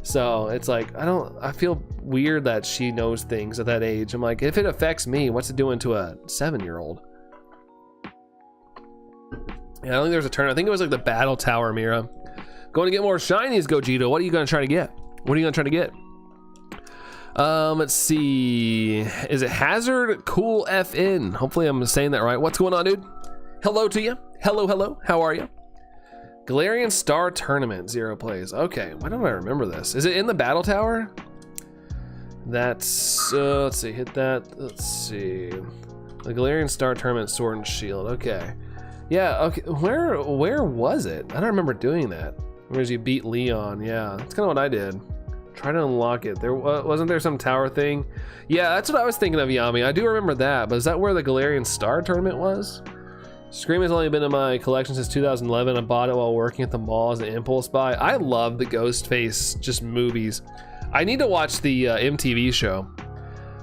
A: So it's like I feel weird that she knows things at that age. I'm like, if it affects me, what's it doing to a 7-year-old? Yeah, I don't think there's a turn. I think it was like the battle tower, Mira. Going to get more shinies, Gogeta. What are you gonna try to get? What are you gonna try to get? Let's see. Is it Hazard Cool FN? Hopefully I'm saying that right. What's going on, dude? Hello to you. Hello. How are you? Galarian Star Tournament, 0 plays. Okay, why don't I remember this? Is it in the battle tower? That's, let's see, hit that. Let's see. The Galarian Star Tournament, Sword and Shield. Okay. Yeah, okay. Where was it? I don't remember doing that. Whereas you beat Leon. Yeah, that's kind of what I did. Try to unlock it. There wasn't there some tower thing? Yeah, that's what I was thinking of, Yami. I do remember that, but is that where the Galarian Star tournament was? Scream has only been in my collection since 2011. I bought it while working at the mall as an impulse buy. I love the Ghostface just movies. I need to watch the MTV show.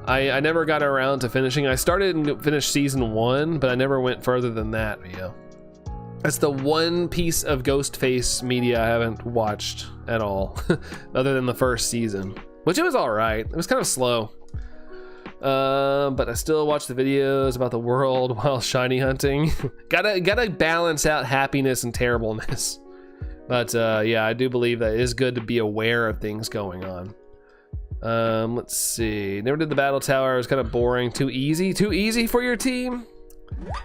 A: I never got around to finishing. I started and finished season 1, but I never went further than that. Yeah, that's the one piece of Ghostface media I haven't watched at all, other than the first season, which it was all right. It was kind of slow. But I still watch the videos about the world while shiny hunting. gotta balance out happiness and terribleness. But yeah, I do believe that it is good to be aware of things going on. Let's see. Never did the battle tower. It was kind of boring. Too easy for your team.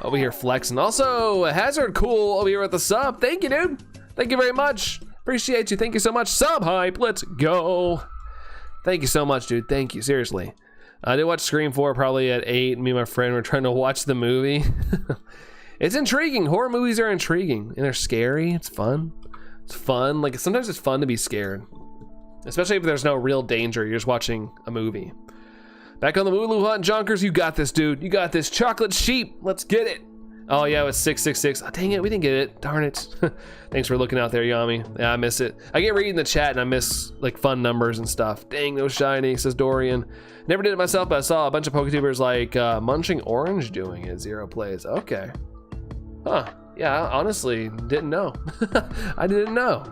A: Over here flexing. Also, Hazard Cool over here with the sub. Thank you, dude. Thank you very much. Appreciate you. Thank you so much. Sub hype. Let's go. Thank you so much, dude. Thank you. Seriously. I did watch Scream 4 probably at 8. Me and my friend were trying to watch the movie. It's intriguing. Horror movies are intriguing and they're scary. It's fun. It's fun. Like sometimes it's fun to be scared, especially if there's no real danger. You're just watching a movie. Back on the Wooloo hunt, Junkers. You got this, dude. You got this. Chocolate sheep. Let's get it. Oh yeah, it was 666. Oh, dang it, we didn't get it. Darn it. Thanks for looking out there, Yami. Yeah, I miss it. I get reading the chat and I miss like fun numbers and stuff. Dang, those shiny, says Dorian. Never did it myself, but I saw a bunch of Poketubers like Munching Orange doing it. 0 plays. Okay. Huh. Yeah, I honestly didn't know. I didn't know.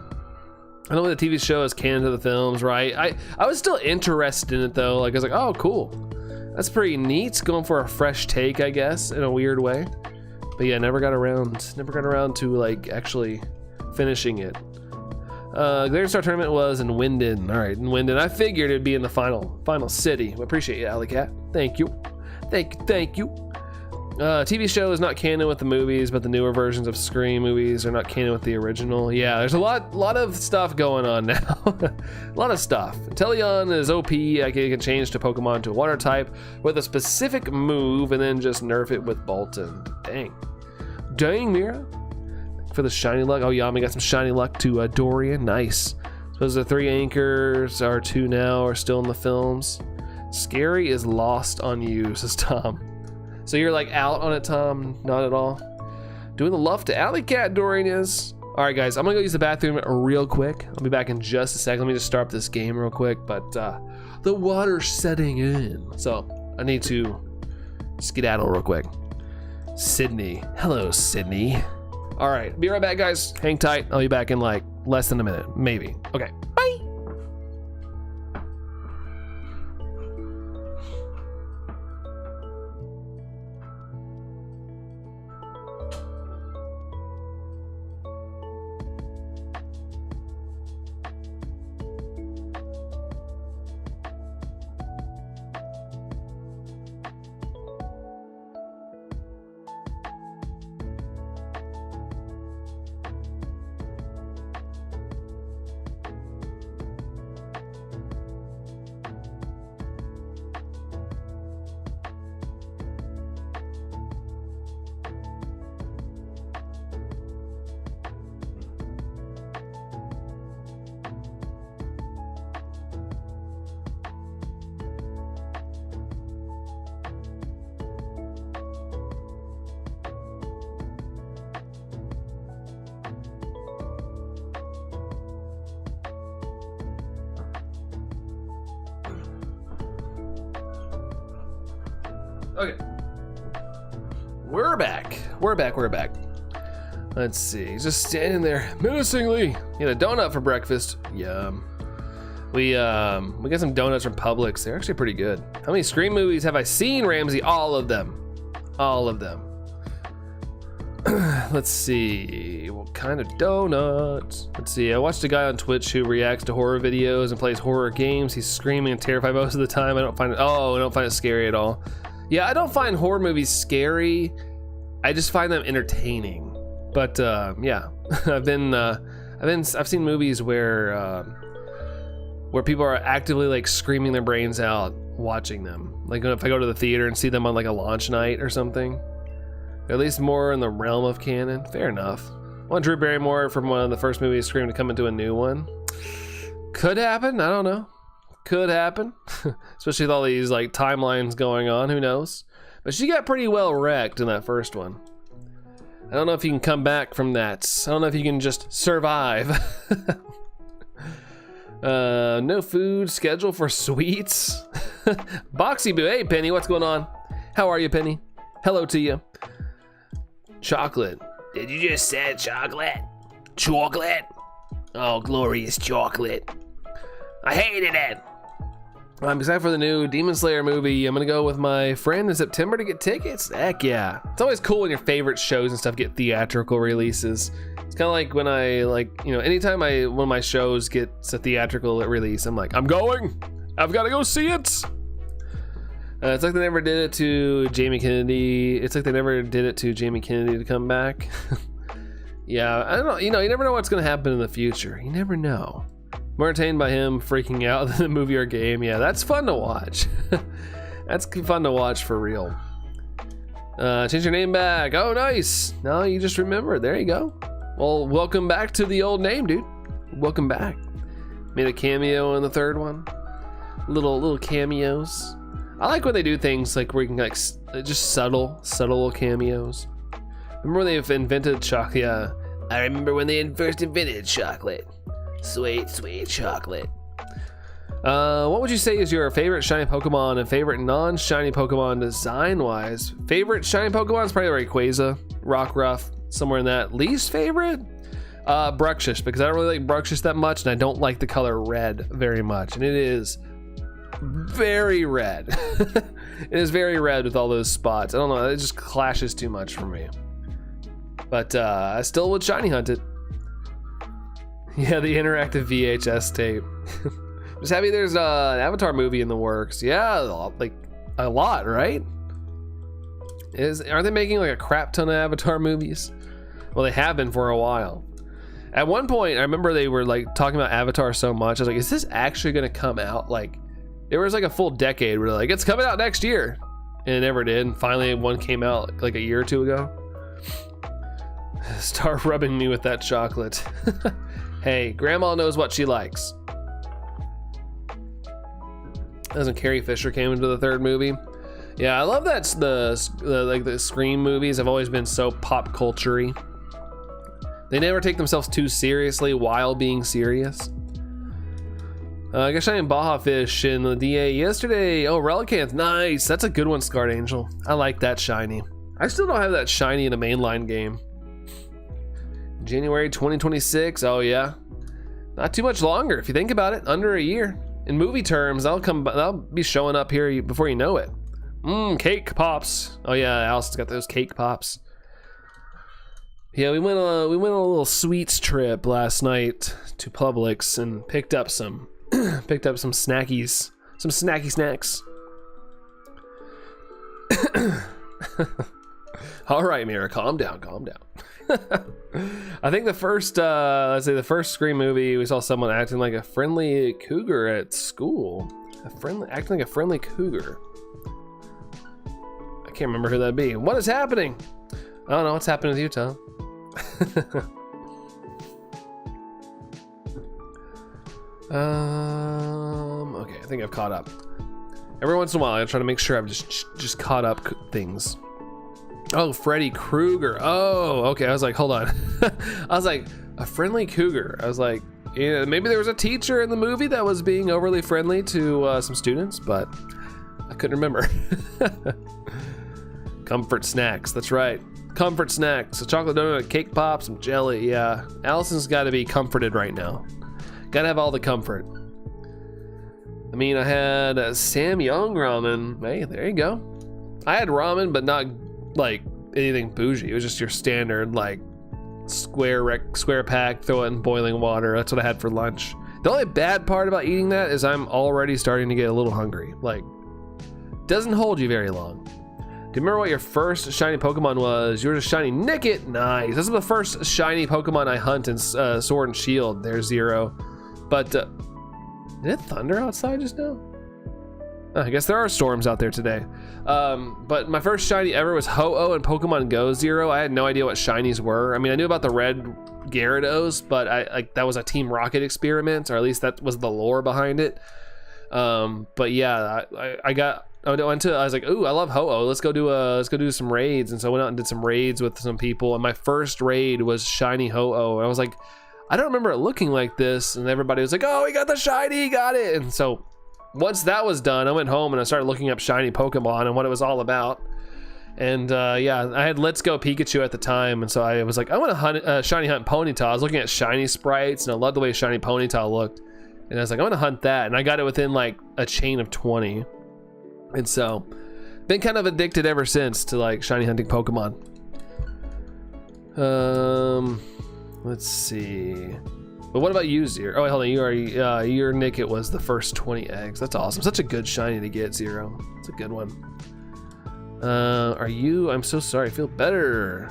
A: I know the TV show is canon to the films, right? I was still interested in it though. Like I was like, oh, cool. That's pretty neat. Going for a fresh take, I guess, in a weird way. But yeah, never got around to like actually finishing it. Galarian Star Tournament was in Winden. All right, in Winden. I figured it'd be in the final city. Appreciate you, Alley Cat. Thank you. Thank you. TV show is not canon with the movies, but the newer versions of Scream movies are not canon with the original. Yeah, there's a lot of stuff going on now. A lot of stuff. Inteleon is OP. I can change to Pokemon to a water type with a specific move and then just nerf it with Bolton. Dang, Mira. For the shiny luck. Oh, Yami got some shiny luck to Dorian. Nice. Suppose the 3 anchors are 2 now are still in the films. Scary is lost on you, says Tom. So you're like out on it, Tom? Not at all. Doing the love to Alley Cat, Dorian is. All right, guys, I'm gonna go use the bathroom real quick. I'll be back in just a second. Let me just start up this game real quick. But the water's setting in, so I need to skedaddle real quick. Sydney, hello, Sydney. All right, be right back, guys. Hang tight. I'll be back in like less than a minute, maybe. Okay, bye. Okay, we're back. Let's see, he's just standing there menacingly. He had a donut for breakfast. Yum. We got some donuts from Publix. They're actually pretty good. How many Scream movies have I seen, Ramsey? All of them. Let's see, what kind of donuts? Let's see, I watched a guy on Twitch who reacts to horror videos and plays horror games. He's screaming and terrified most of the time. I don't find it scary at all. Yeah, I don't find horror movies scary. I just find them entertaining. But yeah, I've seen movies where people are actively like screaming their brains out watching them. Like if I go to the theater and see them on like a launch night or something. Or at least more in the realm of canon. Fair enough. Want Drew Barrymore from one of the first movies Scream to come into a new one? Could happen. I don't know. Could happen, especially with all these like timelines going on. Who knows? But she got pretty well wrecked in that first one. I don't know if you can come back from that. I don't know if you can just survive. No food schedule for sweets. Boxy Boo, hey Penny, what's going on? How are you, Penny? Hello to you. Chocolate. Did you just say chocolate? Chocolate? Oh, glorious chocolate. I hated it. I'm excited for the new Demon Slayer movie. I'm gonna go with my friend in September to get tickets. Heck yeah. It's always cool when your favorite shows and stuff get theatrical releases. It's kind of like when I anytime one of my shows gets a theatrical release, I'm like, I'm going. I've got to go see it. It's like they never did it to Jamie Kennedy. It's like they never did it to Jamie Kennedy to come back. Yeah, I don't know. You never know what's gonna happen in the future. You never know. More entertained by him freaking out than the movie or game. Yeah, that's fun to watch. That's fun to watch for real. Change your name back. Oh, nice. No, you just remembered. There you go. Well, welcome back to the old name, dude. Welcome back. Made a cameo in the third one. Little cameos. I like when they do things like where you can like just subtle little cameos. Remember when they invented chocolate? Yeah, I remember when they first invented chocolate. Sweet chocolate. What would you say is your favorite shiny Pokemon and favorite non-shiny Pokemon design-wise? Favorite shiny Pokemon is probably Rayquaza, Rockruff, somewhere in that. Least favorite? Bruxish, because I don't really like Bruxish that much, and I don't like the color red very much, and it is very red. It is very red with all those spots. I don't know, it just clashes too much for me. But I still would shiny hunt it. Yeah, the interactive VHS tape. Just happy there's an Avatar movie in the works. Yeah, like a lot, right? Aren't they making like a crap ton of Avatar movies? Well, they have been for a while. At one point, I remember they were like talking about Avatar so much. I was like, is this actually gonna come out? Like, there was like a full decade where they're like, it's coming out next year. And it never did. And finally one came out like a year or two ago. Start rubbing me with that chocolate. Hey, grandma knows what she likes. As when Carrie Fisher came into the third movie. Yeah, I love that the Scream movies have always been so pop culture-y. They never take themselves too seriously while being serious. I got shiny Baja Fish in the DA yesterday. Oh, Relicanth, nice. That's a good one, Scarred Angel. I like that shiny. I still don't have that shiny in a mainline game. January 2026. Oh yeah, not too much longer if you think about it. Under a year. In movie terms, that'll be showing up here before you know it. Cake pops. Oh yeah, Allison's got those cake pops. Yeah, we went on a little sweets trip last night to Publix and picked up some snackies, some snacky snacks. All right, Mira, calm down. I think the first Scream movie, we saw someone acting like a friendly cougar at school. Acting like a friendly cougar. I can't remember who that'd be. What is happening? I don't know what's happening with you, Tom. Okay, I think I've caught up. Every once in a while, I try to make sure I've just caught up things. Oh, Freddy Krueger. Oh, okay. I was like, hold on. I was like, a friendly cougar. I was like, yeah, maybe there was a teacher in the movie that was being overly friendly to some students, but I couldn't remember. Comfort snacks. That's right. Comfort snacks. A chocolate donut, cake pop, some jelly. Yeah. Allison's got to be comforted right now. Got to have all the comfort. I mean, I had Samyang ramen. Hey, there you go. I had ramen, but not like anything bougie. It was just your standard like square pack, throw it in boiling water. That's what I had for lunch. The only bad part about eating that is I'm already starting to get a little hungry. Like, doesn't hold you very long. Do you remember what your first shiny Pokemon was? You were just shiny Nickit. Nice. This is the first shiny Pokemon I hunt in Sword and Shield. There's Zero. But did it thunder outside just now? I guess there are storms out there today. But my first shiny ever was Ho-Oh in Pokemon Go Zero. I had no idea what shinies were. I mean, I knew about the red Gyarados, but that was a Team Rocket experiment, or at least that was the lore behind it. But yeah, I was like, ooh, I love Ho-Oh. Let's go do some raids. And so I went out and did some raids with some people. And my first raid was shiny Ho-Oh. And I was like, I don't remember it looking like this. And everybody was like, oh, we got the shiny, got it. And so once that was done, I went home and I started looking up shiny Pokemon and what it was all about. And yeah, I had Let's Go Pikachu at the time. And so I was like, I want to shiny hunt Ponyta. I was looking at shiny sprites and I loved the way shiny Ponyta looked. And I was like, I want to hunt that. And I got it within like a chain of 20. And so been kind of addicted ever since to like shiny hunting Pokemon. Let's see. But what about you, Zero? Oh, hold on. Your Nickit was the first 20 eggs. That's awesome. Such a good shiny to get, Zero. It's a good one. I'm so sorry. I feel better.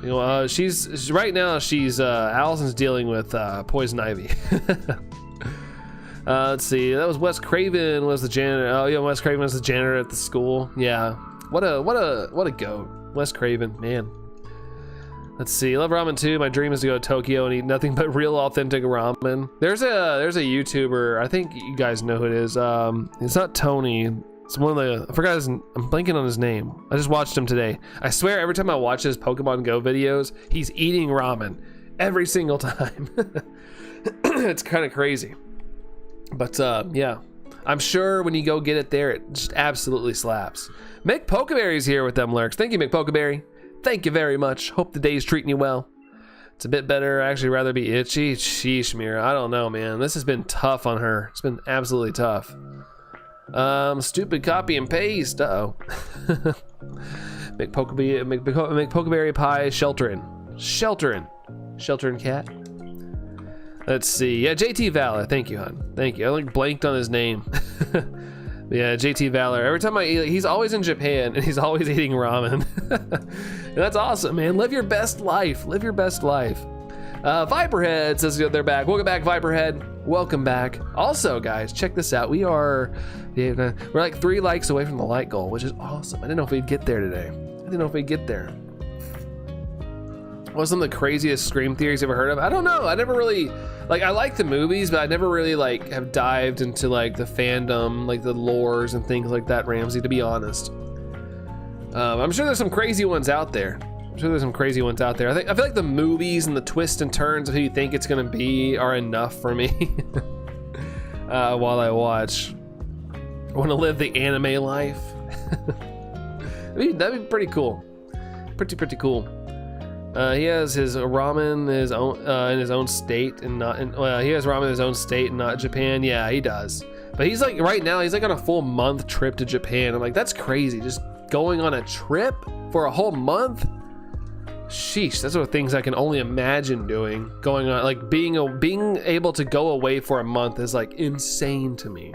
A: You know, she's right now. Allison's dealing with poison ivy. Let's see. That was Wes Craven was the janitor. Oh yeah, Wes Craven was the janitor at the school. Yeah. What a goat. Wes Craven, man. Let's see. I love ramen too. My dream is to go to Tokyo and eat nothing but real authentic ramen. There's a YouTuber. I think you guys know who it is. It's not Tony. It's one of the, I forgot his, I'm blanking on his name. I just watched him today. I swear every time I watch his Pokemon Go videos, he's eating ramen every single time. It's kind of crazy. But yeah, I'm sure when you go get it there, it just absolutely slaps. Mick Pokeberry's here with them lurks. Thank you, Mick Pokeberry. Thank you very much. Hope the day's treating you well. It's a bit better. I'd actually rather be itchy. Sheesh, Mira. I don't know, man. This has been tough on her. It's been absolutely tough. Stupid copy and paste. Uh-oh. Mick Pokeberry pie sheltering cat. Let's see. Yeah, JT Valor. Thank you, hon. Thank you. I like blanked on his name. Yeah, JT Valor. Every time I eat, he's always in Japan and he's always eating ramen. That's awesome, man. Live your best life. Live your best life. Viperhead says they're back. Welcome back, Viperhead. Welcome back. Also, guys, check this out. We're like 3 likes away from the like goal, which is awesome. I didn't know if we'd get there today. What's some of the craziest Scream theories you ever heard of? I don't know. I never really, like, I like the movies, but I never really like have dived into like the fandom, like the lores and things like that, Ramsey, to be honest. I'm sure there's some crazy ones out there. I feel like the movies and the twists and turns of who you think it's gonna be are enough for me. While I watch. I want to live the anime life. That'd be pretty cool. Pretty cool. He has his ramen in his own state and not in, well, he has ramen in his own state and not Japan. Yeah, he does. But he's like, right now, he's like on a full month trip to Japan. I'm like, that's crazy. Just going on a trip for a whole month? Sheesh, that's what things I can only imagine doing. Going on, like being able to go away for a month is like insane to me.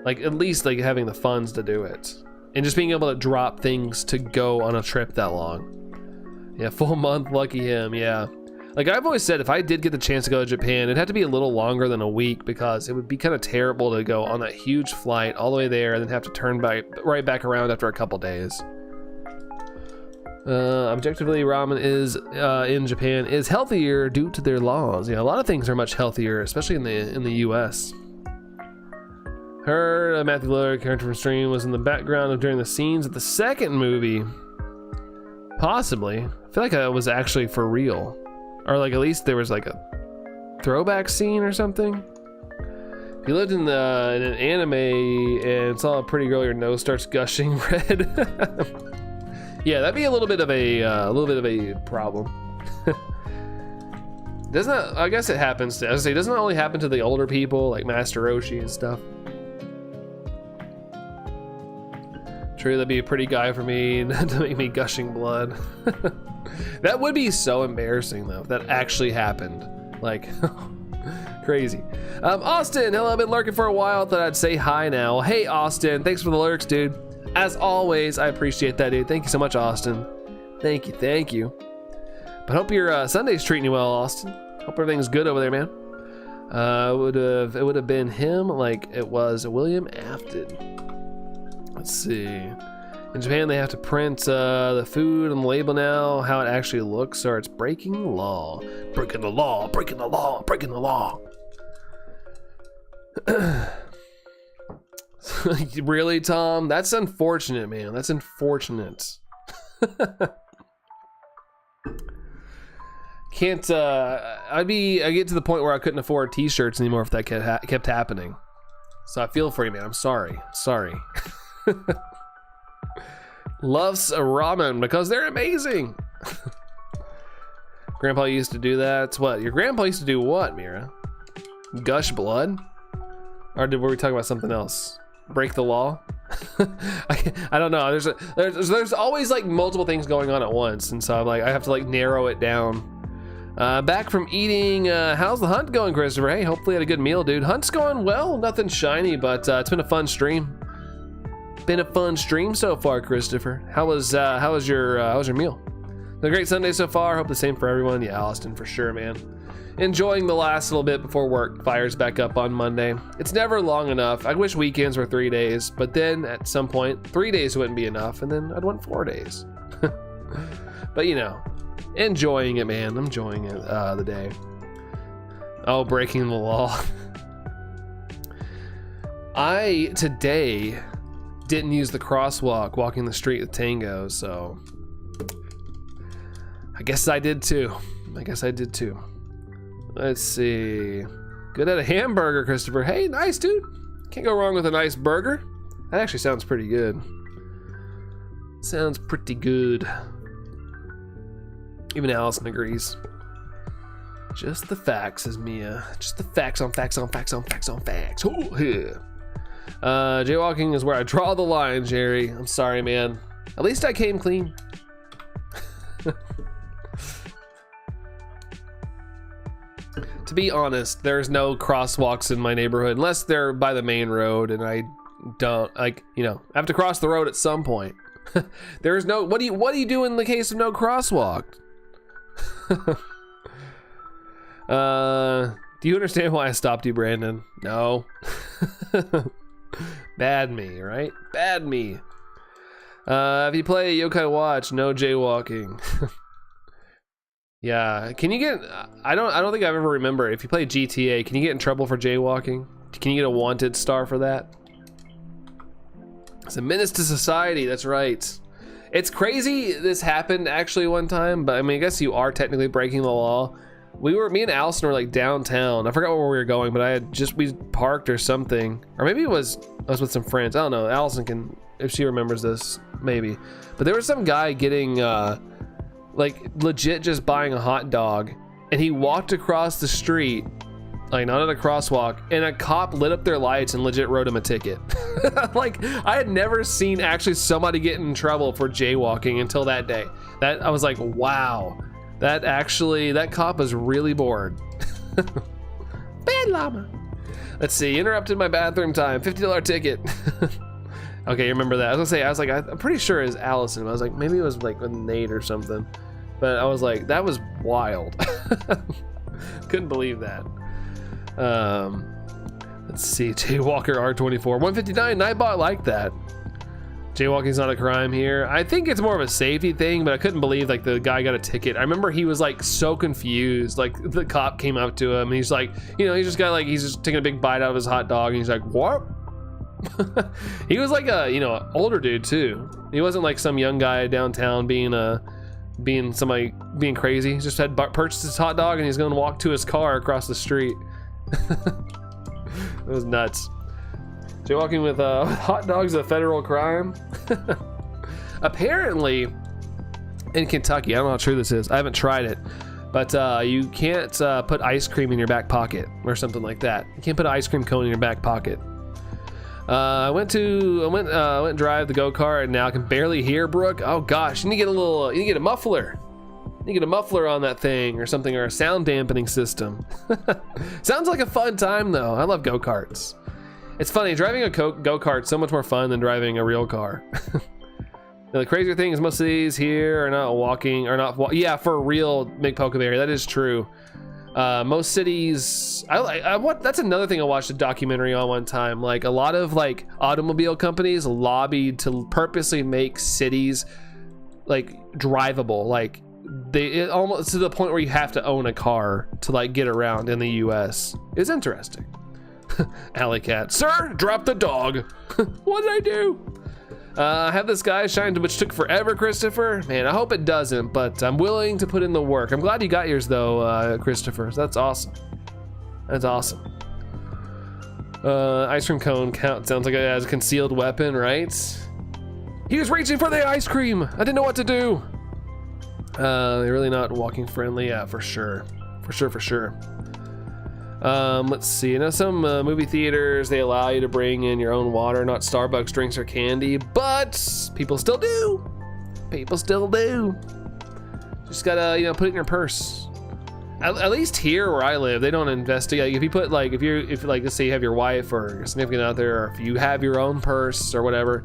A: Like at least like having the funds to do it. And just being able to drop things to go on a trip that long. Yeah, full month, lucky him, yeah. Like I've always said, if I did get the chance to go to Japan, it'd have to be a little longer than a week because it would be kind of terrible to go on that huge flight all the way there and then have to turn right back around after a couple days. Objectively, ramen is in Japan is healthier due to their laws. Yeah, a lot of things are much healthier, especially in the U.S. Her Matthew Lillard, character from Stream, was in the background of during the scenes of the second movie. Possibly. I feel like it was actually for real, or like at least there was like a throwback scene or something. If you lived in an anime and saw a pretty girl, your nose starts gushing red. Yeah, that'd be a little bit of a problem. Doesn't I guess it happens to, as I say, doesn't it only happen to the older people like Master Roshi and stuff? True, that'd be a pretty guy for me to make me gushing blood. That would be so embarrassing though, if that actually happened. Like, crazy. Austin, hello, I've been lurking for a while, thought I'd say hi now. Hey Austin, thanks for the lurks, dude. As always, I appreciate that, dude. Thank you so much, Austin. Thank you. But hope your Sunday's treating you well, Austin. Hope everything's good over there, man. It would have been him like it was William Afton. Let's see. In Japan, they have to print the food on the label now, how it actually looks, or it's breaking the law. Breaking the law. Really, Tom? That's unfortunate, man. That's unfortunate. Can't, I get to the point where I couldn't afford t-shirts anymore if that kept happening. So I feel for you, man. I'm sorry. Sorry. Loves ramen because they're amazing. Grandpa used to do that. What? Your grandpa used to do what, Mira? Gush blood? Or were we talking about something else? Break the law? I don't know. There's always like multiple things going on at once, and so I'm like, I have to like narrow it down. Back from eating. How's the hunt going, Christopher? Hey, hopefully you had a good meal, dude. Hunt's going well. Nothing shiny, but it's been a fun stream. Been a fun stream so far, Christopher. How was your meal? A great Sunday so far. Hope the same for everyone. Yeah, Austin, for sure, man. Enjoying the last little bit before work fires back up on Monday. It's never long enough. I wish weekends were 3 days, but then at some point 3 days wouldn't be enough, and then I'd want 4 days. But you know, enjoying it, man. I'm enjoying it. The day. Oh, breaking the law. I today didn't use the crosswalk walking the street with Tango, so I guess I did too. Let's see. Good at a hamburger, Christopher. Hey, nice, dude. Can't go wrong with a nice burger. That actually sounds pretty good. Sounds pretty good. Even Allison agrees. Just the facts, says Mia. Just the facts on facts on facts on facts on facts. Ooh, yeah. Jaywalking is where I draw the line, Jerry. I'm sorry, man. At least I came clean. To be honest, there's no crosswalks in my neighborhood unless they're by the main road, and I don't I have to cross the road at some point. There's no. What do you do in the case of no crosswalk? Do you understand why I stopped you, Brandon? No. Bad me, right? Bad me. If you play Yokai Watch, no jaywalking. Yeah, can you get? I don't think I've ever remember. If you play GTA, can you get in trouble for jaywalking? Can you get a wanted star for that? It's a menace to society. That's right. It's crazy. This happened actually one time, but I mean, I guess you are technically breaking the law. Me and Allison were like downtown. I forgot where we were going, but we parked or something, or maybe I was with some friends. I don't know. Allison can, if she remembers this, maybe. But there was some guy getting like legit just buying a hot dog, and he walked across the street, like not at a crosswalk, and a cop lit up their lights and legit wrote him a ticket. Like, I had never seen actually somebody get in trouble for jaywalking until that day. That I was like, wow, that cop was really bored. Bad llama. Let's see, interrupted my bathroom time, $50 ticket. Okay, you remember that? I was gonna say, I'm pretty sure it was Allison. I was like, maybe it was like with Nate or something. But I was like, that was wild. Couldn't believe that. Let's see, Jaywalker R24, 159, Nightbot like that. Jaywalking's not a crime here. I think it's more of a safety thing, but I couldn't believe like the guy got a ticket. I remember he was like so confused. Like the cop came up to him and he's like, he's just taking a big bite out of his hot dog and he's like, what? He was like a older dude too. He wasn't like some young guy downtown being crazy. He just had purchased his hot dog and he's going to walk to his car across the street. It was nuts. Jaywalking with hot dogs is a federal crime. Apparently in Kentucky, I don't know how true this is, I haven't tried it, but you can't put ice cream in your back pocket or something like that. You can't put an ice cream cone in your back pocket. I went and drive the go-kart and now I can barely hear Brooke. Oh gosh, you need to get a muffler. You need to get a muffler on that thing or something, or a sound dampening system. Sounds like a fun time though. I love go-karts. It's funny, driving a go-kart's so much more fun than driving a real car. Now, the crazier thing is most of these here are not for real, McPokeberry, that is true. Most cities, that's another thing I watched a documentary on one time. Like a lot of like automobile companies lobbied to purposely make cities like drivable, like almost to the point where you have to own a car to like get around in the US. It's interesting. Alley cat. Sir, drop the dog. What did I do? I have this guy shined, which took forever, Christopher. Man, I hope it doesn't, but I'm willing to put in the work. I'm glad you got yours though, Christopher. That's awesome. That's awesome. Ice cream cone count sounds like it has a concealed weapon, right? He was reaching for the ice cream. I didn't know what to do. They're really not walking friendly. Yeah, for sure. For sure. Let's see. Now some movie theaters, they allow you to bring in your own water, not Starbucks drinks or candy, but people still do. People still do. Just gotta, you know, put it in your purse. At least here where I live, they don't investigate. If you put like, if like, let's say you have your wife or your significant other, or if you have your own purse or whatever,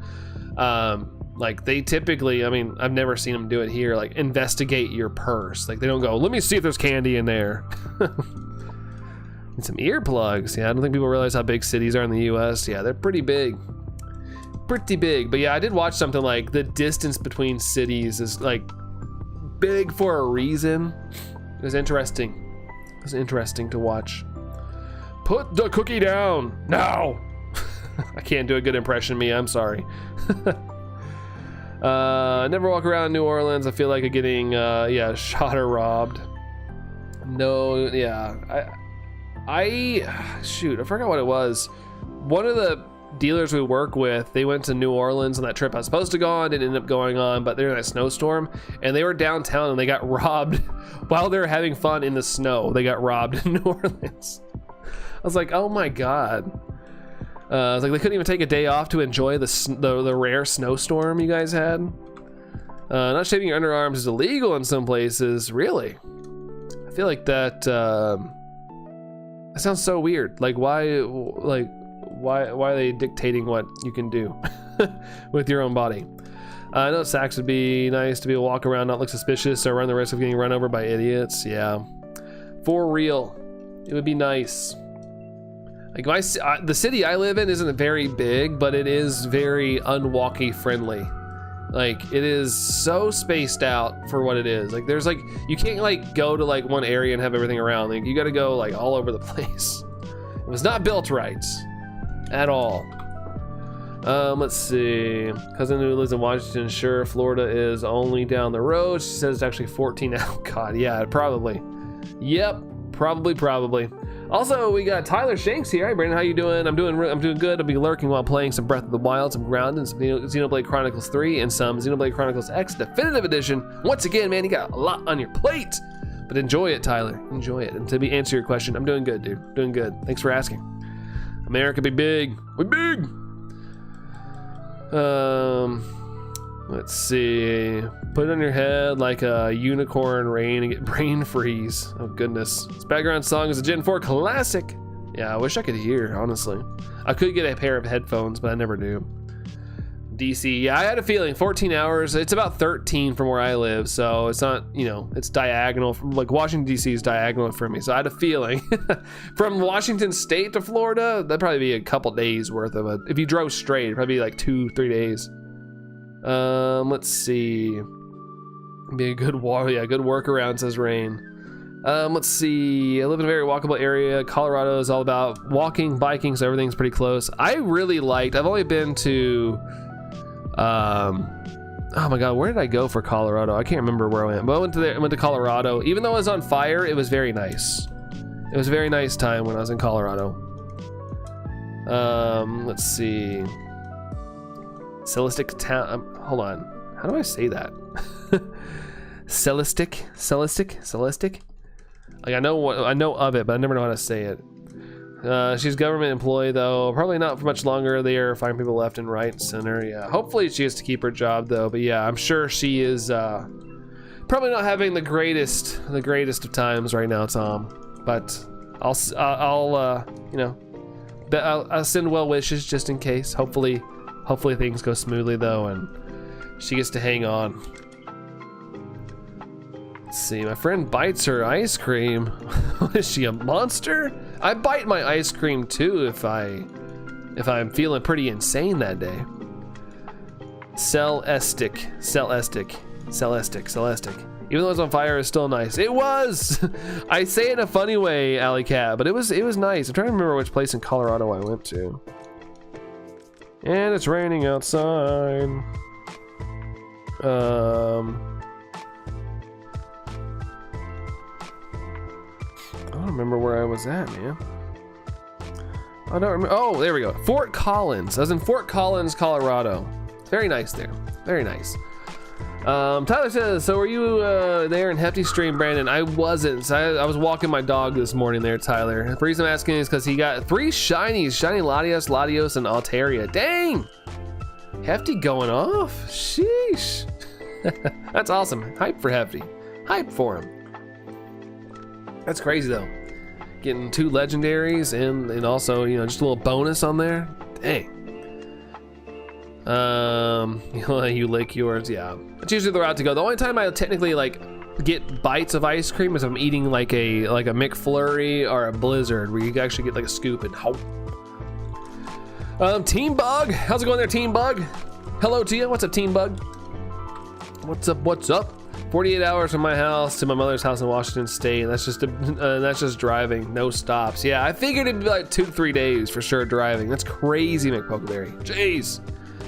A: like they typically, I mean, I've never seen them do it here, like investigate your purse. Like they don't go, let me see if there's candy in there. And some earplugs. Yeah, I don't think people realize how big cities are in the US. Yeah, they're pretty big. Pretty big. But yeah, I did watch something like the distance between cities is like big for a reason. It was interesting. It was interesting to watch. Put the cookie down now. I can't do a good impression of me, I'm sorry. Never walk around New Orleans. I feel like I'm getting shot or robbed. No, yeah. Shoot, I forgot what it was. One of the dealers we work with, they went to New Orleans on that trip I was supposed to go on, didn't end up going on, but they're in a snowstorm and they were downtown and they got robbed while they were having fun in the snow. They got robbed in New Orleans. I was like, oh my God. I was like, they couldn't even take a day off to enjoy the rare snowstorm you guys had. Not shaving your underarms is illegal in some places. Really? I feel like that sounds so weird. Like why are they dictating what you can do with your own body? I know Saks would be nice to be able to walk around, not look suspicious, or run the risk of getting run over by idiots. Yeah, for real, it would be nice. Like the city I live in isn't very big, but it is very unwalkie friendly. Like it is so spaced out for what it is. Like there's like, you can't like go to like one area and have everything around. Like you got to go like all over the place. It was not built right at all. Let's see. Cousin who lives in Washington, sure, Florida is only down the road. She says it's actually 14 out. God, yeah, probably. Yep, probably. Also, we got Tyler Shanks here. Hi, Brandon, how you doing? I'm doing good. I'll be lurking while playing some Breath of the Wild, some Ground, and some Xenoblade Chronicles 3, and some Xenoblade Chronicles X Definitive Edition. Once again, man, you got a lot on your plate. But enjoy it, Tyler. Enjoy it. And to answer your question, I'm doing good, dude. Doing good. Thanks for asking. America be big. We big. Let's see. Put it on your head like a unicorn rain and get brain freeze. Oh goodness. This background song is a Gen 4 classic. Yeah, I wish I could hear, honestly. I could get a pair of headphones, but I never do. DC, yeah, I had a feeling 14 hours. It's about 13 from where I live, so it's not, you know, it's diagonal. Like Washington DC is diagonal for me, so I had a feeling from Washington State to Florida, that'd probably be a couple days worth of it. If you drove straight, it'd probably be like 2-3 days. Let's see. Be a good good workaround, says Rain. Let's see. I live in a very walkable area. Colorado is all about walking, biking, so everything's pretty close. I really liked, I've only been to oh my god, where did I go for Colorado? I can't remember where I went, but I went to Colorado. Even though it was on fire, it was very nice. It was a very nice time when I was in Colorado. Let's see. Celestic town. Hold on. How do I say that? Celestic. Like I know of it, but I never know how to say it. She's a government employee though. Probably not for much longer. They are firing people left and right and center. Yeah. Hopefully she gets to keep her job though. But yeah, I'm sure she is probably not having the greatest of times right now, Tom. But I'll you know, I'll send well wishes just in case. Hopefully things go smoothly though, and she gets to hang on. Let's see, my friend bites her ice cream. What is she, a monster? I bite my ice cream too if I'm feeling pretty insane that day. Celestic. Even though it's on fire, it's still nice. It was. I say it in a funny way, Alley Cat, but it was nice. I'm trying to remember which place in Colorado I went to. And it's raining outside. I don't remember where I was at, man. I don't remember. Oh, there we go. Fort Collins. I was in Fort Collins, Colorado. Very nice there. Very nice. Tyler says, so were you there in Hefty Stream, Brandon? I wasn't. So I was walking my dog this morning there, Tyler. The reason I'm asking is because he got 3 shinies. Shiny Latios, and Altaria. Dang! Hefty going off? Sheesh. That's awesome. Hype for Hefty. Hype for him. That's crazy, though. Getting 2 legendaries and also, you know, just a little bonus on there. Dang. You lick yours, yeah. It's usually the route to go. The only time I technically like get bites of ice cream is if I'm eating like a McFlurry or a Blizzard, where you actually get like a scoop and Team Bug, how's it going there, Team Bug? Hello to you. What's up, Team Bug? What's up? What's up? 48 hours from my house to my mother's house in Washington State. That's just driving, no stops. Yeah, I figured it'd be like 2 to 3 days for sure driving. That's crazy, McPokeberry. Jeez.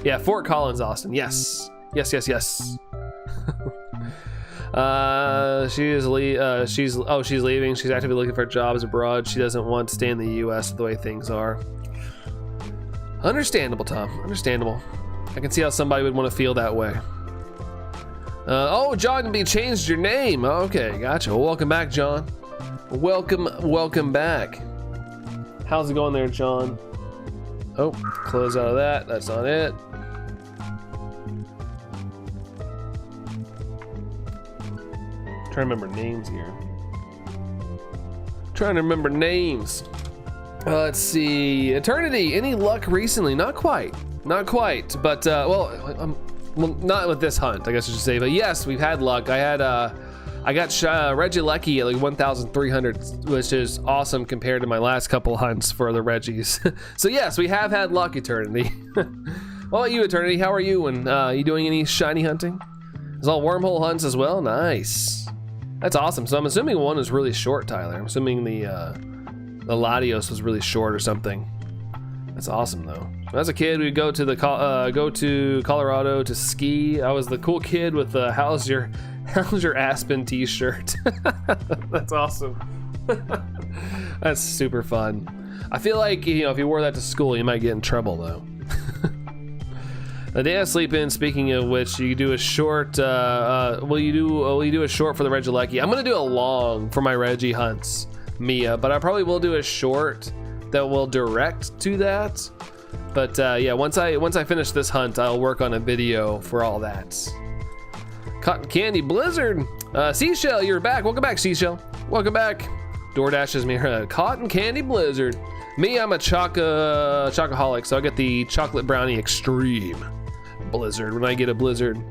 A: Yeah, Fort Collins, Austin. Yes. Yes. She's leaving. She's actively looking for jobs abroad. She doesn't want to stay in the U.S. the way things are. Understandable, Tom. Understandable. I can see how somebody would want to feel that way. Oh, John, you changed your name. Okay, gotcha. Well, welcome back, John. Welcome back. How's it going there, John? Oh, close out of that. That's not it. Trying to remember names here. Trying to remember names. Let's see. Eternity. Any luck recently? Not quite. But well, not with this hunt, I guess I should say. But yes, we've had luck. I got Regieleki at like 1,300, which is awesome compared to my last couple hunts for the Reggies. So yes, we have had luck, Eternity. What about you, Eternity? How are you? And you doing any shiny hunting? It's all wormhole hunts as well. Nice. That's awesome. So I'm assuming one is really short, Tyler. I'm assuming the Latios was really short or something. That's awesome though. When I was a kid, we'd go to Colorado to ski. I was the cool kid with the how's your Aspen t-shirt. That's awesome. That's super fun. I feel like, you know, if you wore that to school, you might get in trouble though. The day I sleep in, speaking of which, you do a short, will you do a short for the Regieleki? I'm gonna do a long for my Reggie hunts, Mia, but I probably will do a short that will direct to that. But yeah, once I finish this hunt, I'll work on a video for all that. Cotton Candy Blizzard. Seashell, you're back. Welcome back, Seashell. Welcome back. DoorDash is me. Cotton Candy Blizzard. Me, I'm a chocoholic, so I get the chocolate brownie extreme Blizzard when I get a Blizzard.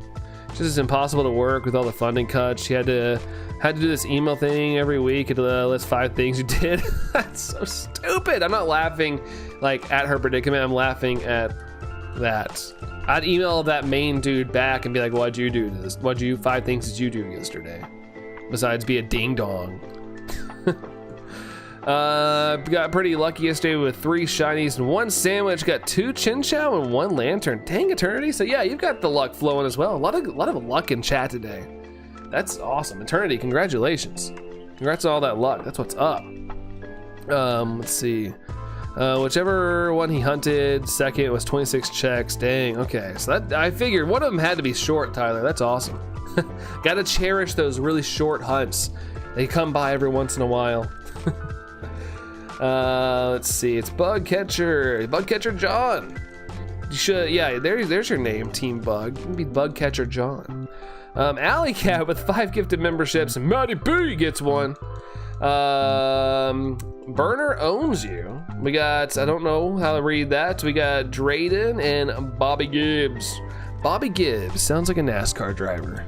A: It's just impossible to work with all the funding cuts. She had to do this email thing every week and list 5 things you did. That's so stupid. I'm not laughing like at her predicament. I'm laughing at that. I'd email that main dude back and be like, what'd you do to this? 5 things did you do yesterday? Besides be a ding dong. Got pretty lucky yesterday with 3 shinies and 1 sandwich. Got 2 Chinchou and 1 lantern. Dang, Eternity. So yeah, you've got the luck flowing as well. A lot of luck in chat today. That's awesome. Eternity, congratulations. Congrats on all that luck. That's what's up. Let's see. Whichever one he hunted, second was 26 checks. Dang, okay. So that, I figured one of them had to be short, Tyler. That's awesome. Gotta cherish those really short hunts. They come by every once in a while. Let's see. It's Bug Catcher John. You should, yeah, there's your name, Team Bug. You can be Bug Catcher John. Alley Cat with 5 gifted memberships, and Matty B gets 1. Burner owns you. We got, I don't know how to read that. We got Drayden and Bobby Gibbs. Bobby Gibbs sounds like a NASCAR driver.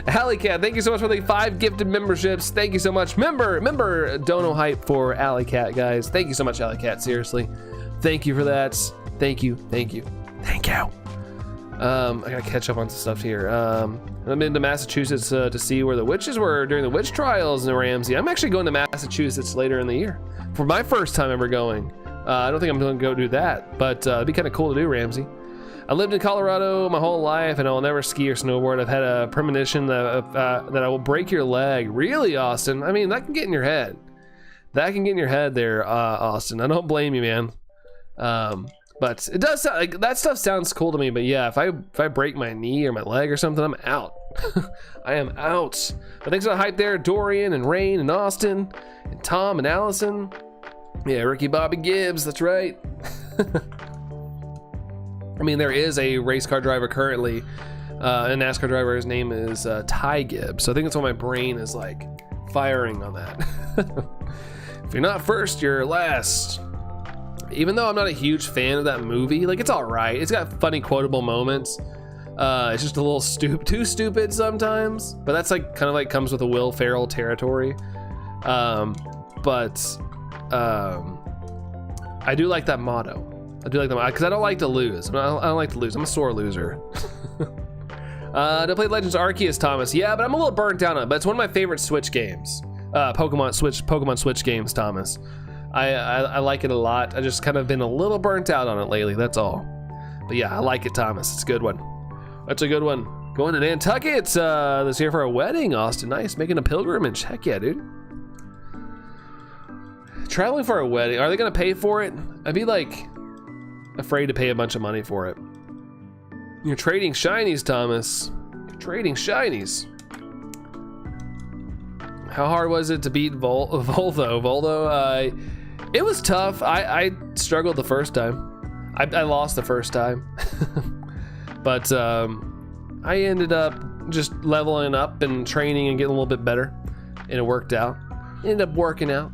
A: Alley Cat, thank you so much for the 5 gifted memberships. Thank you so much. Remember Dono hype for Alley Cat, guys. Thank you so much, Alley Cat. Seriously, thank you for that. Thank you. I gotta catch up on some stuff here. I've been to Massachusetts to see where the witches were during the witch trials in Ramsey. I'm actually going to Massachusetts later in the year for my first time ever going. I don't think I'm gonna go do that, but it'd be kind of cool to do, Ramsey. I lived in Colorado my whole life, and I will never ski or snowboard. I've had a premonition that I will break your leg. Really, Austin? I mean, that can get in your head. That can get in your head there, Austin. I don't blame you, man. But it does sound like that stuff sounds cool to me. But yeah, if I break my knee or my leg or something, I'm out. I am out. But thanks for the hype there, Dorian and Rain and Austin and Tom and Allison. Yeah, Ricky Bobby Gibbs, that's right. I mean, there is a race car driver currently, a NASCAR driver. His name is Ty Gibbs. So I think that's why my brain is like firing on that. If you're not first, you're last. Even though I'm not a huge fan of that movie, like it's all right. It's got funny quotable moments. It's just a little too stupid sometimes. But that's like kind of like comes with a Will Ferrell territory. I do like that motto. I do like them because I don't like to lose. I don't like to lose. I'm a sore loser. To play Legends Arceus, Thomas. Yeah, but I'm a little burnt down on it. But it's one of my favorite Switch games. Pokemon Switch games, Thomas. I like it a lot. I just kind of been a little burnt out on it lately. That's all. But yeah, I like it, Thomas. It's a good one. That's a good one. Going to Nantucket this year for a wedding, Austin. Nice, making a pilgrimage. Heck yeah, dude. Traveling for a wedding. Are they gonna pay for it? I'd be like afraid to pay a bunch of money for it. You're trading shinies, Thomas. You're trading shinies. How hard was it to beat Voldo? Voldo, it was tough. I struggled the first time. I lost the first time. But I ended up just leveling up and training and getting a little bit better. And it worked out. Ended up working out.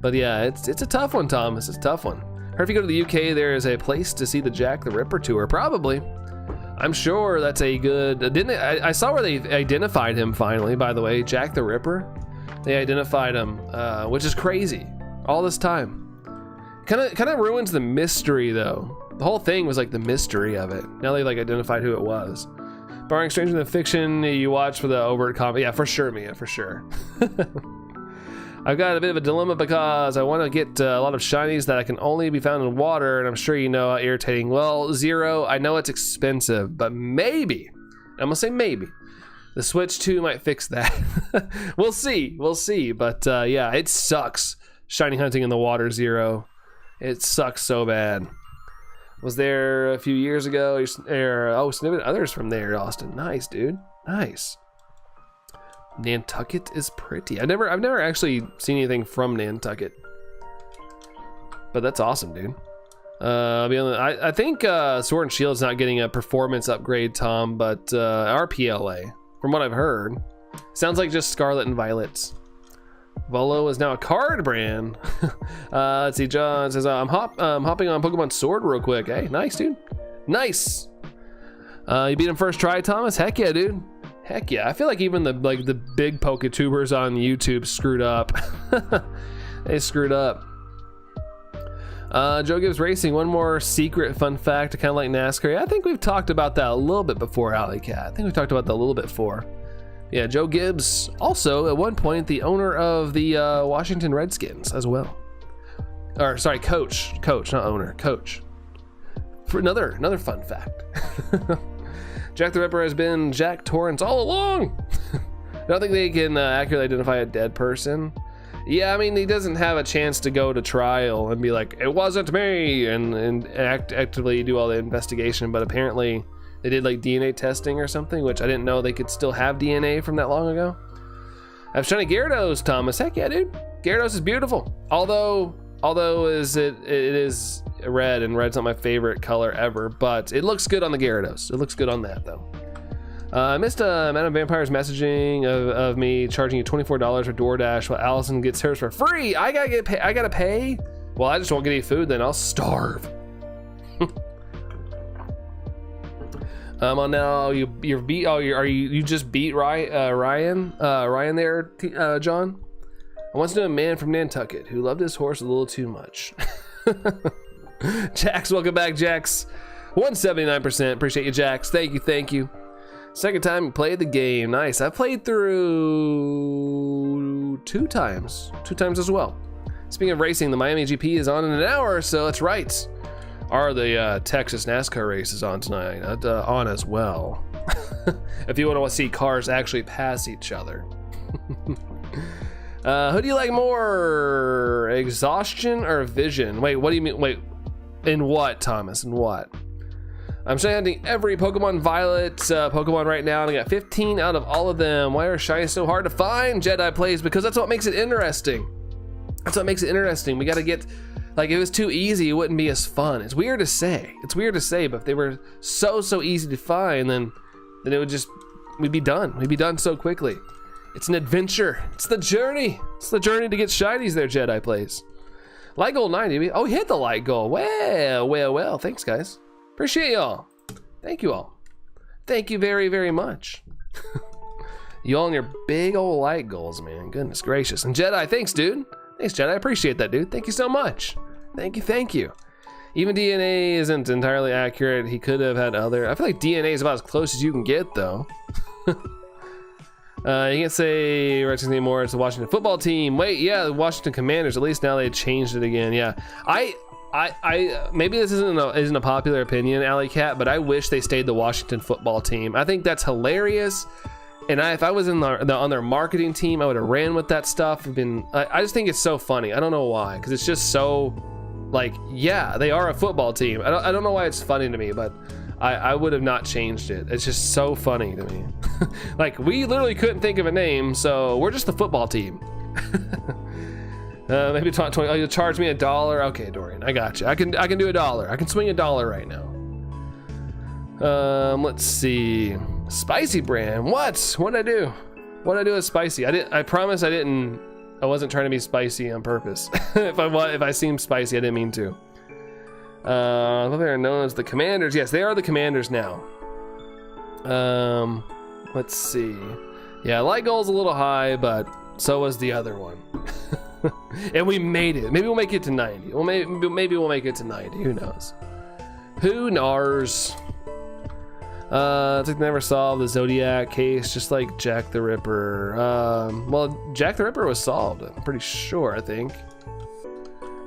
A: But yeah, it's a tough one, Thomas. It's a tough one. Heard if you go to the UK, there is a place to see the Jack the Ripper tour. Probably. I'm sure that's a good... I saw where they identified him finally, by the way. Jack the Ripper. They identified him, which is crazy. All this time. Kind of ruins the mystery, though. The whole thing was like the mystery of it. Now they like identified who it was. Barring Stranger Than Fiction, you watch for the overt comment. Yeah, for sure, Mia, for sure. I've got a bit of a dilemma because I want to get a lot of shinies that can only be found in water, and I'm sure you know how irritating. Well, Zero, I know it's expensive, but maybe, I'm gonna say maybe, the Switch 2 might fix that. We'll see, but yeah, it sucks shiny hunting in the water, Zero. It sucks so bad. Was there a few years ago, oh, snippet others from there, Austin. Nice, dude, nice. Nantucket is pretty. I've never actually seen anything from Nantucket, but that's awesome, dude. I think Sword and Shield's not getting a performance upgrade, Tom, but RPLA, from what I've heard, sounds like just Scarlet and Violet. Volo is now a card brand. Let's see. John says I'm hopping on Pokemon Sword real quick. Hey, nice, dude. Nice. You beat him first try, Thomas. Heck yeah, dude. Heck yeah, I feel like even the big Poketubers on YouTube screwed up. They screwed up. Joe Gibbs Racing, one more secret fun fact, kind of like NASCAR. Yeah, I think we've talked about that a little bit before, Alley Cat. I think we've talked about that a little bit before. Yeah, Joe Gibbs, also at one point the owner of the Washington Redskins as well. Or sorry, coach, not owner, coach. For another fun fact. Jack the Ripper has been Jack Torrance all along. I don't think they can accurately identify a dead person. Yeah, I mean, he doesn't have a chance to go to trial and be like, it wasn't me, and actively do all the investigation, but apparently they did like DNA testing or something, which I didn't know they could still have DNA from that long ago. I was trying to Gyarados, Thomas. Heck yeah, dude. Gyarados is beautiful. Although it is red, and red's not my favorite color ever, but it looks good on the Gyarados. It looks good on that, though. I missed Madame Vampire's messaging of me charging you $24 for DoorDash while Allison gets hers for free. I gotta pay? Well, I just won't get any food then. I'll starve. On now you beat. Oh, you just beat Ryan there, John. I once knew a man from Nantucket who loved his horse a little too much. Jax, welcome back, Jax. 179%. Appreciate you, Jax. Thank you. Second time you played the game. Nice. I played through two times as well. Speaking of racing, the Miami GP is on in an hour, so that's right. Are the Texas NASCAR races on tonight? On as well. If you want to see cars actually pass each other. Who do you like more? Exhaustion or vision? Wait, what do you mean? Wait, in what, Thomas? In what? I'm shiny every Pokemon Violet Pokemon right now, and I got 15 out of all of them. Why are shinies so hard to find? Jedi plays, because that's what makes it interesting. That's what makes it interesting. We got to get, like, if it was too easy, it wouldn't be as fun. It's weird to say. It's weird to say, but if they were so easy to find, then it would just, we'd be done. We'd be done so quickly. It's an adventure. It's the journey. It's the journey to get shinies there, Jedi plays. Light goal 90. Oh, we hit the light goal. Well. Thanks, guys. Appreciate y'all. Thank you all. Thank you very much. You all and your big old light goals, man. Goodness gracious. And Jedi, thanks, dude. Thanks, Jedi. I appreciate that, dude. Thank you so much. Thank you. Even DNA isn't entirely accurate. He could have had other. I feel like DNA is about as close as you can get, though. You can't say Redskins anymore. It's the Washington football team. Wait, yeah, the Washington Commanders. At least now they changed it again. Yeah, I maybe this isn't a popular opinion, Alley Cat, but I wish they stayed the Washington football team. I think that's hilarious. And if I was on their marketing team, I would have ran with that stuff. I just think it's so funny. I don't know why, because it's just so, like, yeah, they are a football team. I don't know why it's funny to me, but I would have not changed it. It's just so funny to me. Like, we literally couldn't think of a name, so we're just the football team. Maybe 20. Oh, you'll charge me $1. Okay, Dorian, I got you. I can do $1. I can swing $1 right now. Let's see. Spicy brand. What'd I do? What'd I do with spicy? I promise I wasn't trying to be spicy on purpose. If I seemed spicy, I didn't mean to. They are known as the Commanders. Yes, they are the Commanders now. Let's see. Yeah, light goal's a little high, but so was the other one. And we made it. Maybe we'll make it to 90. Well, maybe we'll make it to 90. Who knows? Who knows? It's like they never solved the Zodiac case, just like Jack the Ripper. Well, Jack the Ripper was solved, I'm pretty sure, I think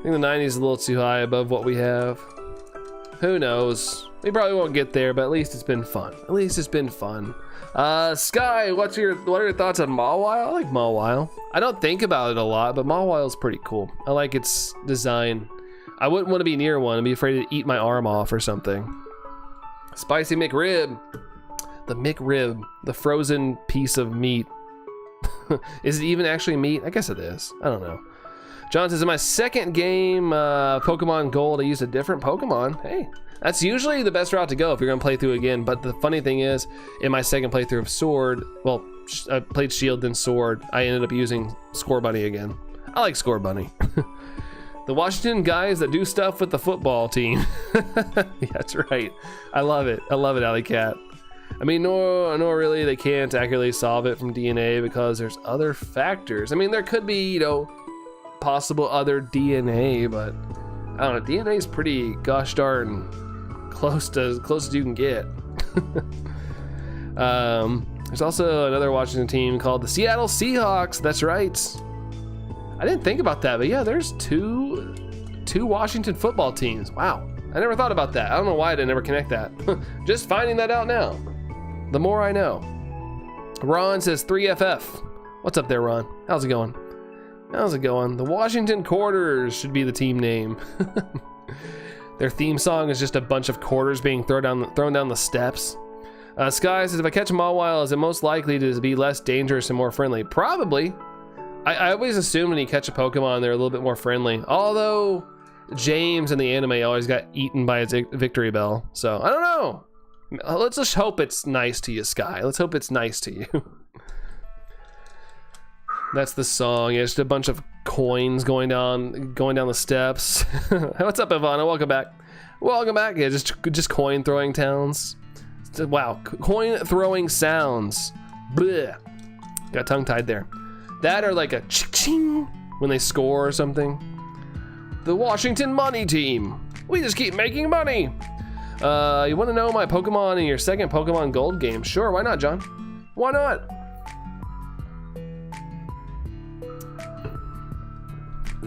A: the 90 is a little too high above what we have. Who knows? We probably won't get there, but at least it's been fun. Sky, what are your thoughts on Mawile? I like Mawile. I don't think about it a lot, but Mawile's pretty cool. I like its design. I wouldn't want to be near one. I'd be afraid to eat my arm off or something. Spicy McRib. The McRib, the frozen piece of meat. Is it even actually meat? I guess it is. I don't know. John says, in my second game, Pokemon Gold, I used a different Pokemon. Hey, that's usually the best route to go if you're gonna play through again. But the funny thing is, in my second playthrough of Sword, well, I played Shield then Sword, I ended up using Scorbunny again. I like Scorbunny. The Washington guys that do stuff with the football team. Yeah, that's right. I love it, Alley Cat. I mean, no, really, they can't accurately solve it from DNA because there's other factors. I mean, there could be, you know, possible other DNA, but I don't know. DNA is pretty gosh darn close as you can get. There's also another Washington team called the Seattle Seahawks. That's right. I didn't think about that, but yeah, there's two Washington football teams. Wow, I never thought about that. I don't know why I didn't ever connect that. Just finding that out now. The more I know. Ron says 3FF. What's up there, Ron? How's it going? The Washington Quarters should be the team name. Their theme song is just a bunch of quarters being thrown down the steps. Sky says, if I catch a Mawile, is it most likely to be less dangerous and more friendly? Probably. I always assume when you catch a Pokemon, they're a little bit more friendly. Although James in the anime always got eaten by its Victory Bell. So I don't know. Let's just hope it's nice to you, Sky. Let's hope it's nice to you. That's the song. Yeah, just a bunch of coins going down the steps. What's up, Ivana? Welcome back. Yeah, just coin throwing towns. Wow, coin throwing sounds. Blech. Got tongue tied there. That or like a ching when they score or something. The Washington Money Team. We just keep making money. You want to know my Pokemon in your second Pokemon Gold game? Sure, why not, John? Why not?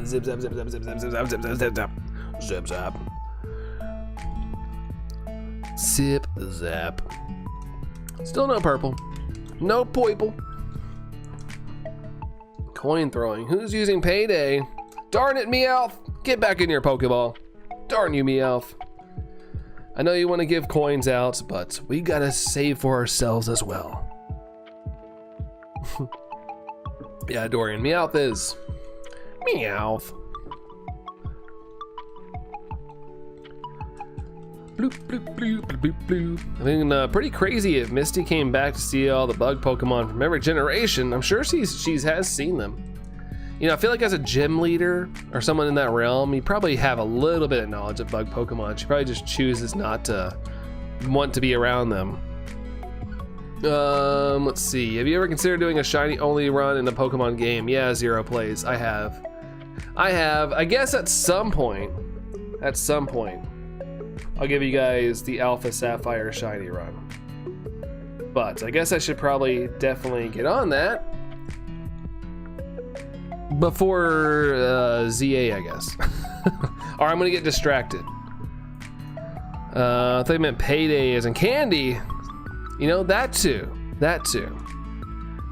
A: Zip zap zip zap zip zap zip zap zip zap zip zap zip zap zip zap. Still no purple, no purple. Coin throwing. Who's using Payday? Darn it, Meowth! Get back in your Pokeball. Darn you, Meowth. I know you want to give coins out, but we gotta save for ourselves as well. Yeah, Dorian, Meowth is Meowth. Bloop, bloop, bloop, bloop, bloop. I mean, pretty crazy if Misty came back to see all the bug Pokemon from every generation. I'm sure she has seen them. You know, I feel like as a gym leader or someone in that realm, you probably have a little bit of knowledge of bug Pokemon. She probably just chooses not to want to be around them. Let's see. Have you ever considered doing a shiny only run in the Pokemon game? Yeah, Zero plays. I have. I guess at some point, I'll give you guys the Alpha Sapphire shiny run. But I guess I should probably definitely get on that before ZA, I guess. Or I'm gonna get distracted. I thought you meant Payday as in candy. You know, that too.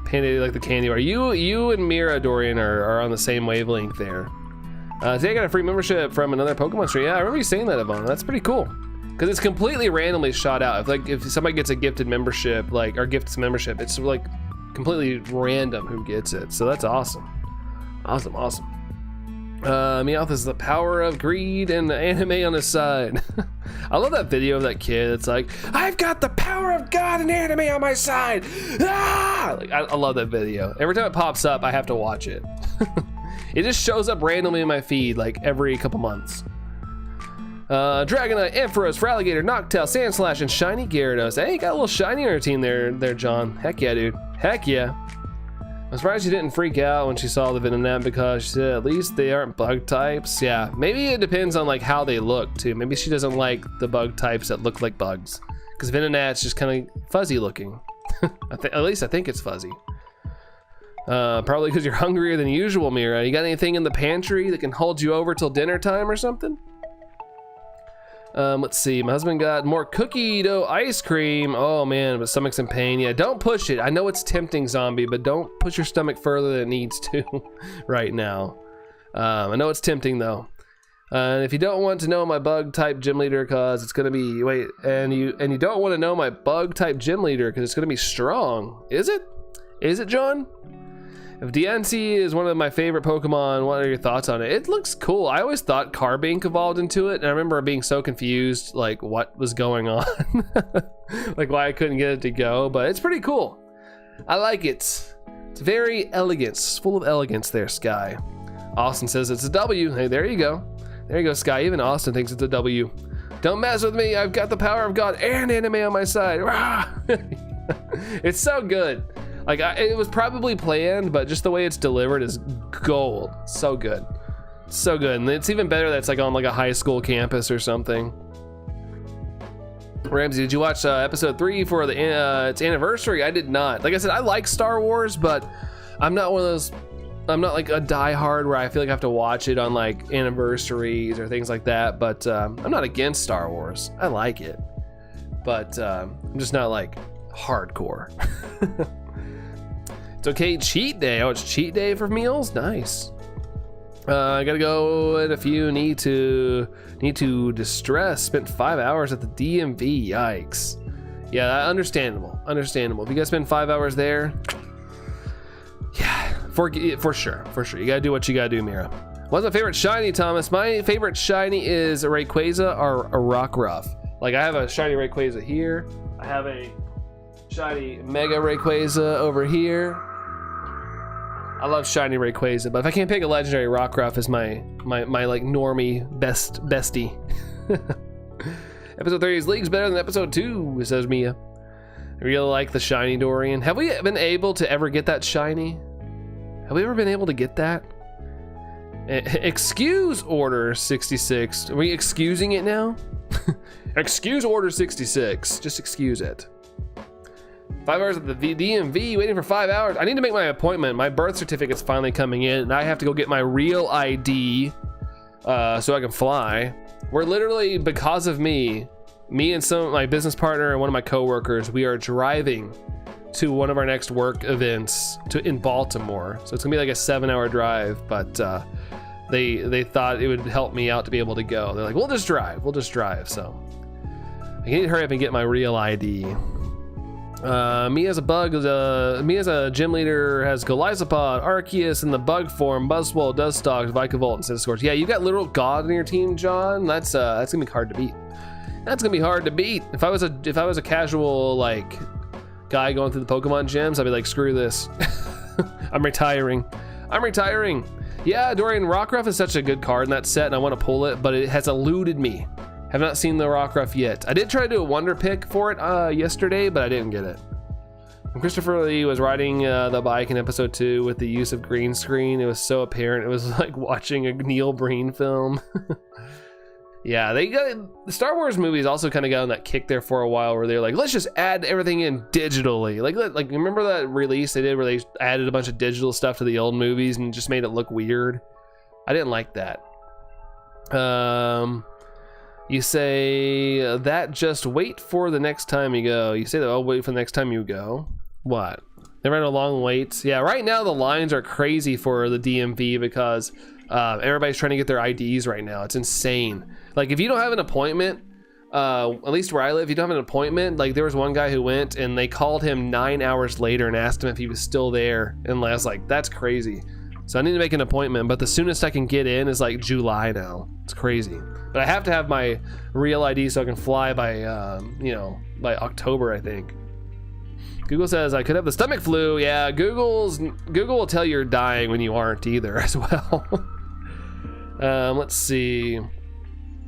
A: Payday like the candy bar. You and Mira, Dorian, are on the same wavelength there. Today I got a free membership from another Pokemon stream. Yeah, I remember you saying that, Ivana. That's pretty cool. Because it's completely randomly shot out. If somebody gets a gifted membership, or gifts membership, it's like completely random who gets it. So that's awesome. Awesome. Meowth is the power of greed and anime on his side. I love that video of that kid. It's like, I've got the power of God and anime on my side. Ah! Like, I love that video. Every time it pops up, I have to watch it. It just shows up randomly in my feed like every couple months. Dragonite, Ampharos, Feraligatr, Noctowl, Sandslash, and Shiny Gyarados. Hey, got a little shiny on your team there, John. Heck yeah, dude. Heck yeah. I'm surprised she didn't freak out when she saw the Venonat because she said at least they aren't bug types. Yeah, maybe it depends on like how they look too. Maybe she doesn't like the bug types that look like bugs because Venonat's just kind of fuzzy looking. At least I think it's fuzzy. Probably because you're hungrier than usual, Mira. You got anything in the pantry that can hold you over till dinner time or something? Let's see. My husband got more cookie dough ice cream. Oh man, my stomach's in pain. Yeah, don't push it. I know it's tempting, zombie, but don't push your stomach further than it needs to right now. I know it's tempting though. And if you don't want to know my bug type gym leader, cause it's gonna be and you don't want to know my bug type gym leader because it's gonna be strong. Is it? Is it, John? If DNC is one of my favorite Pokemon, what are your thoughts on it? It looks cool. I always thought Carbink evolved into it, and I remember being so confused, like what was going on, like why I couldn't get it to go. But it's pretty cool. I like it. It's very elegant, it's full of elegance there, Sky. Austin says it's a W. Hey, there you go. There you go, Sky. Even Austin thinks it's a W. Don't mess with me. I've got the power of God and anime on my side. It's so good. Like, it was probably planned, but just the way it's delivered is gold. So good. So good. And it's even better that it's like on like a high school campus or something. Ramsey, did you watch episode 3 for the its anniversary? I did not. Like I said, I like Star Wars, but I'm not one of those, I'm not like a diehard where I feel like I have to watch it on like anniversaries or things like that. But I'm not against Star Wars. I like it. But I'm just not like hardcore. It's okay, cheat day. Oh, it's cheat day for meals? Nice. I gotta go and if you need to distress. Spent 5 hours at the DMV, yikes. Yeah, understandable. If you guys spend 5 hours there, yeah, for sure. You gotta do what you gotta do, Mira. What's my favorite shiny, Thomas? My favorite shiny is a Rayquaza or a Rockruff. Like I have a shiny Rayquaza here. I have a shiny Mega Rayquaza over here. I love shiny Rayquaza, but if I can't pick a legendary, Rockruff is my like normie bestie. Episode 30 is leagues better than episode 2, says Mia. I really like the shiny Dorian. Have we been able to ever get that shiny? Have we ever been able to get that? Excuse order 66. Are we excusing it now? Excuse order 66. Just excuse it. 5 hours at the DMV, waiting for 5 hours. I need to make my appointment. My birth certificate's finally coming in, and I have to go get my real ID so I can fly. We're literally, because of me and some of my business partner and one of my coworkers, we are driving to one of our next work events in Baltimore. So it's gonna be like a 7-hour drive, but they thought it would help me out to be able to go. They're like, we'll just drive. So I need to hurry up and get my real ID. Me as a gym leader has Golizopod, Arceus in the bug form, Buzzwole, Dustox, Vikavolt, and Siniscorch. Yeah, you got literal God in your team, John. That's gonna be hard to beat. That's gonna be hard to beat. If I was a casual like guy going through the Pokemon gyms, I'd be like, screw this. I'm retiring. Yeah, Dorian Rockruff is such a good card in that set, and I want to pull it, but it has eluded me. Have not seen the Rockruff yet. I did try to do a wonder pick for it yesterday, but I didn't get it. When Christopher Lee was riding the bike in episode 2 with the use of green screen, it was so apparent. It was like watching a Neil Breen film. Yeah, the Star Wars movies also kind of got on that kick there for a while where they're like, let's just add everything in digitally. Like remember that release they did where they added a bunch of digital stuff to the old movies and just made it look weird? I didn't like that. You say that just wait for the next time you go. You say that I'll wait for the next time you go. What? They ran a long waits. Yeah, right now the lines are crazy for the DMV because everybody's trying to get their IDs right now. It's insane. Like if you don't have an appointment, at least where I live, if you don't have an appointment, like there was one guy who went and they called him 9 hours later and asked him if he was still there. And I was like, that's crazy. So I need to make an appointment, but the soonest I can get in is like July now. It's crazy. But I have to have my real ID so I can fly by, by October, I think. Google says I could have the stomach flu. Yeah, Google will tell you're dying when you aren't either as well. Let's see.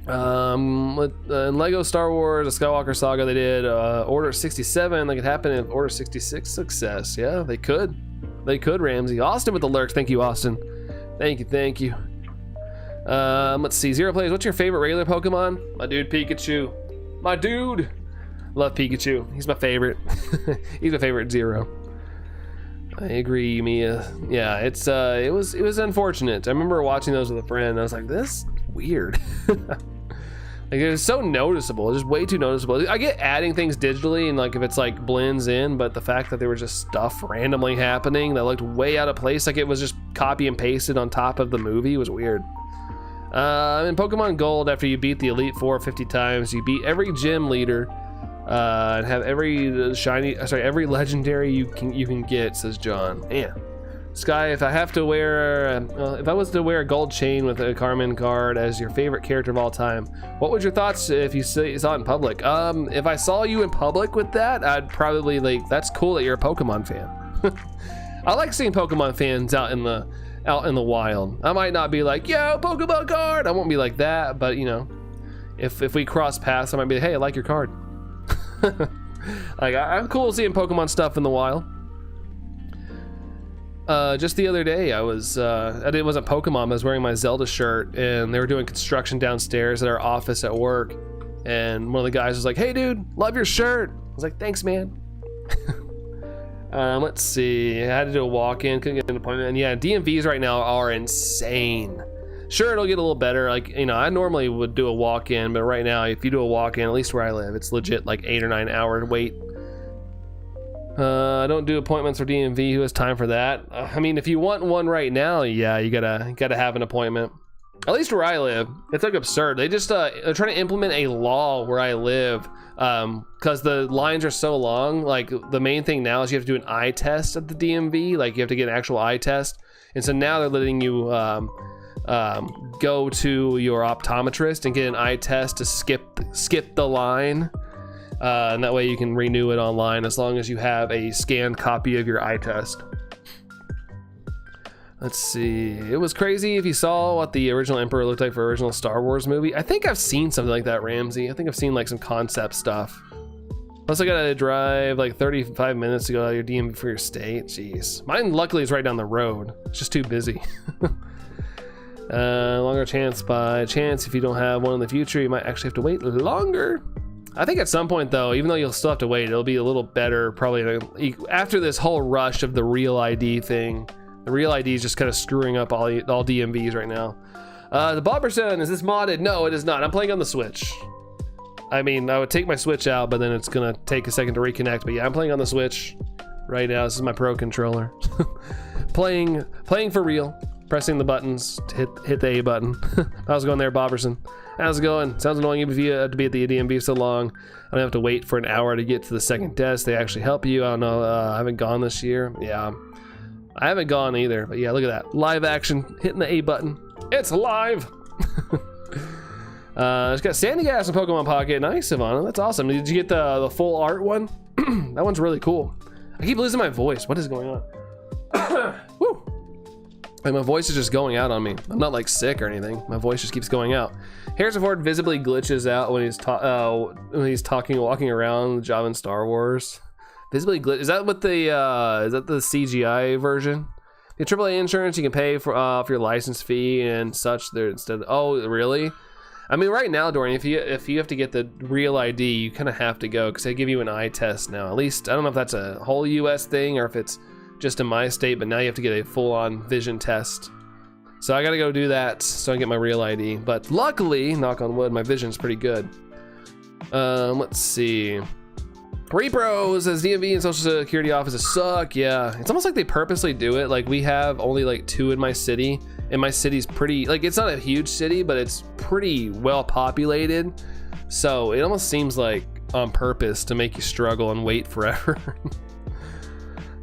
A: In Lego Star Wars, a Skywalker Saga, they did Order 67. Like it happened in Order 66 success. Yeah, they could. They could, Ramsey. Austin with the lurks. Thank you, Austin. Thank you. Let's see. Zero Plays. What's your favorite regular Pokemon? My dude, Pikachu. My dude. Love Pikachu. He's my favorite. He's my favorite Zero. I agree, Mia. Yeah, it was unfortunate. I remember watching those with a friend. I was like, this is weird. Like it's so noticeable, just way too noticeable. I get adding things digitally and like if it's like blends in, but the fact that there was just stuff randomly happening that looked way out of place, like it was just copy and pasted on top of the movie, was weird. In Pokemon Gold, after you beat the Elite Four 50 times, you beat every gym leader and have every every legendary you can get, says John. Yeah. Sky, if I was to wear a gold chain with a Carmen card as your favorite character of all time, what would your thoughts if you saw it in public? If I saw you in public with that, I'd probably like, that's cool that you're a Pokemon fan. I like seeing Pokemon fans out in the wild. I might not be like, yo, Pokemon card. I won't be like that, but you know, if we cross paths, I might be like, hey, I like your card. Like I'm cool seeing Pokemon stuff in the wild. Just the other day, it wasn't Pokemon, I was wearing my Zelda shirt, and they were doing construction downstairs at our office at work, and one of the guys was like, hey dude, love your shirt. I was like, thanks man. Let's see, I had to do a walk-in, couldn't get an appointment, and yeah, DMVs right now are insane. Sure, it'll get a little better, like, you know, I normally would do a walk-in, but right now, if you do a walk-in, at least where I live, it's legit like 8 or 9 hour wait. I don't do appointments for DMV. Who has time for that? I mean, if you want one right now, yeah, you gotta have an appointment. At least where I live, it's like absurd. They just they're trying to implement a law where I live because the lines are so long. Like the main thing now is you have to do an eye test at the DMV. Like you have to get an actual eye test, and so now they're letting you go to your optometrist and get an eye test to skip the line. And that way you can renew it online as long as you have a scanned copy of your eye test. Let's see. It was crazy if you saw what the original Emperor looked like for original Star Wars movie. I think I've seen something like that, Ramsey. I think I've seen like some concept stuff. Plus I gotta drive like 35 minutes to go out of your DMV for your state. Jeez. Mine luckily is right down the road. It's just too busy. Longer chance by chance. If you don't have one in the future, you might actually have to wait longer. I think at some point though, even though you'll still have to wait, it'll be a little better probably after this whole rush of the real ID thing. The real ID is just kind of screwing up all DMVs right now. The Bobberson, is this modded? No, it is not. I'm playing on the Switch. I mean, I would take my Switch out, but then it's gonna take a second to reconnect. But yeah, I'm playing on the Switch right now. This is my Pro controller. playing for real. Pressing the buttons to hit the A button. How's it going there, Bobberson? How's it going? Sounds annoying if you have to be at the DMV so long. I don't have to wait for an hour to get to the second desk. They actually help you. I don't know. I haven't gone this year. Yeah, I haven't gone either. But yeah, look at that. Live action. Hitting the A button. It's live. It's got Sandy Gas in Pokemon Pocket. Nice, Ivana. That's awesome. Did you get the full art one? That one's really cool. I keep losing my voice. What is going on? Woo. Like my voice is just going out on me. I'm not like sick or anything. My voice just keeps going out. Harrison Ford visibly glitches out when he's walking around Java in Star Wars. Visibly glitch. Is that what the is that the CGI version? The AAA insurance you can pay for your license fee and such there instead. Oh, really? I mean, right now, Dorian, if you have to get the real ID, you kind of have to go because they give you an eye test now. At least I don't know if that's a whole U.S. thing or if it's just in my state, but now you have to get a full-on vision test. So I gotta go do that so I get my real ID. But luckily, knock on wood, my vision's pretty good. Let's see. Repro says DMV and social security offices suck. Yeah, it's almost like they purposely do it. Like we have only like 2 in my city, and my city's pretty, like it's not a huge city, but it's pretty well populated. So it almost seems like on purpose to make you struggle and wait forever.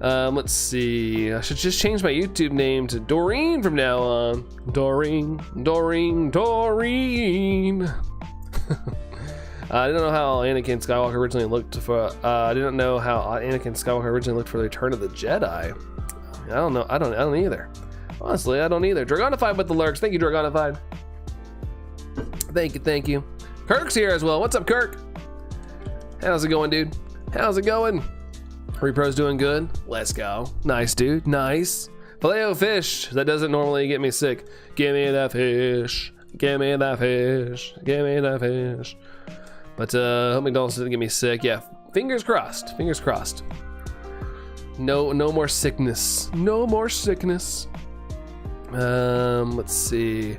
A: Let's see. I should just change my YouTube name to Doreen from now on. Doreen. I didn't know how Anakin Skywalker originally looked for. I didn't know how Anakin Skywalker originally looked for the Return of the Jedi. I don't know. I don't either. Honestly, I don't either. Dragonified with the lurks. Thank you, Dragonified. Thank you. Kirk's here as well. What's up, Kirk? How's it going, dude? How's it going? Repro's doing good. Let's go. Nice, dude. Nice. Filet-O-Fish. That doesn't normally get me sick. Give me that fish. Give me that fish. Give me that fish. But hope McDonald's doesn't get me sick. Yeah. Fingers crossed. Fingers crossed. No more sickness. No more sickness. Let's see.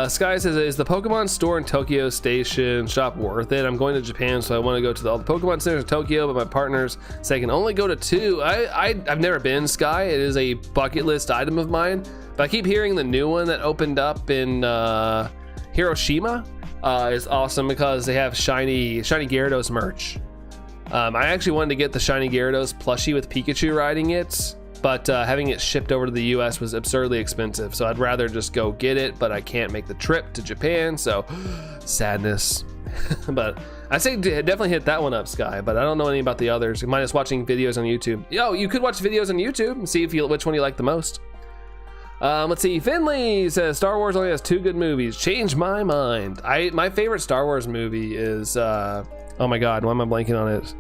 A: Sky says, is the Pokemon store in Tokyo Station shop worth it? I'm going to Japan, so I want to go to all the Pokemon centers in Tokyo, but my partners say I can only go to 2. I've never been, Sky. It is a bucket list item of mine, but I keep hearing the new one that opened up in Hiroshima is awesome because they have shiny Gyarados merch. I actually wanted to get the shiny Gyarados plushie with Pikachu riding it, but having it shipped over to the US was absurdly expensive, so I'd rather just go get it, but I can't make the trip to Japan, so sadness. But I say definitely hit that one up, Sky, but I don't know any about the others, minus watching videos on YouTube. Yo, you could watch videos on YouTube and see which one you like the most. Let's see, Finley says Star Wars only has 2 good movies. Change my mind. My favorite Star Wars movie is, oh my god, why am I blanking on it?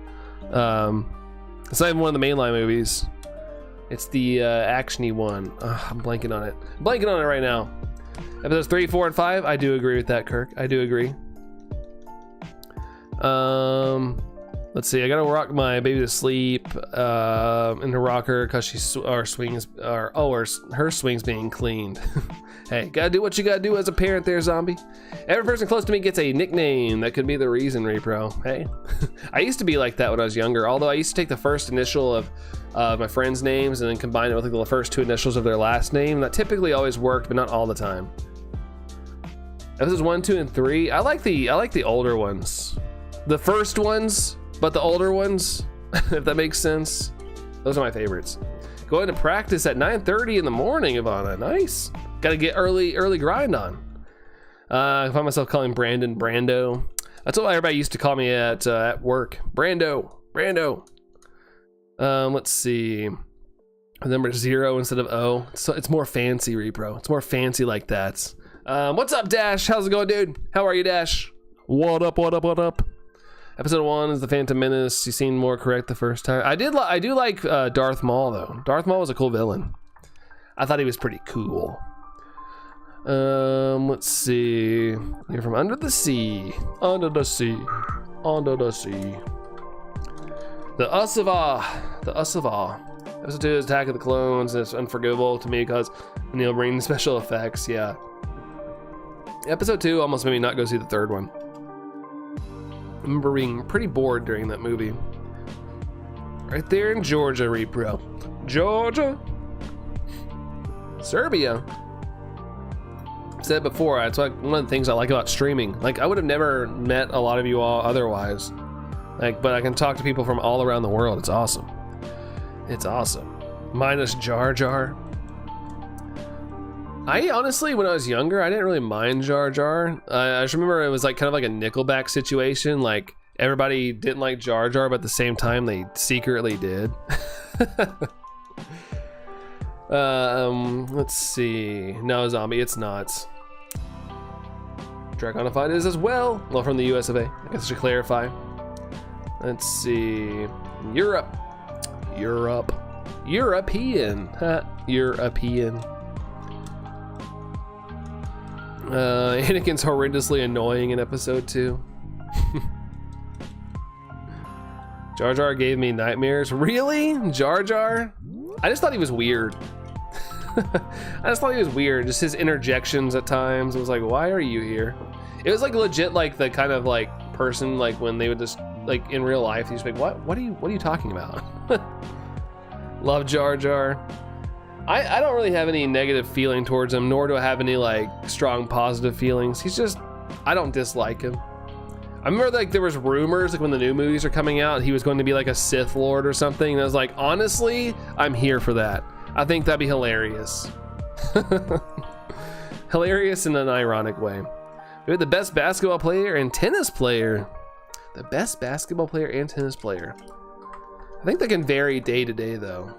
A: It's not even one of the mainline movies. It's the action-y one. I'm blanking on it. I'm blanking on it right now. Episodes 3, 4, and 5. I do agree with that, Kirk. I do agree. Let's see. I gotta rock my baby to sleep in the rocker because her swing's being cleaned. Hey, gotta do what you gotta do as a parent there, zombie. Every person close to me gets a nickname. That could be the reason, Repro. Hey, I used to be like that when I was younger. Although I used to take the first initial of my friends' names and then combine it with like the first 2 initials of their last name. That typically always worked, but not all the time. Episodes 1, 2, and 3. I like the older ones, the first ones, but the older ones, if that makes sense. Those are my favorites. Going to practice at 9:30 in the morning, Ivana. Nice. Got to get early grind on. I find myself calling Brandon Brando. That's what everybody used to call me at work. Brando. Let's see. Number 0 instead of O. So it's more fancy, Repro. It's more fancy like that. What's up, Dash? How's it going, dude? How are you, Dash? What up? Episode 1 is the Phantom Menace. You seemed more correct the first time. I do like Darth Maul though. Darth Maul was a cool villain. I thought he was pretty cool. Let's see. You're from under the sea. Under the sea. Under the sea. The Usava. The Usava. Episode 2 is Attack of the Clones, and it's unforgivable to me because Neil Breen special effects. Yeah. Episode 2 almost made me not go see the third one. I remember being pretty bored during that movie. Right there in Georgia, Repro. Georgia. Serbia. I've said before, it's like one of the things I like about streaming. Like, I would have never met a lot of you all otherwise. Like, but I can talk to people from all around the world. It's awesome. It's awesome. Minus Jar Jar. I honestly, when I was younger, I didn't really mind Jar Jar. I just remember it was like kind of like a Nickelback situation. Like, everybody didn't like Jar Jar, but at the same time, they secretly did. Let's see. No, Zombie, it's not. Draconified is as well. Well, from the US of A. I guess I should clarify. Let's see. Europe. European. European. Anakin's horrendously annoying in episode 2. Jar Jar gave me nightmares. Really? Jar Jar? I just thought he was weird. Just his interjections at times. It was like, why are you here? It was like legit, like the kind of like person, like when they would just like in real life, he's like, what are you talking about? Love Jar Jar. I don't really have any negative feeling towards him, nor do I have any like strong positive feelings. He's just, I don't dislike him. I remember like there was rumors like when the new movies are coming out, he was going to be like a Sith Lord or something. And I was like, honestly, I'm here for that. I think that'd be hilarious. Hilarious in an ironic way. We have the best basketball player and tennis player. The best basketball player and tennis player. I think that can vary day to day though.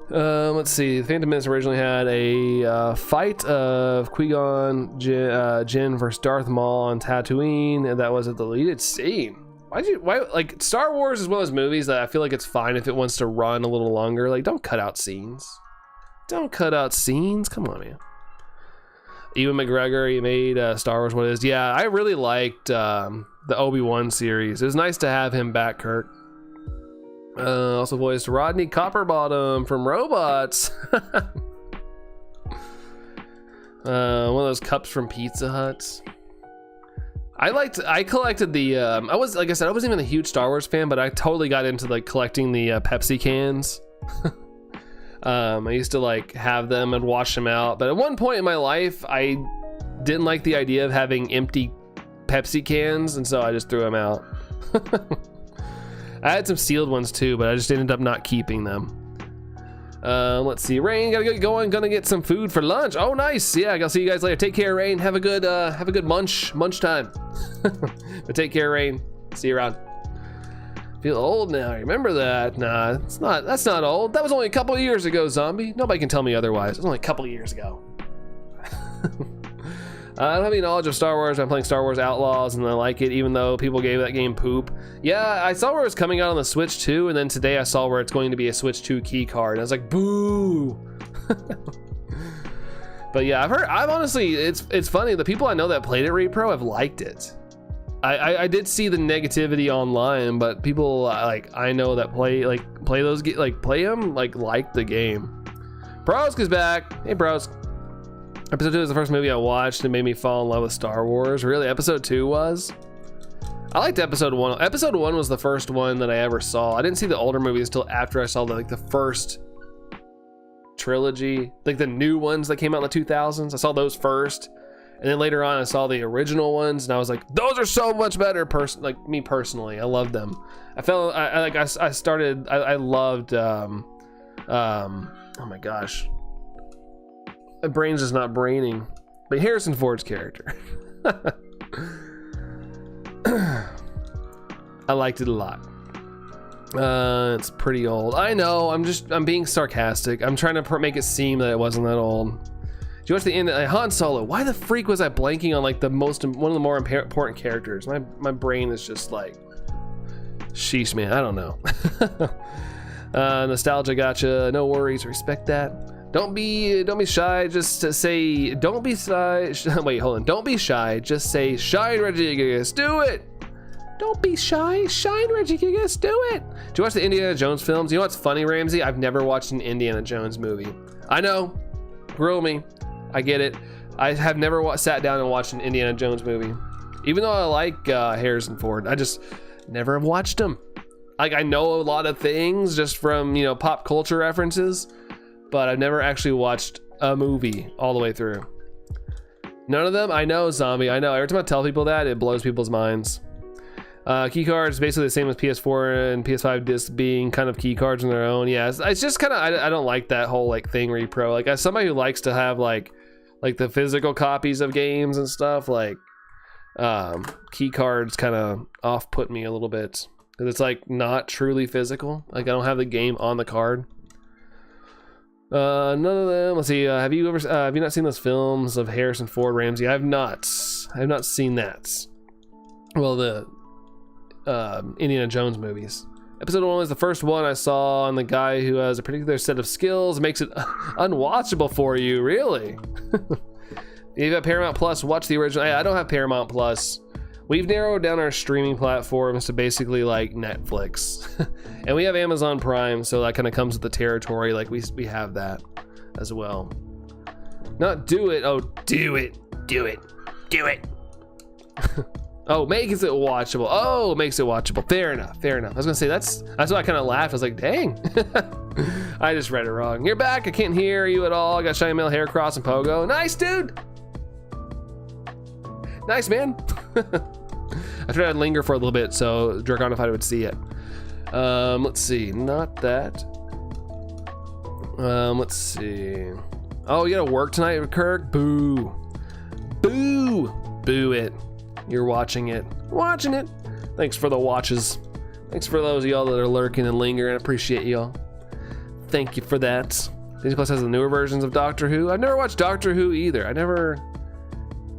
A: Let's see. The Phantom Menace originally had a fight of Qui-Gon Jinn versus Darth Maul on Tatooine, and that was a deleted scene. Why like Star Wars is one of those movies that I feel like it's fine if it wants to run a little longer. Like, don't cut out scenes. Don't cut out scenes. Come on, man. Ewan McGregor, he made Star Wars what it is. Yeah, I really liked the Obi-Wan series. It was nice to have him back, Kirk. Also voiced Rodney Copperbottom from Robots. One of those cups from Pizza Hut. I collected the I was, like I said, I wasn't even a huge Star Wars fan, but I totally got into like collecting the Pepsi cans. I used to like have them and wash them out, but at one point in my life I didn't like the idea of having empty Pepsi cans, and so I just threw them out. I had some sealed ones too, but I just ended up not keeping them. Let's see, Rain, gotta get going, gonna get some food for lunch. Oh, nice. Yeah, I'll see you guys later. Take care, Rain. Have a good munch time. But take care, Rain. See you around. Feel old now. Remember that? Nah, it's not. That's not old. That was only a couple of years ago, Zombie. Nobody can tell me otherwise. It was only a couple of years ago. I don't have any knowledge of Star Wars. I'm playing Star Wars Outlaws and I like it, even though people gave that game poop. Yeah, I saw where it was coming out on the Switch 2, and then today I saw where it's going to be a Switch 2 key card, and I was like, boo. But yeah, I've honestly, it's funny, the people I know that played it, Repro, have liked it. I did see the negativity online, but people like I know that play them, like the game. Brosk is back. Hey, Brosk. Episode 2 is the first movie I watched and made me fall in love with Star Wars. Really, episode 2 was? I liked episode 1. Episode 1 was the first one that I ever saw. I didn't see the older movies until after I saw the first trilogy, like the new ones that came out in the 2000s. I saw those first, and then later on I saw the original ones, and I was like, those are so much better. Like me personally, I loved them. I loved oh my gosh, my brain's just not braining, but Harrison Ford's character. I liked it a lot. It's pretty old. I know, I'm being sarcastic. I'm trying to make it seem that it wasn't that old. Did you watch the end of Han Solo? Why the freak was I blanking on like one of the more important characters? My brain is just like, sheesh, man, I don't know. Nostalgia gotcha. No worries, respect that. Don't be shy. Just to say, don't be shy. Wait, hold on. Don't be shy. Just say, shine, Regigigas. Do it. Don't be shy. Shine, Regigigas. Do it. Do you watch the Indiana Jones films? You know what's funny, Ramsey? I've never watched an Indiana Jones movie. I know. Grill me. I get it. I have never sat down and watched an Indiana Jones movie. Even though I like Harrison Ford, I just never have watched them. Like, I know a lot of things just from, you know, pop culture references, but I've never actually watched a movie all the way through. None of them. I know, Zombie. I know. Every time I tell people that, it blows people's minds. Key cards basically the same as PS4 and PS5 discs being kind of key cards on their own. Yeah, it's just kind of, I don't like that whole like thing repro. Like, as somebody who likes to have like the physical copies of games and stuff, like key cards kind of off-put me a little bit. Because it's like not truly physical. Like, I don't have the game on the card. None of them. Let's see. Have you not seen those films of Harrison Ford, Ramsey? I have not. I have not seen that. Well, the Indiana Jones movies. Episode 1 was the first one I saw on the guy who has a particular set of skills makes it unwatchable for you. Really? If you have Paramount Plus, watch the original. Hey, I don't have Paramount Plus. We've narrowed down our streaming platforms to basically like Netflix. And we have Amazon Prime, so that kind of comes with the territory. Like, we have that as well. Not do it. Oh, do it. Do it. Do it. Oh, makes it watchable. Oh, makes it watchable. Fair enough. Fair enough. I was gonna say that's why I kind of laughed. I was like, dang. I just read it wrong. You're back. I can't hear you at all. I got shiny male hair cross and pogo. Nice, dude. Nice, man. I tried to linger for a little bit so Draconified would see it. Let's see. Not that. Let's see. Oh, you gotta work tonight, Kirk? Boo. Boo. Boo it. You're watching it. Watching it. Thanks for the watches. Thanks for those of y'all that are lurking and lingering. I appreciate y'all. Thank you for that. Disney Plus has the newer versions of Doctor Who. I've never watched Doctor Who either. I never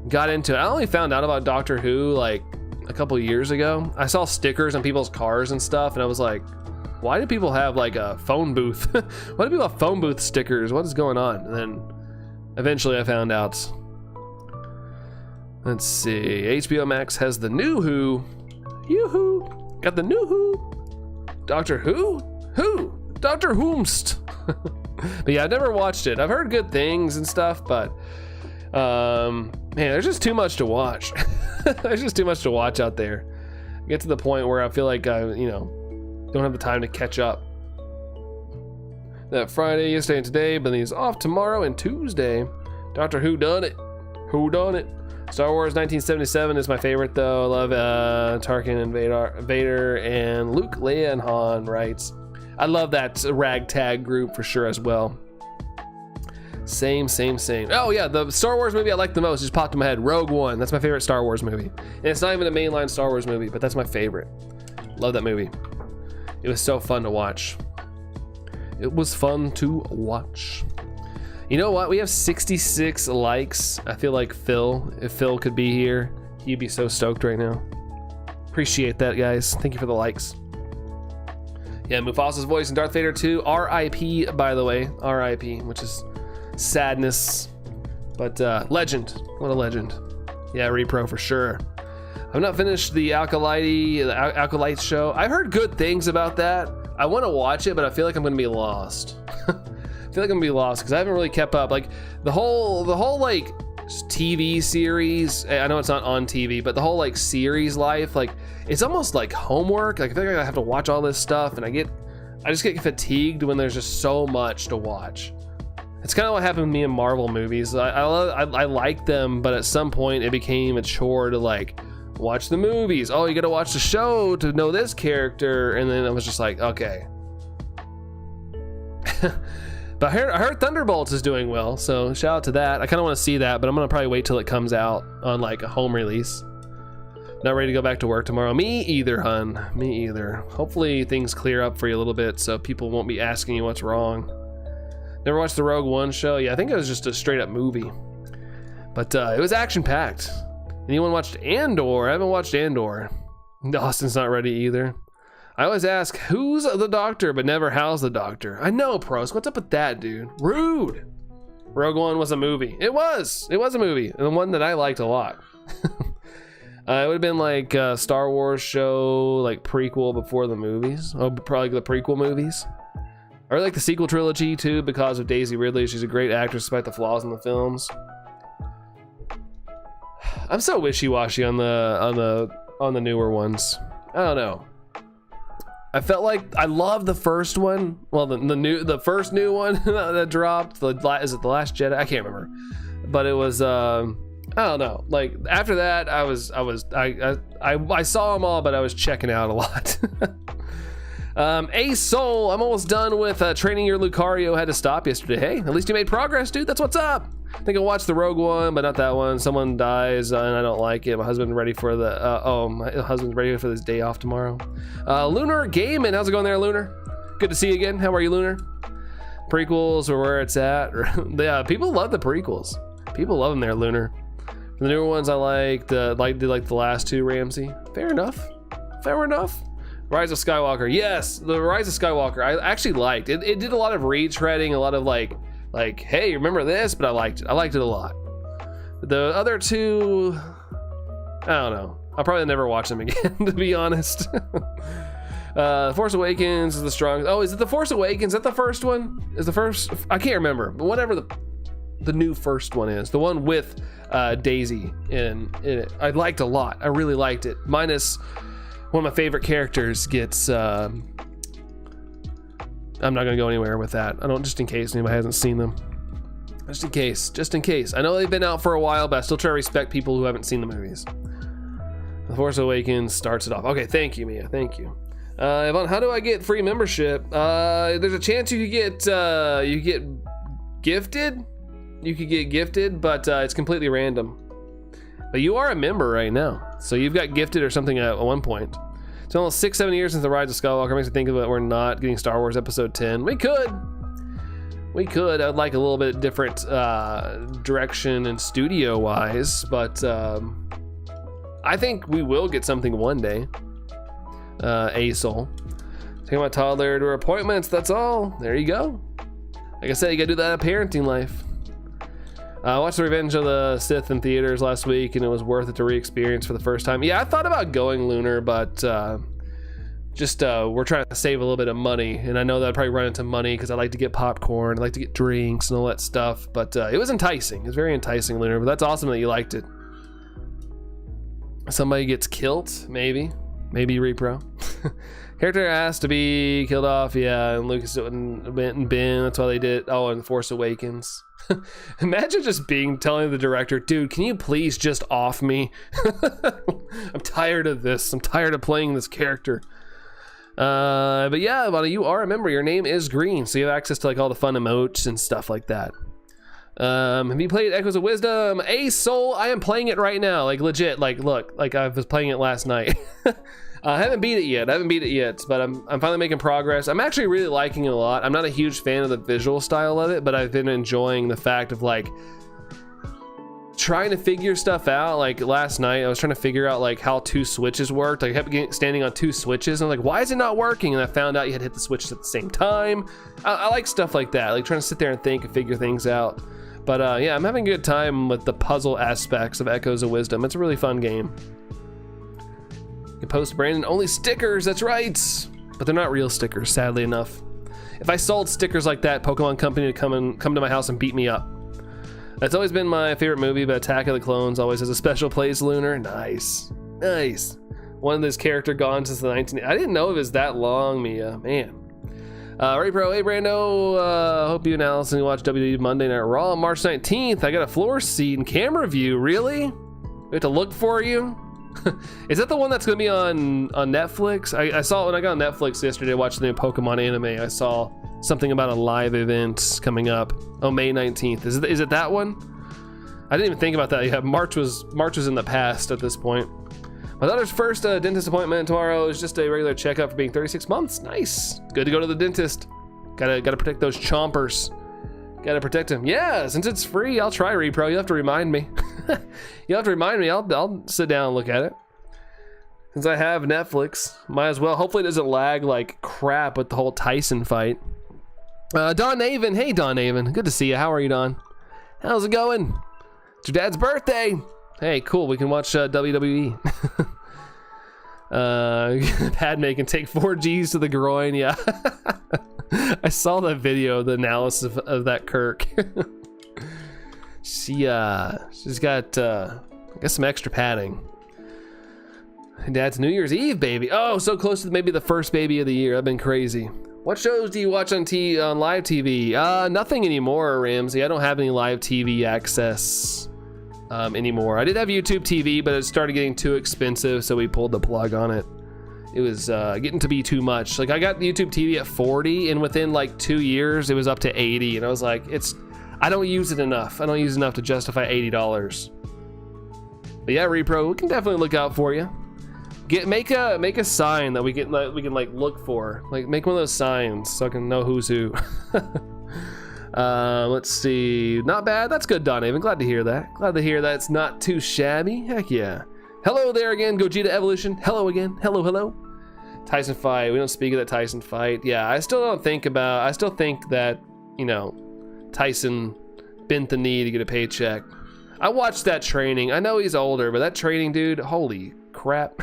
A: got into it. I only found out about Doctor Who like a couple years ago. I saw stickers on people's cars and stuff, and I was like, why do people have like a phone booth? Why do people have phone booth stickers? What is going on? And then eventually I found out. Let's see. HBO Max has the new Who. Yoo-hoo. Got the new Who. Doctor Who? Who? Dr. Whomst. But yeah, I've never watched it. I've heard good things and stuff, but man, there's just too much to watch. There's just too much to watch out there. I get to the point where I feel like I, don't have the time to catch up. That Friday, yesterday, and today, but he's off tomorrow and Tuesday. Doctor Who done it. Who done it? Star Wars 1977 is my favorite though. I love Tarkin and Vader and Luke, Leia, and Han writes. I love that ragtag group for sure as well. Same. Oh yeah, the Star Wars movie I like the most just popped in my head. Rogue One. That's my favorite Star Wars movie. And it's not even a mainline Star Wars movie, but that's my favorite. Love that movie. It was so fun to watch. It was fun to watch. You know what? We have 66 likes. I feel like if Phil could be here, he'd be so stoked right now. Appreciate that, guys. Thank you for the likes. Yeah, Mufasa's voice in Darth Vader 2. R.I.P. by the way. R.I.P. which is sadness. But legend. What a legend. Yeah, repro for sure. I've not finished the Acolyte show. I've heard good things about that. I want to watch it, but I feel like I'm going to be lost. I feel like I'm gonna be lost because I haven't really kept up. Like the whole like TV series. I know it's not on TV, but the whole like series life, like it's almost like homework. Like I feel like I have to watch all this stuff, and I just get fatigued when there's just so much to watch. It's kind of what happened to me in Marvel movies. I like them, but at some point it became a chore to like watch the movies. Oh, you gotta watch the show to know this character, and then I was just like, okay. But I heard Thunderbolts is doing well, so shout out to that. I kind of want to see that, but I'm gonna probably wait till it comes out on like a home release. Not ready to go back to work tomorrow. Me either, hun. Me either. Hopefully things clear up for you a little bit so people won't be asking you what's wrong. Never watched the Rogue One show? Yeah, I think it was just a straight up movie. But it was action packed. Anyone watched Andor? I haven't watched Andor. Austin's not ready either. I always ask, who's the doctor, but never how's the doctor? I know, pros. What's up with that, dude? Rude. Rogue One was a movie. It was a movie, and one that I liked a lot. It would have been like a Star Wars show, like prequel before the movies. Oh, probably the prequel movies. I like the sequel trilogy too because of Daisy Ridley. She's a great actress despite the flaws in the films. I'm so wishy-washy on the newer ones. I don't know. I felt like I love the first one. Well, the first new one that dropped. Is it The Last Jedi? I can't remember. But it was I don't know. Like after that, I saw them all, but I was checking out a lot. Soul, I'm almost done with training your Lucario. Had to stop yesterday. Hey, at least you made progress, dude. That's what's up. I think I watched the Rogue One, but not that one. Someone dies, and I don't like it. My husband's ready for this day off tomorrow. Lunar Gaming, how's it going there, Lunar? Good to see you again. How are you, Lunar? Prequels are where it's at. Yeah, people love the prequels. People love them there, Lunar. The newer ones I liked, like the last two, Ramsey. Fair enough. Rise of Skywalker, yes, the Rise of Skywalker I actually liked. It did a lot of retreading, a lot of like, hey, remember this? But I liked it a lot. The other two, I don't know. I'll probably never watch them again, to be honest. Force Awakens is the strongest. Oh, is it the Force Awakens? Is that the first one? Is the first? I can't remember. But whatever the new first one is, the one with Daisy in it, I liked a lot. I really liked it. Minus one of my favorite characters gets. I'm not gonna go anywhere with that. I don't, just in case anybody hasn't seen them. Just in case. I know they've been out for a while, but I still try to respect people who haven't seen the movies. The Force Awakens starts it off. Okay, thank you, Mia. Thank you. Yvonne, how do I get free membership? There's a chance you could get gifted. You could get gifted, but it's completely random. But you are a member right now, so you've got gifted or something at one point. It's almost 6-7 years since the Rise of Skywalker. Makes me think of it. We're not getting Star Wars Episode 10. We could. I'd like a little bit different direction and studio wise, but I think we will get something one day. Soul. Taking my toddler to her appointments. That's all. There you go. Like I said, you gotta do that in parenting life. I watched The Revenge of the Sith in theaters last week, and it was worth it to re-experience for the first time. Yeah, I thought about going, Lunar, but we're trying to save a little bit of money, and I know that I'd probably run into money because I like to get popcorn, I like to get drinks and all that stuff, but it was enticing. It was very enticing, Lunar, but that's awesome that you liked it. Somebody gets killed, maybe repro. Character has to be killed off, yeah, and Lucas went and Ben, that's why they did. Oh, and Force Awakens. Imagine just telling the director, dude, can you please just off me? I'm tired of this. I'm tired of playing this character. But yeah, Ivana, you are a member. Your name is green, so you have access to like all the fun emotes and stuff like that. Have you played Echoes of Wisdom? Soul, I am playing it right now. Like legit, like look, like I was playing it last night. I haven't beat it yet, but I'm finally making progress. I'm actually really liking it a lot. I'm not a huge fan of the visual style of it, but I've been enjoying the fact of like trying to figure stuff out. Like last night, I was trying to figure out like how two switches worked. I kept standing on two switches, and I'm like, why is it not working? And I found out you had to hit the switches at the same time. I like stuff like that, like trying to sit there and think and figure things out. But yeah, I'm having a good time with the puzzle aspects of Echoes of Wisdom. It's a really fun game. You post Brandon only stickers, that's right, but they're not real stickers, sadly enough. If I sold stickers like that, Pokemon Company would come to my house and beat me up. That's always been my favorite movie, but Attack of the Clones always has a special place, Lunar. Nice. One of this character gone since the 19. I didn't know it was that long, Mia. Man. Ray Pro, hey Brando. Hope you and Allison watch WWE Monday Night Raw on March 19th. I got a floor seat and camera view. Really? We have to look for you. Is that the one that's gonna be on Netflix? I saw it when I got on Netflix yesterday watching the new Pokemon anime. I saw something about a live event coming up. Oh, May 19th. Is it that one? I didn't even think about that. Yeah, March was in the past at this point. My daughter's first dentist appointment tomorrow is just a regular checkup for being 36 months. Nice. Good to go to the dentist. Gotta protect those chompers. Gotta protect him. Yeah, since it's free, I'll try Repro. You'll have to remind me. You'll have to remind me. I'll sit down and look at it. Since I have Netflix, might as well. Hopefully it doesn't lag like crap with the whole Tyson fight. Don Avon. Hey, Don Avon. Good to see you. How are you, Don? How's it going? It's your dad's birthday. Hey, cool. We can watch WWE. Padme can take 4 Gs to the groin. Yeah. I saw that video, the analysis of that Kirk. She's got, I guess, some extra padding. Dad's New Year's Eve baby. Oh, so close to maybe the first baby of the year. I've been crazy. What shows do you watch on live TV? Nothing anymore, Ramsey. I don't have any live TV access anymore. I did have YouTube TV, but it started getting too expensive, so we pulled the plug on it. It was getting to be too much. Like, I got YouTube TV at 40, and within like 2 years, it was up to 80, and I was like, I don't use it enough. I don't use enough to justify $80. But yeah, Repro, we can definitely look out for you. Make a sign that we can like look for. Like, make one of those signs so I can know who's who. Let's see. Not bad. That's good, Don Avon. Glad to hear that. Glad to hear that it's not too shabby. Heck yeah. Hello there again, Gogeta Evolution. Hello again. Hello, hello. Tyson fight. We don't speak of that Tyson fight. Yeah, I still think that, you know, Tyson bent the knee to get a paycheck. I watched that training. I know he's older, but that training, dude, holy crap.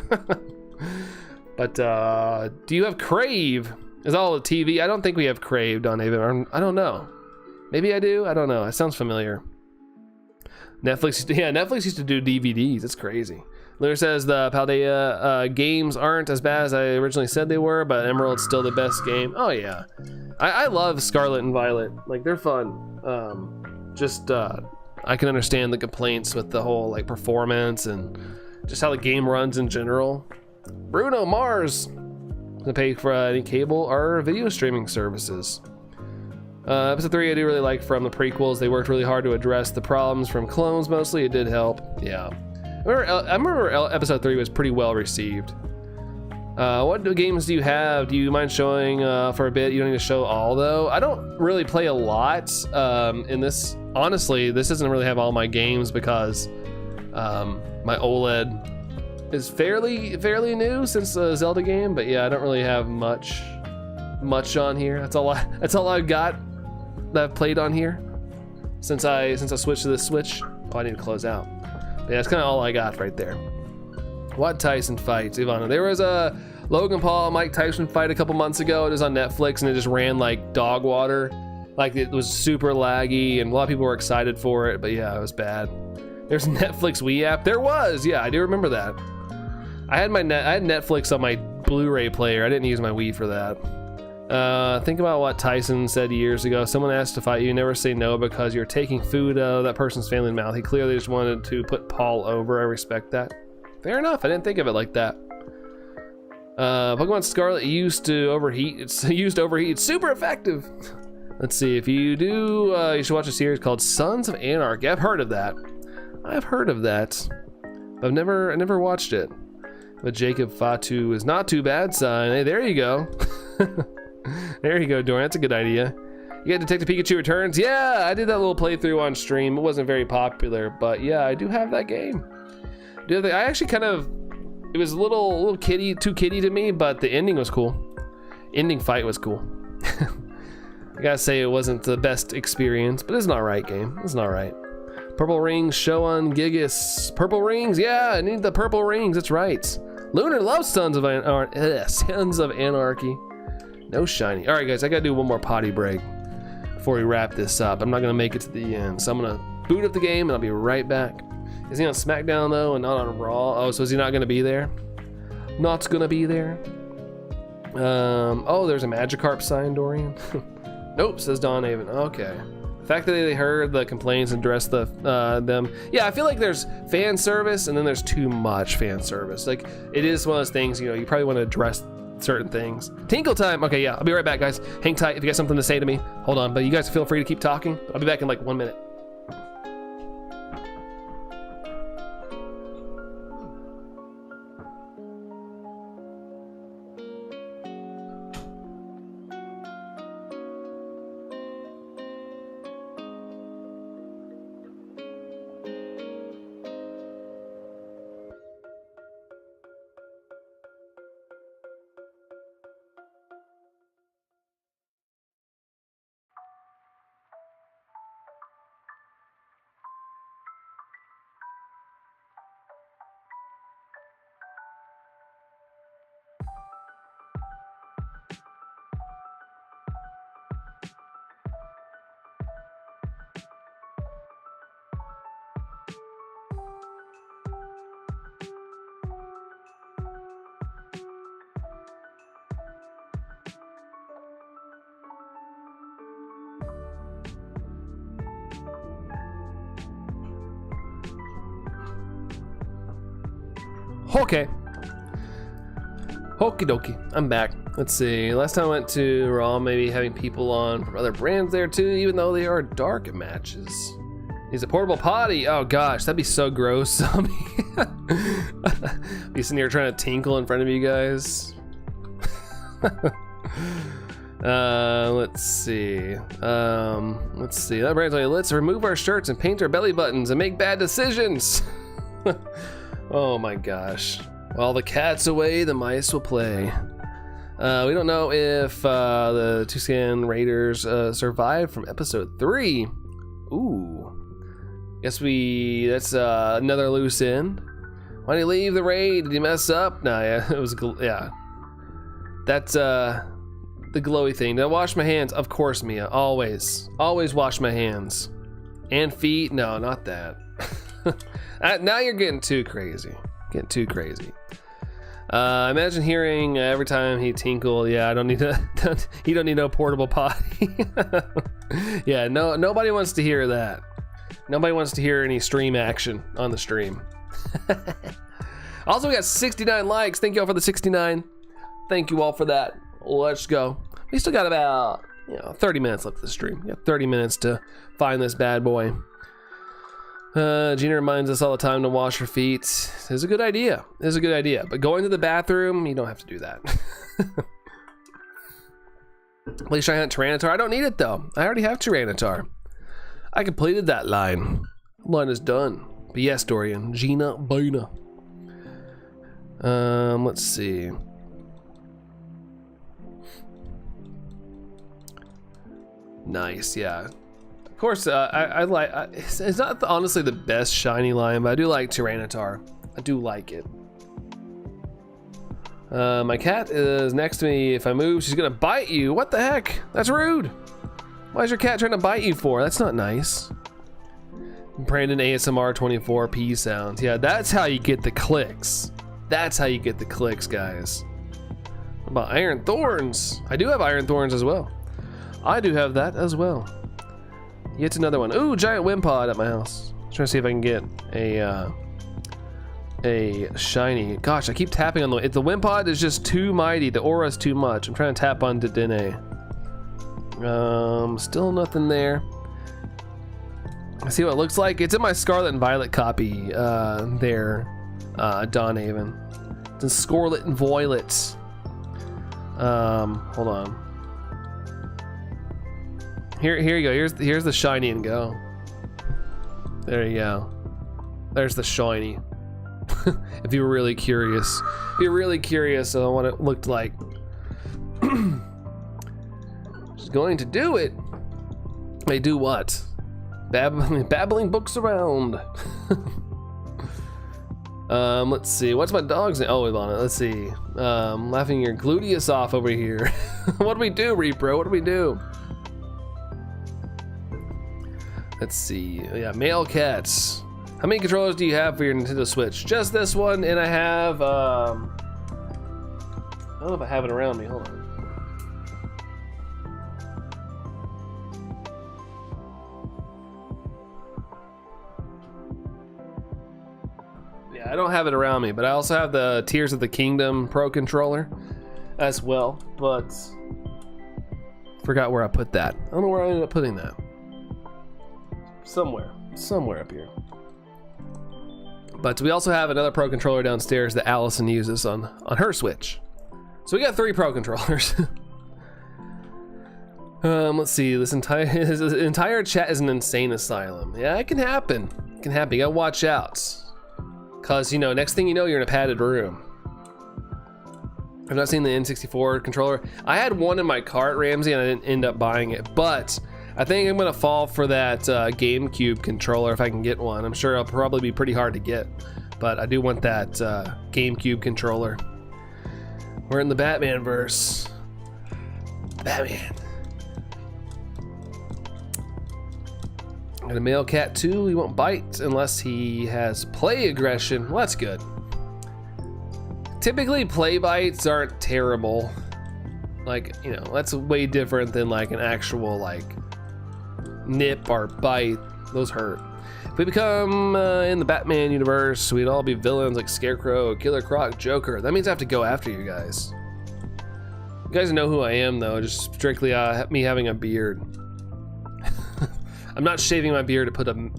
A: But do you have Crave? Is all the TV? I don't think we have Crave, Don Avon. I don't know. Maybe I do. I don't know. It sounds familiar. Netflix used to do DVDs. That's crazy. Lunar says the Paldea games aren't as bad as I originally said they were, but Emerald's still the best game. Oh yeah, I love Scarlet and Violet. Like, they're fun. I can understand the complaints with the whole like performance and just how the game runs in general. Bruno Mars to pay for any cable or video streaming services. Episode 3 I do really like from the prequels. They worked really hard to address the problems from clones mostly. It did help. Yeah. I remember episode 3 was pretty well received. What games do you have? Do you mind showing for a bit? You don't need to show all though. I don't really play a lot in this. Honestly, this doesn't really have all my games because my OLED is fairly new since the Zelda game. But yeah, I don't really have much on here. That's all I've got that I've played on here since I switched to this Switch. Oh, I need to close out. But yeah, that's kind of all I got right there. What Tyson fights, Ivana? There was a Logan Paul Mike Tyson fight a couple months ago. It was on Netflix and it just ran like dog water. Like, it was super laggy and a lot of people were excited for it, but yeah, it was bad. There's a Netflix Wii app. There was, yeah, I do remember that. I had Netflix on my Blu-ray player. I didn't use my Wii for that. Think about what Tyson said years ago. Someone asked to fight you, never say no because you're taking food out of that person's family mouth. He clearly just wanted to put Paul over. I respect that. Fair enough. I didn't think of it like that. Pokemon Scarlet used to overheat. It's super effective. Let's see. If you do, you should watch a series called Sons of Anarchy. I've heard of that. I've never watched it. But Jacob Fatu is not too bad, son. Hey, there you go. There you go, Dorian. That's a good idea. You got Detective Pikachu Returns? Yeah, I did that little playthrough on stream. It wasn't very popular, but yeah, I do have that game. I actually it was a little too kiddie to me, but the ending was cool. Ending fight was cool. I gotta say it wasn't the best experience, but it's an alright game. It's an alright. Purple rings, show on Gigas. Purple rings, yeah, I need the purple rings. That's right. Lunar loves Sons of Anarchy. No shiny. All right, guys, I gotta do one more potty break before we wrap this up. I'm not gonna make it to the end, so I'm gonna boot up the game and I'll be right back. Is he on SmackDown though and not on Raw? Oh, so is he not gonna be there? Not gonna be there. Oh, there's a Magikarp sign, Dorian. Nope, says Don Avon. Okay. The fact that they heard the complaints and addressed them. Yeah, I feel like there's fan service and then there's too much fan service. Like, it is one of those things, you know, you probably want to address certain things. Tinkle time. Okay, yeah, I'll be right back, guys. Hang tight if you got something to say to me. Hold on, but you guys feel free to keep talking. I'll be back in like 1 minute. Okay. Okie dokie, I'm back. Let's see, last time I went to Raw, maybe having people on from other brands there too, even though they are dark matches. He's a portable potty. Oh gosh, that'd be so gross. Be sitting here trying to tinkle in front of you guys. Let's see. That brand's like, let's remove our shirts and paint our belly buttons and make bad decisions. Oh my gosh. While the cat's away, the mice will play. We don't know if the Tucson Raiders survived from episode 3. Ooh. Guess that's another loose end. Why did he leave the raid? Did he mess up? Nah, yeah, it was, yeah. That's the glowy thing. Did I wash my hands? Of course, Mia. Always wash my hands. And feet? No, not that. Now you're getting too crazy. Imagine hearing every time he tinkle, yeah, I don't need to, he don't need no portable potty. Yeah, no, nobody wants to hear that. Nobody wants to hear any stream action on the stream. Also, we got 69 likes. Thank you all for the 69. Thank you all for that. Let's go. We still got about 30 minutes left of the stream. We got 30 minutes to find this bad boy. Gina reminds us all the time to wash our feet. It's a good idea. But going to the bathroom, you don't have to do that. At least I hunt Tyranitar. I don't need it though. I already have Tyranitar. I completed that line. Line is done. But yes, Dorian. Gina Bona. Let's see. Nice, yeah. Of course, I like. It's not honestly the best shiny line, but I do like Tyranitar. I do like it. My cat is next to me. If I move, she's gonna bite you. What the heck? That's rude. Why is your cat trying to bite you for? That's not nice. Brandon ASMR 24 P sounds. Yeah, that's how you get the clicks. That's how you get the clicks, guys. What about Iron Thorns? I do have Iron Thorns as well. I do have that as well. Yet another one. Ooh, giant Wimpod at my house. Trying to see if I can get a shiny. Gosh, I keep tapping on the Wimpod is just too mighty. The aura is too much. I'm trying to tap on Dedenne. Still nothing there. I see what it looks like. It's in my Scarlet and Violet copy there, Dawnhaven. It's in Scarlet and Violet. Hold on. Here you go. Here's the shiny and go. There you go. There's the shiny. If you were really curious. If you're really curious on what it looked like. She's going to do it. They do what? Babbling books around. Let's see. What's my dog's name? Oh, Ivana. Let's see. Laughing your gluteus off over here. What do we do, Repro? What do we do? Let's see. Yeah, male cats. How many controllers do you have for your Nintendo Switch? Just this one, and I have. I don't know if I have it around me. Hold on. Yeah, I don't have it around me, but I also have the Tears of the Kingdom Pro controller as well. But forgot where I put that. I don't know where I ended up putting that. Somewhere up here. But we also have another Pro controller downstairs that Allison uses on her Switch. So we got 3 Pro controllers. Let's see. This entire chat is an insane asylum. Yeah, it can happen. It can happen. You gotta watch out, cause next thing you know, you're in a padded room. I've not seen the N64 controller. I had one in my cart, Ramsey, and I didn't end up buying it. But I think I'm gonna fall for that GameCube controller if I can get one. I'm sure it'll probably be pretty hard to get, but I do want that GameCube controller. We're in the Batman verse. Batman. Got a male cat too. He won't bite unless he has play aggression. Well, that's good. Typically, play bites aren't terrible. Like, that's way different than like an actual like nip or bite. Those hurt. If we become in the Batman universe, we'd all be villains like Scarecrow, Killer Croc, Joker. That means I have to go after you guys. You guys know who I am, though, just strictly me having a beard. I'm not shaving my beard to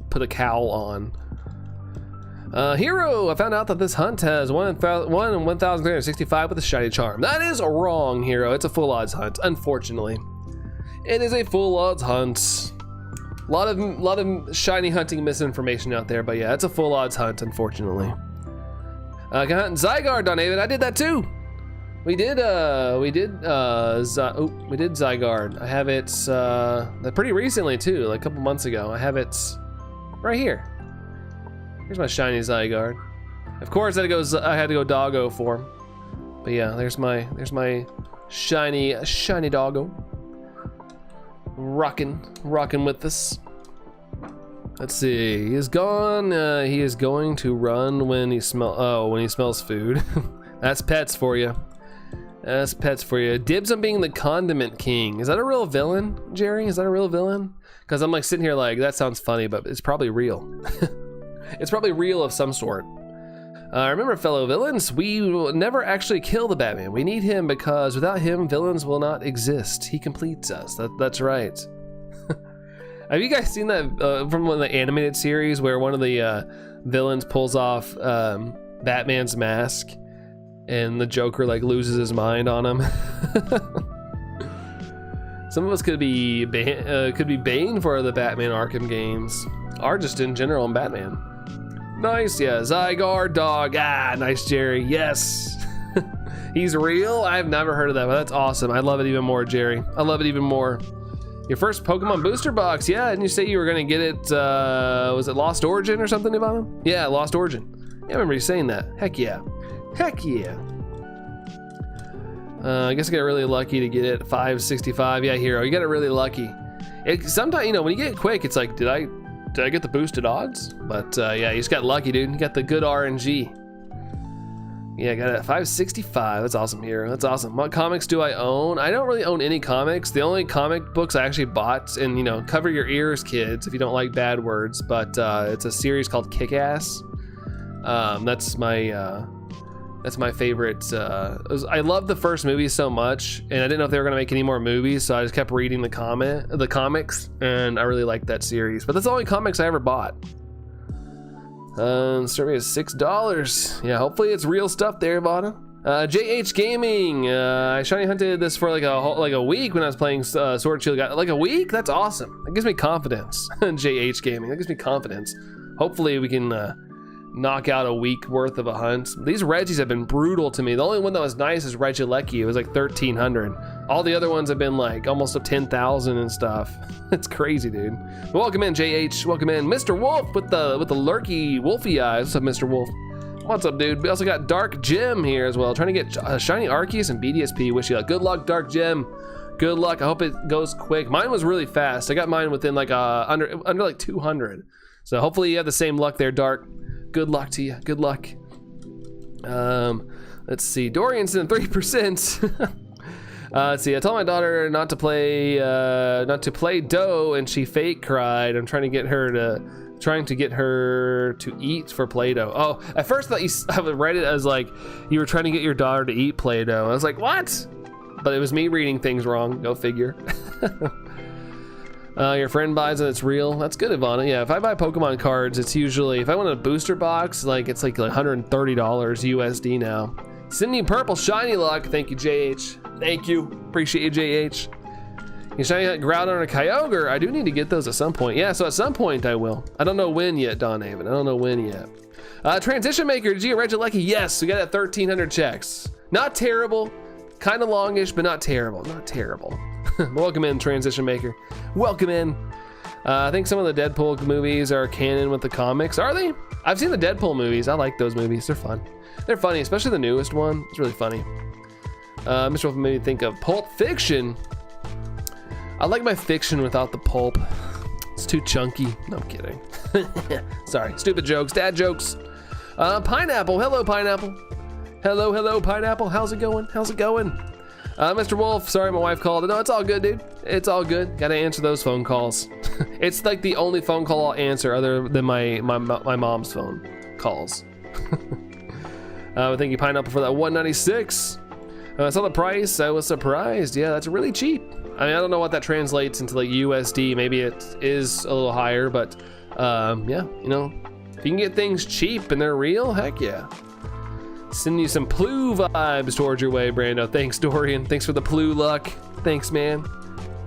A: put a cowl on. Hero, I found out that this hunt has 1 in 1,365 with a shiny charm. That is wrong, Hero. It's a full odds hunt, unfortunately. It is a full odds hunt. A lot of shiny hunting misinformation out there, but yeah, it's a full odds hunt, unfortunately. Can hunt Zygarde, Don David. I did that too. We did Zygarde. I have it pretty recently too, like a couple months ago. I have it right here. Here's my shiny Zygarde. Of course, I had to go doggo for him. But yeah, there's my shiny doggo. Rocking with this. Let's see. He is gone. He is going to run when he smells food. That's pets for you. That's pets for you. Dibs on being the condiment king. Is that a real villain, Jerry? Is that a real villain? Because I'm like sitting here like, that sounds funny, but it's probably real. It's probably real of some sort. Remember, fellow villains, we will never actually kill the Batman. We need him because without him, villains will not exist. He completes us. That's right. Have you guys seen that from one of the animated series where one of the villains pulls off Batman's mask and the Joker like loses his mind on him? Some of us could be Bane for the Batman Arkham games, or just in general in Batman. Nice, yeah, Zygarde dog. Ah, nice, Jerry. Yes. He's real? I've never heard of that, but that's awesome. I love it even more, Jerry. I love it even more. Your first Pokemon booster box, yeah, didn't you say you were gonna get it, was it Lost Origin or something, Ivana? Yeah, Lost Origin. Yeah, I remember you saying that. Heck yeah. Heck yeah. I guess I got really lucky to get it, 565. Yeah, Hero, you got it really lucky. Sometimes, you know, when you get it quick, it's like, did I get the boosted odds? But yeah, you just got lucky, dude. You got the good RNG. Yeah, I got it at 565. That's awesome, Hero. That's awesome. What comics do I own? I don't really own any comics. The only comic books I actually bought, and you know, cover your ears, kids, if you don't like bad words, but it's a series called Kick-Ass. That's my favorite. I love the first movie so much, and I didn't know if they were gonna make any more movies, so I just kept reading the comics, and I really liked that series. But that's the only comics I ever bought. Survey is $6. Yeah, hopefully it's real stuff there, Vada. JH Gaming. I shiny hunted this for like a week when I was playing Sword and Shield. Like a week? That's awesome. That gives me confidence. JH Gaming. That gives me confidence. Hopefully we can knock out a week worth of a hunt. These Regis have been brutal to me. The only one that was nice is Regieleki. It was like 1,300. All the other ones have been like almost up 10,000 and stuff. It's crazy, dude. But welcome in, JH. Welcome in, Mr. Wolf with the lurky wolfy eyes. What's up, Mr. Wolf? What's up, dude? We also got Dark Jim here as well, trying to get shiny Arceus and BDSP. Wish you luck. Good luck, Dark Jim. Good luck. I hope it goes quick. Mine was really fast. I got mine within like under like 200. So hopefully you have the same luck there, Dark. Good luck to you. Good luck. Let's see. Dorian's in 3%. Let's see. I told my daughter not to play dough, and she fake cried. I'm trying to get her to eat for Play-Doh. Oh, at first I would read it as like you were trying to get your daughter to eat Play-Doh. I was like, what? But it was me reading things wrong. Go figure. Your friend buys it, it's real. That's good, Ivana. Yeah, if I buy Pokemon cards, it's usually, if I want a booster box, like it's like $130 USD now. Sydney Purple Shiny Luck. Thank you, JH. Thank you. Appreciate you, JH. You shiny Groudon or Kyogre. I do need to get those at some point. Yeah, so at some point I will. I don't know when yet, Don Haven. I don't know when yet. Transition Maker, did you get Regieleki? Yes, we got at 1,300 checks. Not terrible. Kind of longish, but not terrible. Not terrible. Welcome in, Transition Maker. Welcome in. I think some of the Deadpool movies are canon with the comics. Are they? I've seen the Deadpool movies. I like those movies. They're fun. They're funny, especially the newest one. It's really funny. Mr. Wolf made me think of Pulp Fiction. I like my fiction without the pulp. It's too chunky. No, I'm kidding. Sorry, stupid jokes, dad jokes. Pineapple, hello Pineapple. Hello, Pineapple, how's it going? How's it going? Mr. Wolf, sorry my wife called. No, it's all good, dude. It's all good. Gotta answer those phone calls. It's like the only phone call I'll answer other than my mom's phone calls. Thank you, Pineapple, for that 196. I saw the price. I was surprised. Yeah, that's really cheap. I mean, I don't know what that translates into, like USD. Maybe it is a little higher, but yeah, you know, if you can get things cheap and they're real, heck yeah. Sending you some Plu vibes towards your way, Brando. Thanks, Dorian. Thanks for the Plu luck. Thanks, man.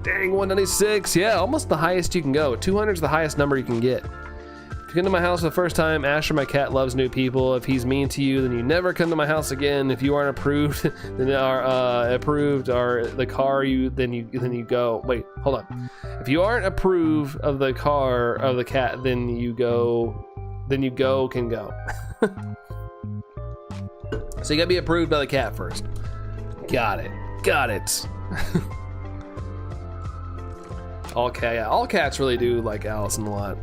A: Dang, 196. Yeah, almost the highest you can go. 200 is the highest number you can get. If you come to my house for the first time, Asher, my cat, loves new people. If he's mean to you, then you never come to my house again. If you aren't approved, then are approved or the car then you go. Wait, hold on. If you aren't approved of the car of the cat, then you can go. So you gotta be approved by the cat first. Got it. All cats really do like Allison a lot.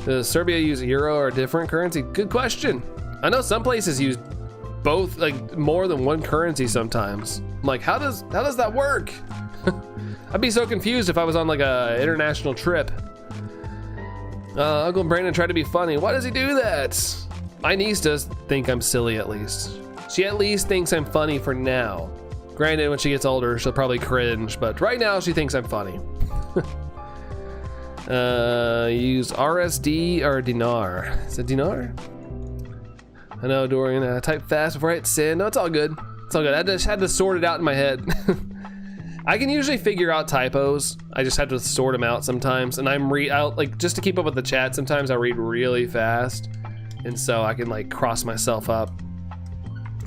A: Does Serbia use euro or a different currency? Good question. I know some places use both, like more than one currency sometimes. I'm like, how does that work? I'd be so confused if I was on like a international trip. Uncle Brandon tried to be funny. Why does he do that? My niece does think I'm silly, at least. She at least thinks I'm funny for now. Granted, when she gets older, she'll probably cringe, but right now she thinks I'm funny. Use RSD or dinar. Is it dinar? I know, Dorian. Type fast before I hit send. No, it's all good. It's all good. I just had to sort it out in my head. I can usually figure out typos. I just have to sort them out sometimes. And I'll like, just to keep up with the chat, sometimes I read really fast. And so I can like cross myself up.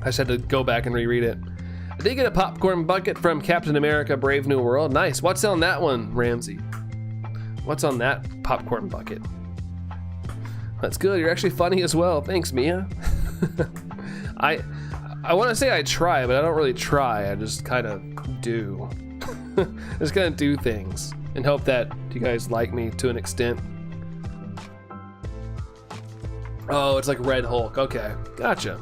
A: I just had to go back and reread it. I did get a popcorn bucket from Captain America Brave New World. Nice. What's on that one, Ramsey? What's on that popcorn bucket? That's good. You're actually funny as well. Thanks, Mia. I want to say I try, but I don't really try. I just kind of do. Just kind of do things and hope that you guys like me to an extent. Oh, it's like Red Hulk. Okay, gotcha.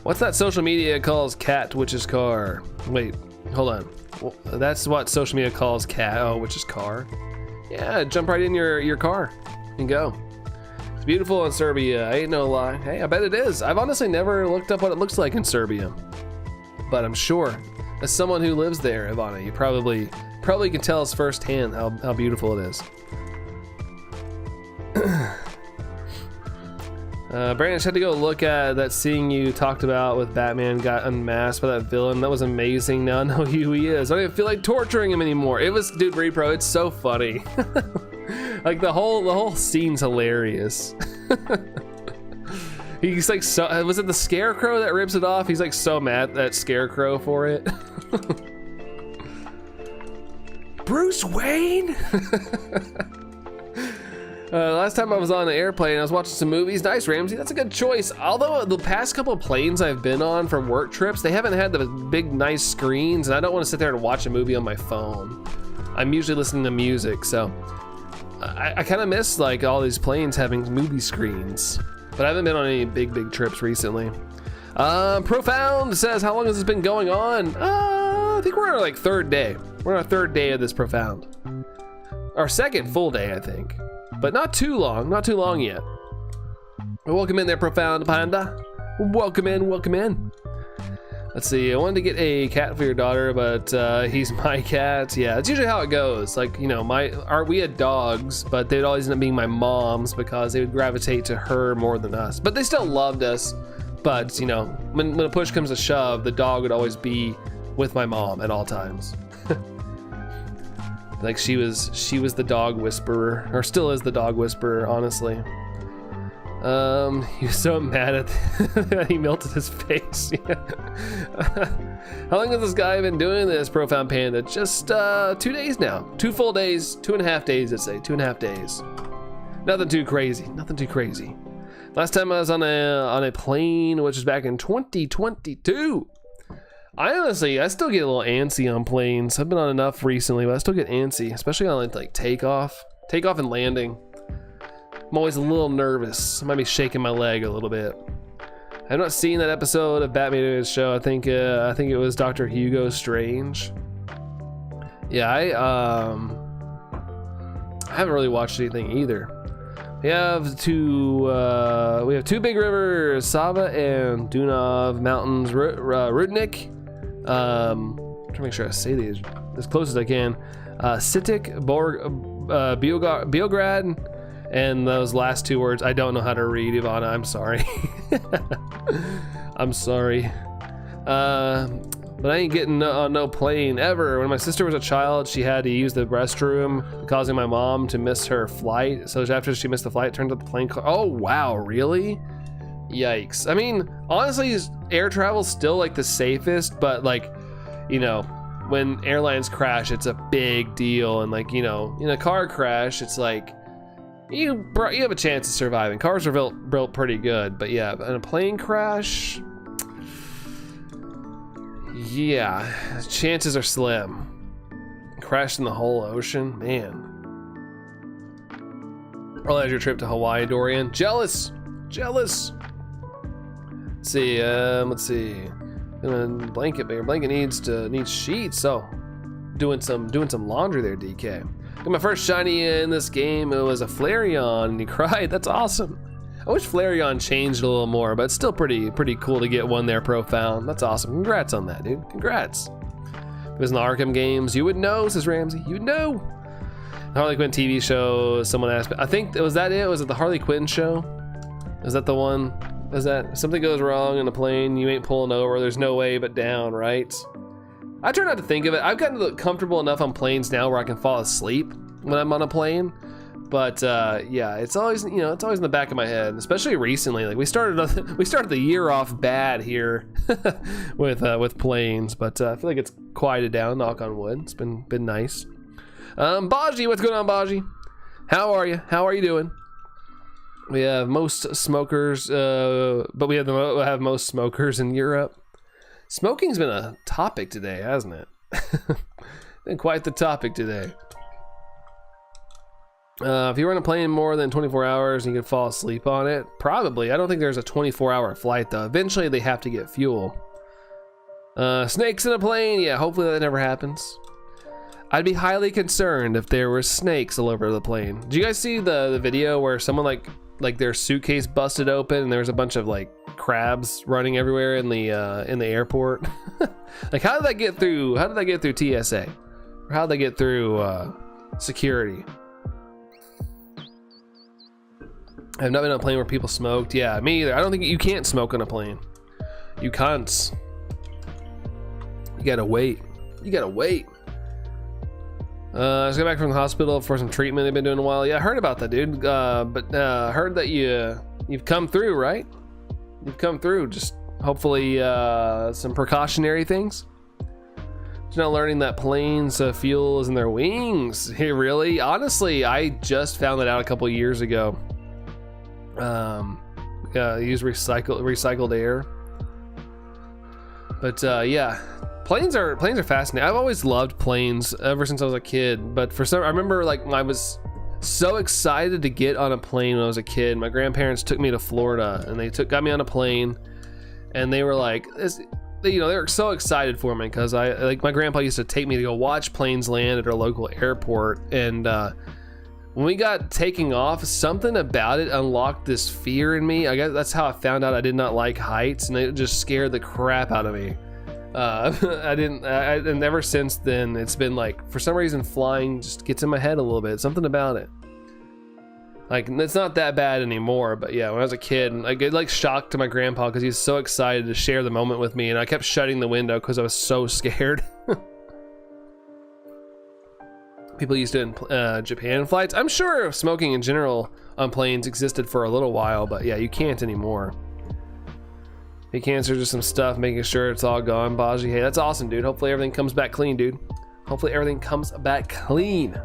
A: What's that social media calls cat witch's car? Wait, hold on. Well, that's what social media calls cat. Oh, witch's car. Yeah, jump right in your car and go. It's beautiful in Serbia. Ain't no lie. Hey, I bet it is. I've honestly never looked up what it looks like in Serbia, but I'm sure as someone who lives there, Ivana, you probably can tell us firsthand how beautiful it is. Brandon had to go look at that scene you talked about with Batman got unmasked by that villain. That was amazing. Now I know who he is. I don't even feel like torturing him anymore. It was, dude, Repro, it's so funny. Like the whole scene's hilarious. He's like, so, was it the Scarecrow that rips it off? He's like so mad at Scarecrow for it. Bruce Wayne? Last time I was on an airplane, I was watching some movies. Nice, Ramsey, that's a good choice. Although the past couple of planes I've been on for work trips, they haven't had the big, nice screens, and I don't want to sit there and watch a movie on my phone. I'm usually listening to music, so I kind of miss like all these planes having movie screens. But I haven't been on any big trips recently. Profound says, how long has this been going on? I think we're on our like third day. We're on our third day of this Profound. Our second full day, I think. But not too long yet. Welcome in there, Profound Panda. Welcome in. Let's see, I wanted to get a cat for your daughter, but he's my cat. Yeah, that's usually how it goes. Like, you know, we had dogs, but they'd always end up being my mom's because they would gravitate to her more than us. But they still loved us. But, you know, when a push comes to shove, the dog would always be with my mom at all times. Like she was the dog whisperer, or still is the dog whisperer, honestly. He was so mad at that he melted his face. How long has this guy been doing this, Profound Panda? Just 2 days now. 2 full days, 2.5 days, I'd say, 2.5 days. Nothing too crazy. Last time I was on a plane, which was back in 2022. I still get a little antsy on planes. I've been on enough recently, but I still get antsy, especially on like takeoff and landing. I'm always a little nervous. I might be shaking my leg a little bit. I I've not seen that episode of Batman Animated Show. I think it was Dr. Hugo Strange. Yeah, I haven't really watched anything either. We have two big rivers, Sava and Dunav Mountains, Rudnik. Trying to make sure I say these as close as I can. Sitik, Biograd, and those last two words I don't know how to read, Ivana. I'm sorry. I'm sorry. But I ain't getting on no plane ever. When my sister was a child, she had to use the restroom, causing my mom to miss her flight. So after she missed the flight, it turned out the plane. Oh wow, really? Yikes. I mean, honestly, air travel's still like the safest, but like, you know, when airlines crash, it's a big deal. And like, you know, in a car crash, it's like you have a chance of surviving. Cars are built pretty good, but yeah, in a plane crash, yeah, chances are slim. Crashed in the whole ocean, man. Early as your trip to Hawaii, Dorian. Jealous. Let's see. Blanket, but your blanket needs sheets. So, doing some laundry there, DK. Got my first shiny in this game. It was a Flareon, and he cried. That's awesome. I wish Flareon changed a little more, but it's still pretty cool to get one there, Profound. That's awesome. Congrats on that, dude. Congrats. If it was in the Arkham games, you would know, says Ramsey. You would know. The Harley Quinn TV show, someone asked me. I think, was that it? Was it the Harley Quinn show? Is that the one? Is that something goes wrong in a plane, you ain't pulling over, there's no way but down, right? I try not to think of it. I've gotten comfortable enough on planes now where I can fall asleep when I'm on a plane. But yeah, it's always, you know, it's always in the back of my head, especially recently. Like we started the year off bad here with planes, but I feel like it's quieted down. Knock on wood. It's been nice. Baji, what's going on, Baji? How are you? How are you doing? We have most smokers, but we have most smokers in Europe. Smoking's been a topic today, hasn't it? Been quite the topic today. If you run a plane more than 24 hours and you can fall asleep on it, probably. I don't think there's a 24-hour flight though. Eventually they have to get fuel. Snakes in a plane, yeah, hopefully that never happens. I'd be highly concerned if there were snakes all over the plane. Did you guys see the video where someone like their suitcase busted open and there was a bunch of like crabs running everywhere in the airport? Like how did that get through? How did that get through TSA? Or how did they get through security? I've not been on a plane where people smoked. Yeah, me either. I don't think you can't smoke on a plane. You can't. You gotta wait. You gotta wait. I just got back from the hospital for some treatment they've been doing a while. Yeah, I heard about that, dude. But heard that you've come through, right? You've come through. Just hopefully some precautionary things. Just now learning that planes fuel is in their wings. Hey, really? Honestly, I just found that out a couple years ago. Use recycled air. But yeah. Planes are fascinating. I've always loved planes ever since I was a kid, but I remember like I was so excited to get on a plane when I was a kid. My grandparents took me to Florida and they got me on a plane, and they were like, they were so excited for me because my grandpa used to take me to go watch planes land at our local airport, and when we got taking off, something about it unlocked this fear in me. I guess that's how I found out I did not like heights, and it just scared the crap out of me. And ever since then, it's been like, for some reason, flying just gets in my head a little bit. Something about it. Like, it's not that bad anymore, but yeah, when I was a kid, I get like shocked to my grandpa because he's so excited to share the moment with me, and I kept shutting the window because I was so scared. People used to in Japan flights. I'm sure smoking in general on planes existed for a little while, but yeah, you can't anymore. You can answer just some stuff, making sure it's all gone, Baji. Hey, that's awesome, dude. Hopefully everything comes back clean, dude. Hopefully everything comes back clean.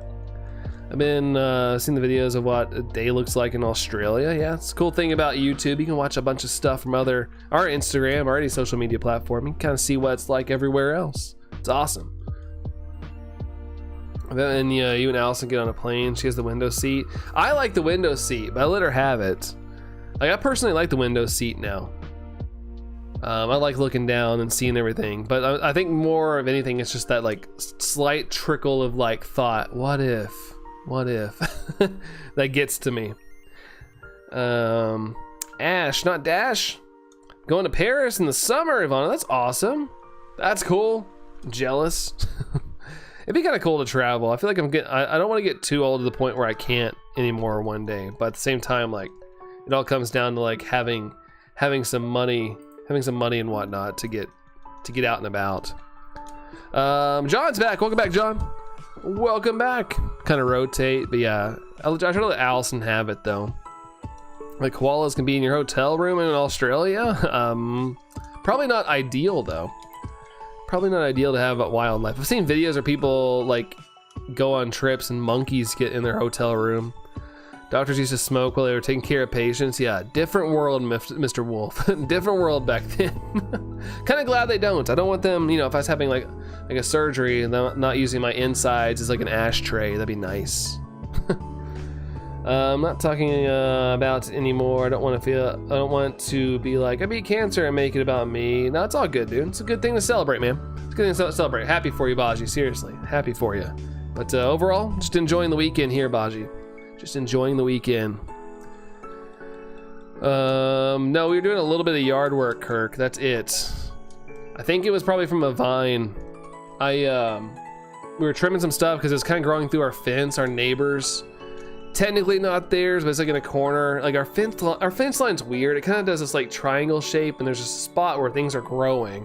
A: I've been seeing the videos of what a day looks like in Australia. Yeah, it's a cool thing about YouTube. You can watch a bunch of stuff from our Instagram or any social media platform. You can kind of see what it's like everywhere else. It's awesome. And you and Allison get on a plane. She has the window seat. I like the window seat, but I let her have it. Like, I personally like the window seat now. I like looking down and seeing everything, but I think more of anything, it's just that like slight trickle of like thought. What if that gets to me. Ash, not Dash. Going to Paris in the summer, Ivana. That's awesome. That's cool. Jealous. It'd be kind of cool to travel. I feel like I don't want to get too old to the point where I can't anymore one day. But at the same time, like, it all comes down to like having some money and whatnot to get out and about. John's back. Welcome back, John. Welcome back. Kind of rotate, but yeah, I try to let Allison have it though. Like koalas can be in your hotel room in Australia. Probably not ideal though. Probably not ideal to have wildlife. I've seen videos where people like go on trips and monkeys get in their hotel room. Doctors used to smoke while they were taking care of patients. Yeah, different world, Mr. Wolf. Different world back then. Kind of glad they don't. I don't want them, you know, if I was having like a surgery and not using my insides as like an ashtray, that'd be nice. I'm not talking about it anymore. I don't want to be like, I beat cancer and make it about me. No, it's all good, dude. It's a good thing to celebrate, man. It's a good thing to celebrate. Happy for you, Baji. Seriously, happy for you. But overall, just enjoying the weekend here, Baji. Just enjoying the weekend. No, we were doing a little bit of yard work, Kirk. That's it. I think it was probably from a vine. We were trimming some stuff because it's kind of growing through our fence. Our neighbors, technically not theirs, but it's like in a corner. Like our fence line's weird. It kind of does this like triangle shape, and there's a spot where things are growing,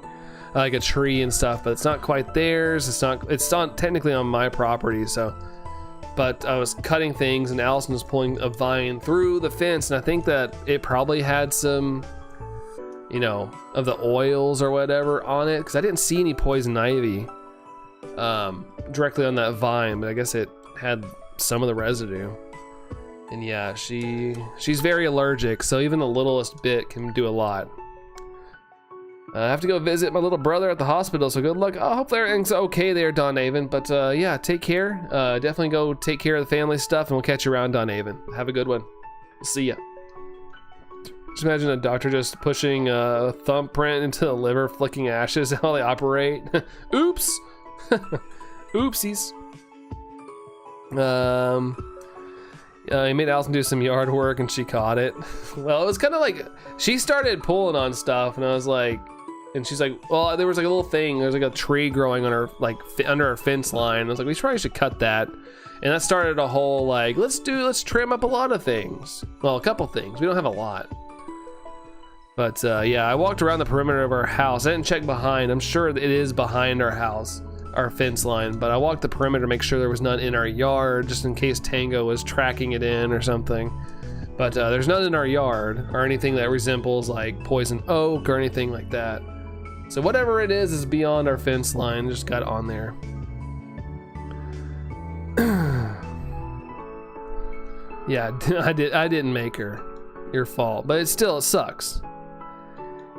A: like a tree and stuff. But it's not quite theirs. It's not technically on my property, so. But I was cutting things and Allison was pulling a vine through the fence, and I think that it probably had some, you know, of the oils or whatever on it, because I didn't see any poison ivy directly on that vine, but I guess it had some of the residue. And yeah, she's very allergic, so even the littlest bit can do a lot. I have to go visit my little brother at the hospital, so good luck. I hope everything's okay there, Don Avon. But yeah, take care. Definitely go take care of the family stuff, and we'll catch you around, Don Avon. Have a good one. See ya. Just imagine a doctor just pushing a thumbprint into the liver, flicking ashes, how they operate. Oops. Oopsies. He made Allison do some yard work, and she caught it. Well, it was kind of like she started pulling on stuff, and I was like, and she's like, well, there was like a little thing. There's like a tree growing on her, like under our fence line. I was like, we probably should cut that. And that started a whole like, let's trim up a lot of things. Well, a couple things. We don't have a lot. But yeah, I walked around the perimeter of our house. I didn't check behind. I'm sure it is behind our house, our fence line. But I walked the perimeter to make sure there was none in our yard, just in case Tango was tracking it in or something. But there's none in our yard or anything that resembles like poison oak or anything like that. So whatever it is beyond our fence line. Just got on there. Yeah, I didn't make her. Your fault, but it sucks.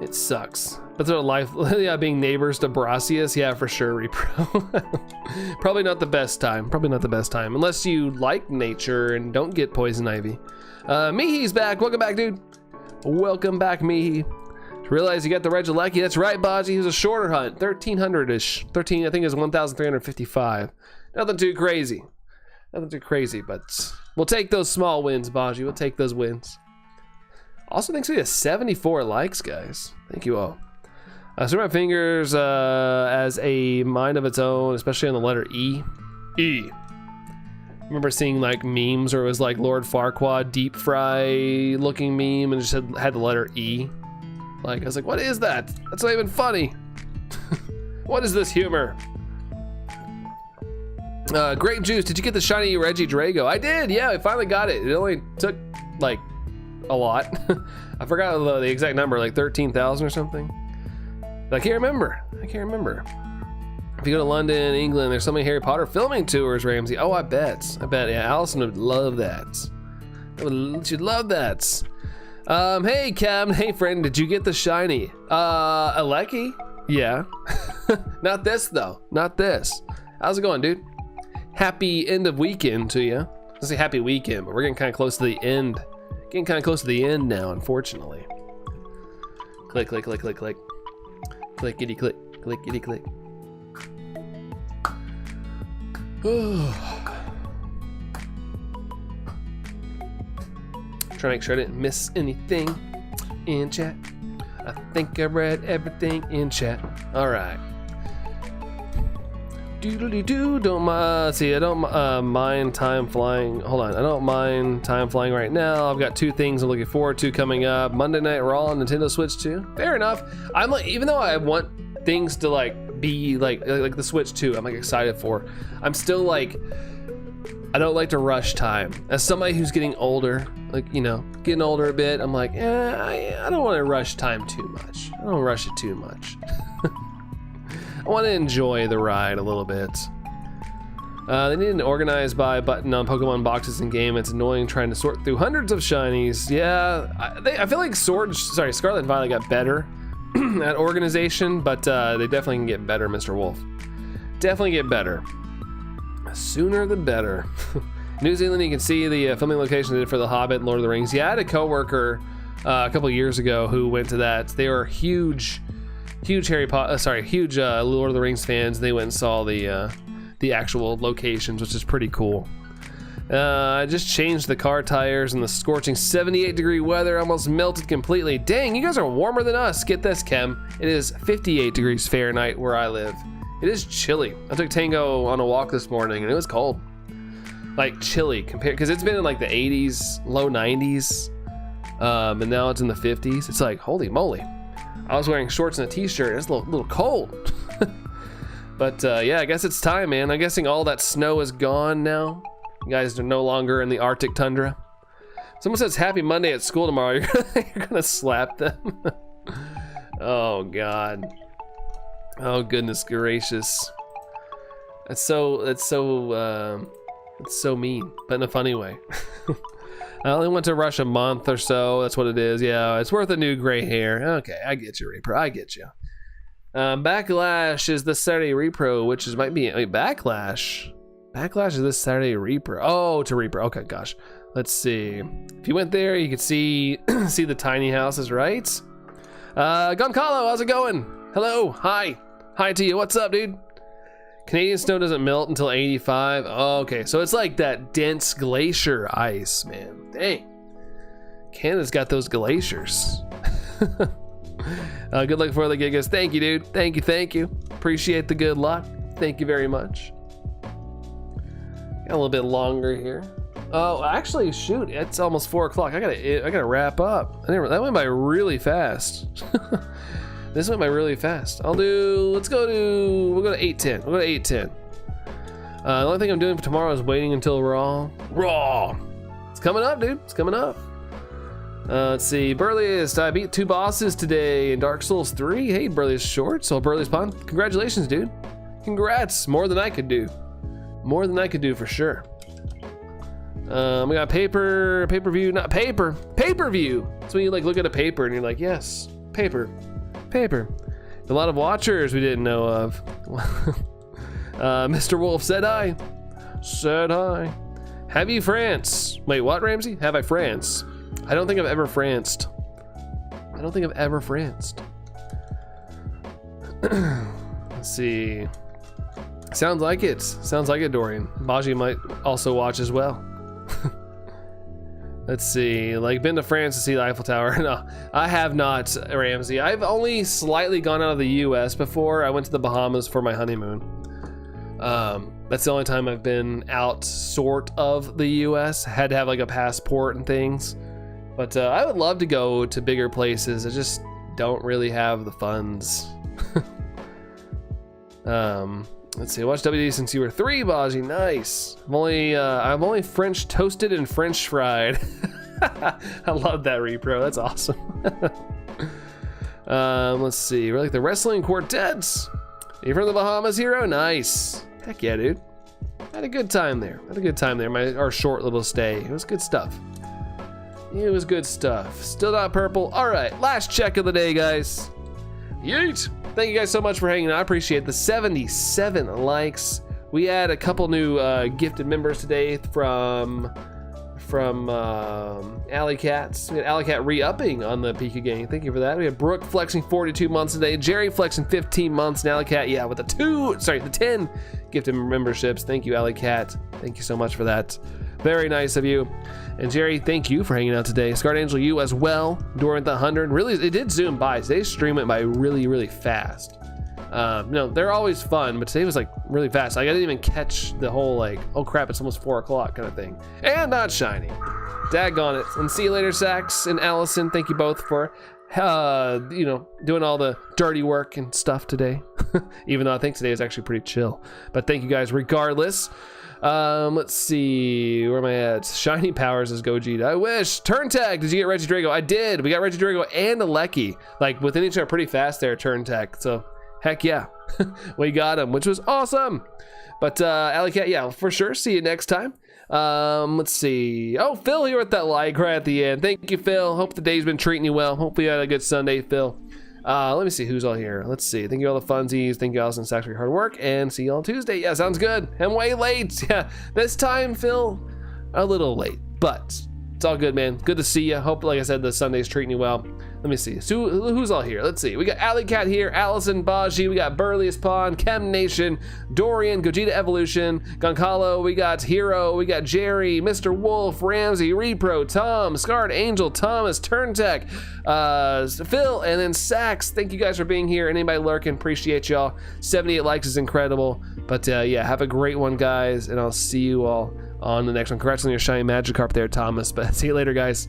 A: It sucks. That's what life. Yeah, being neighbors to Brasius. Yeah, for sure, Repro. Probably not the best time. Probably not the best time, unless you like nature and don't get poison ivy. Mihi's back. Welcome back, dude. Welcome back, Mihi. Realize you got the Regieleki. That's right, Baji. It was a shorter hunt, 1300-ish. 13, I think it was 1,355. Nothing too crazy. Nothing too crazy, but we'll take those small wins, Baji. We'll take those wins. Also, thanks for the 74 likes, guys. Thank you all. So my fingers as a mind of its own, especially on the letter E. E. I remember seeing like memes where it was like Lord Farquaad deep fry looking meme and it just had the letter E. Like, I was like, what is that? That's not even funny. What is this humor? Grape juice, did you get the shiny Regidrago? I did, yeah, I finally got it. It only took like a lot. I forgot the exact number, like 13,000 or something. But I can't remember. If you go to London, England, there's so many Harry Potter filming tours, Ramsey. Oh, I bet. Yeah, Allison would love that. She'd love that. Hey, Cam. Hey, friend. Did you get the shiny? Aleki? Yeah. Not this, though. Not this. How's it going, dude? Happy end of weekend to you. I was say happy weekend, but we're getting kind of close to the end. Getting kind of close to the end now, unfortunately. Click, click, click, click, click. Clickety click, clickety click. Trying to make sure I didn't miss anything in chat. I think I read everything in chat. All right. Doodly-doo, see, I don't mind time flying. Hold on, I don't mind time flying right now. I've got 2 things I'm looking forward to coming up. Monday Night Raw on Nintendo Switch 2. Fair enough. I'm like, even though I want things to like be like the Switch 2, I'm like excited for. I'm still like, I don't like to rush time. As somebody who's getting older, like, you know, getting older a bit, I'm like, I don't want to rush time too much. I don't rush it too much. I want to enjoy the ride a little bit. They need an organize by button on Pokemon boxes in game. It's annoying trying to sort through hundreds of shinies. Yeah, I feel like Scarlet and Violet got better at organization, but they definitely can get better, Mr. Wolf. Definitely get better. Sooner the better. New Zealand, you can see the filming location they did for The Hobbit and Lord of the Rings. Yeah, I had a coworker a couple years ago who went to that. They were huge Lord of the Rings fans. They went and saw the actual locations, which is pretty cool. I just changed the car tires in the scorching 78-degree weather. Almost melted completely. Dang, you guys are warmer than us. Get this, Chem. It is 58 degrees Fahrenheit where I live. It is chilly. I took Tango on a walk this morning and it was cold. Like chilly compared, because it's been in like the 80s, low 90s, and now it's in the 50s. It's like, holy moly. I was wearing shorts and a t-shirt. It's a little cold. But yeah, I guess it's time, man. I'm guessing all that snow is gone now. You guys are no longer in the Arctic tundra. Someone says happy Monday at school tomorrow. You're gonna slap them. Oh God. Oh goodness gracious. It's so mean, but in a funny way. I only want to rush a month or so. That's what it is. Yeah, it's worth a new gray hair. Okay, I get you, Reaper. I get you. Backlash is this Saturday Repro, which is might be Backlash. Backlash is this Saturday Reaper. Oh, to Reaper. Okay, gosh. Let's see. If you went there, you could see see the tiny houses, right? Goncalo, how's it going? Hello. Hi. Hi to you. What's up, dude? Canadian snow doesn't melt until 85. Oh, okay, so it's like that dense glacier ice, man. Dang. Canada's got those glaciers. Good luck for the Gigas. Thank you, dude. Thank you. Appreciate the good luck. Thank you very much. Got a little bit longer here. Oh, actually, shoot, it's almost 4 o'clock. I gotta wrap up. That went by really fast. This went by really fast. we'll go to 8:10. We'll go to 8:10. The only thing I'm doing for tomorrow is waiting until Raw. It's coming up, dude. It's coming up. Let's see. Burliest, I beat 2 bosses today in Dark Souls 3. Hey, Burliest Short. So Burliest Pond. Congratulations, dude. Congrats. More than I could do. More than I could do for sure. We got pay-per-view, not paper. Pay-per-view. It's when you like look at a paper and you're like, yes, paper. A lot of watchers we didn't know of. Mr. Wolf said hi. Have you France? Wait, what, Ramsey? Have I France? I don't think I've ever franced. Let's see. Sounds like it, Dorian. Baji might also watch as well. Let's see, like been to France to see the Eiffel Tower. No, I have not, Ramsey. I've only slightly gone out of the US before. I went to the Bahamas for my honeymoon. That's the only time I've been out sort of the US. Had to have like a passport and things. But I would love to go to bigger places. I just don't really have the funds. Let's see, I watched WD since you were 3, Baji. Nice. I'm only French toasted and French fried. I love that repro. That's awesome. Let's see. We're like the wrestling quartets. You from the Bahamas, hero? Nice. Heck yeah, dude. Had a good time there. Our short little stay. It was good stuff. Still not purple. All right, last check of the day, guys. Yeet. Thank you guys so much for hanging out. I appreciate the 77 likes. We had a couple new gifted members today from from Alley Cats. We had Alley Cat re-upping on the Pika gang. Thank you for that. We had Brooke flexing 42 months today. Jerry flexing 15 months. And Alley Cat, yeah, with the 10 gifted memberships. Thank you, Alley Cat. Thank you so much for that. Very nice of you. And Jerry, thank you for hanging out today. Scarred Angel, you as well during the 100. Really, it did zoom by. Today's stream went by really, really fast. No, they're always fun, but today was like really fast. Like, I didn't even catch the whole like, oh crap, it's almost 4 o'clock kind of thing. And not shiny. Daggone it. And see you later, Sax and Allison. Thank you both for, doing all the dirty work and stuff today. Even though I think today is actually pretty chill. But thank you guys regardless. Let's see, where am I at? Shiny Powers is Gogeta. I wish. Turn tag, did you get Regidrago? I did. We got Regidrago and a Lecky, like within each other pretty fast there, turn tag. So heck yeah, we got him, which was awesome. But Alley Cat, yeah, for sure. See you next time. Let's see. Oh, Phil here with that like right at the end. Thank you, Phil. Hope the day's been treating you well. Hope you had a good Sunday, Phil. Let me see who's all here. Let's see. Thank you all the funsies. Thank you, Allison Sachs, for your hard work. And see you on Tuesday. Yeah, sounds good. I'm way late. Yeah, this time, Phil, a little late, but it's all good, man. Good to see you. Hope, like I said, the Sunday's treating you well. Let me see. So who's all here? Let's see. We got Alley Cat here, Allison Baji, we got Burliest Pawn, Chem Nation, Dorian, Gogeta Evolution, Goncalo, we got Hero, we got Jerry, Mr. Wolf, Ramsey, Repro, Tom, Scarred Angel, Thomas, Turntech, Phil, and then Sax. Thank you guys for being here. Anybody lurking, appreciate y'all. 78 likes is incredible. But yeah, have a great one, guys, and I'll see you all on the next one. Congrats on your shiny Magikarp there, Thomas. But see you later, guys.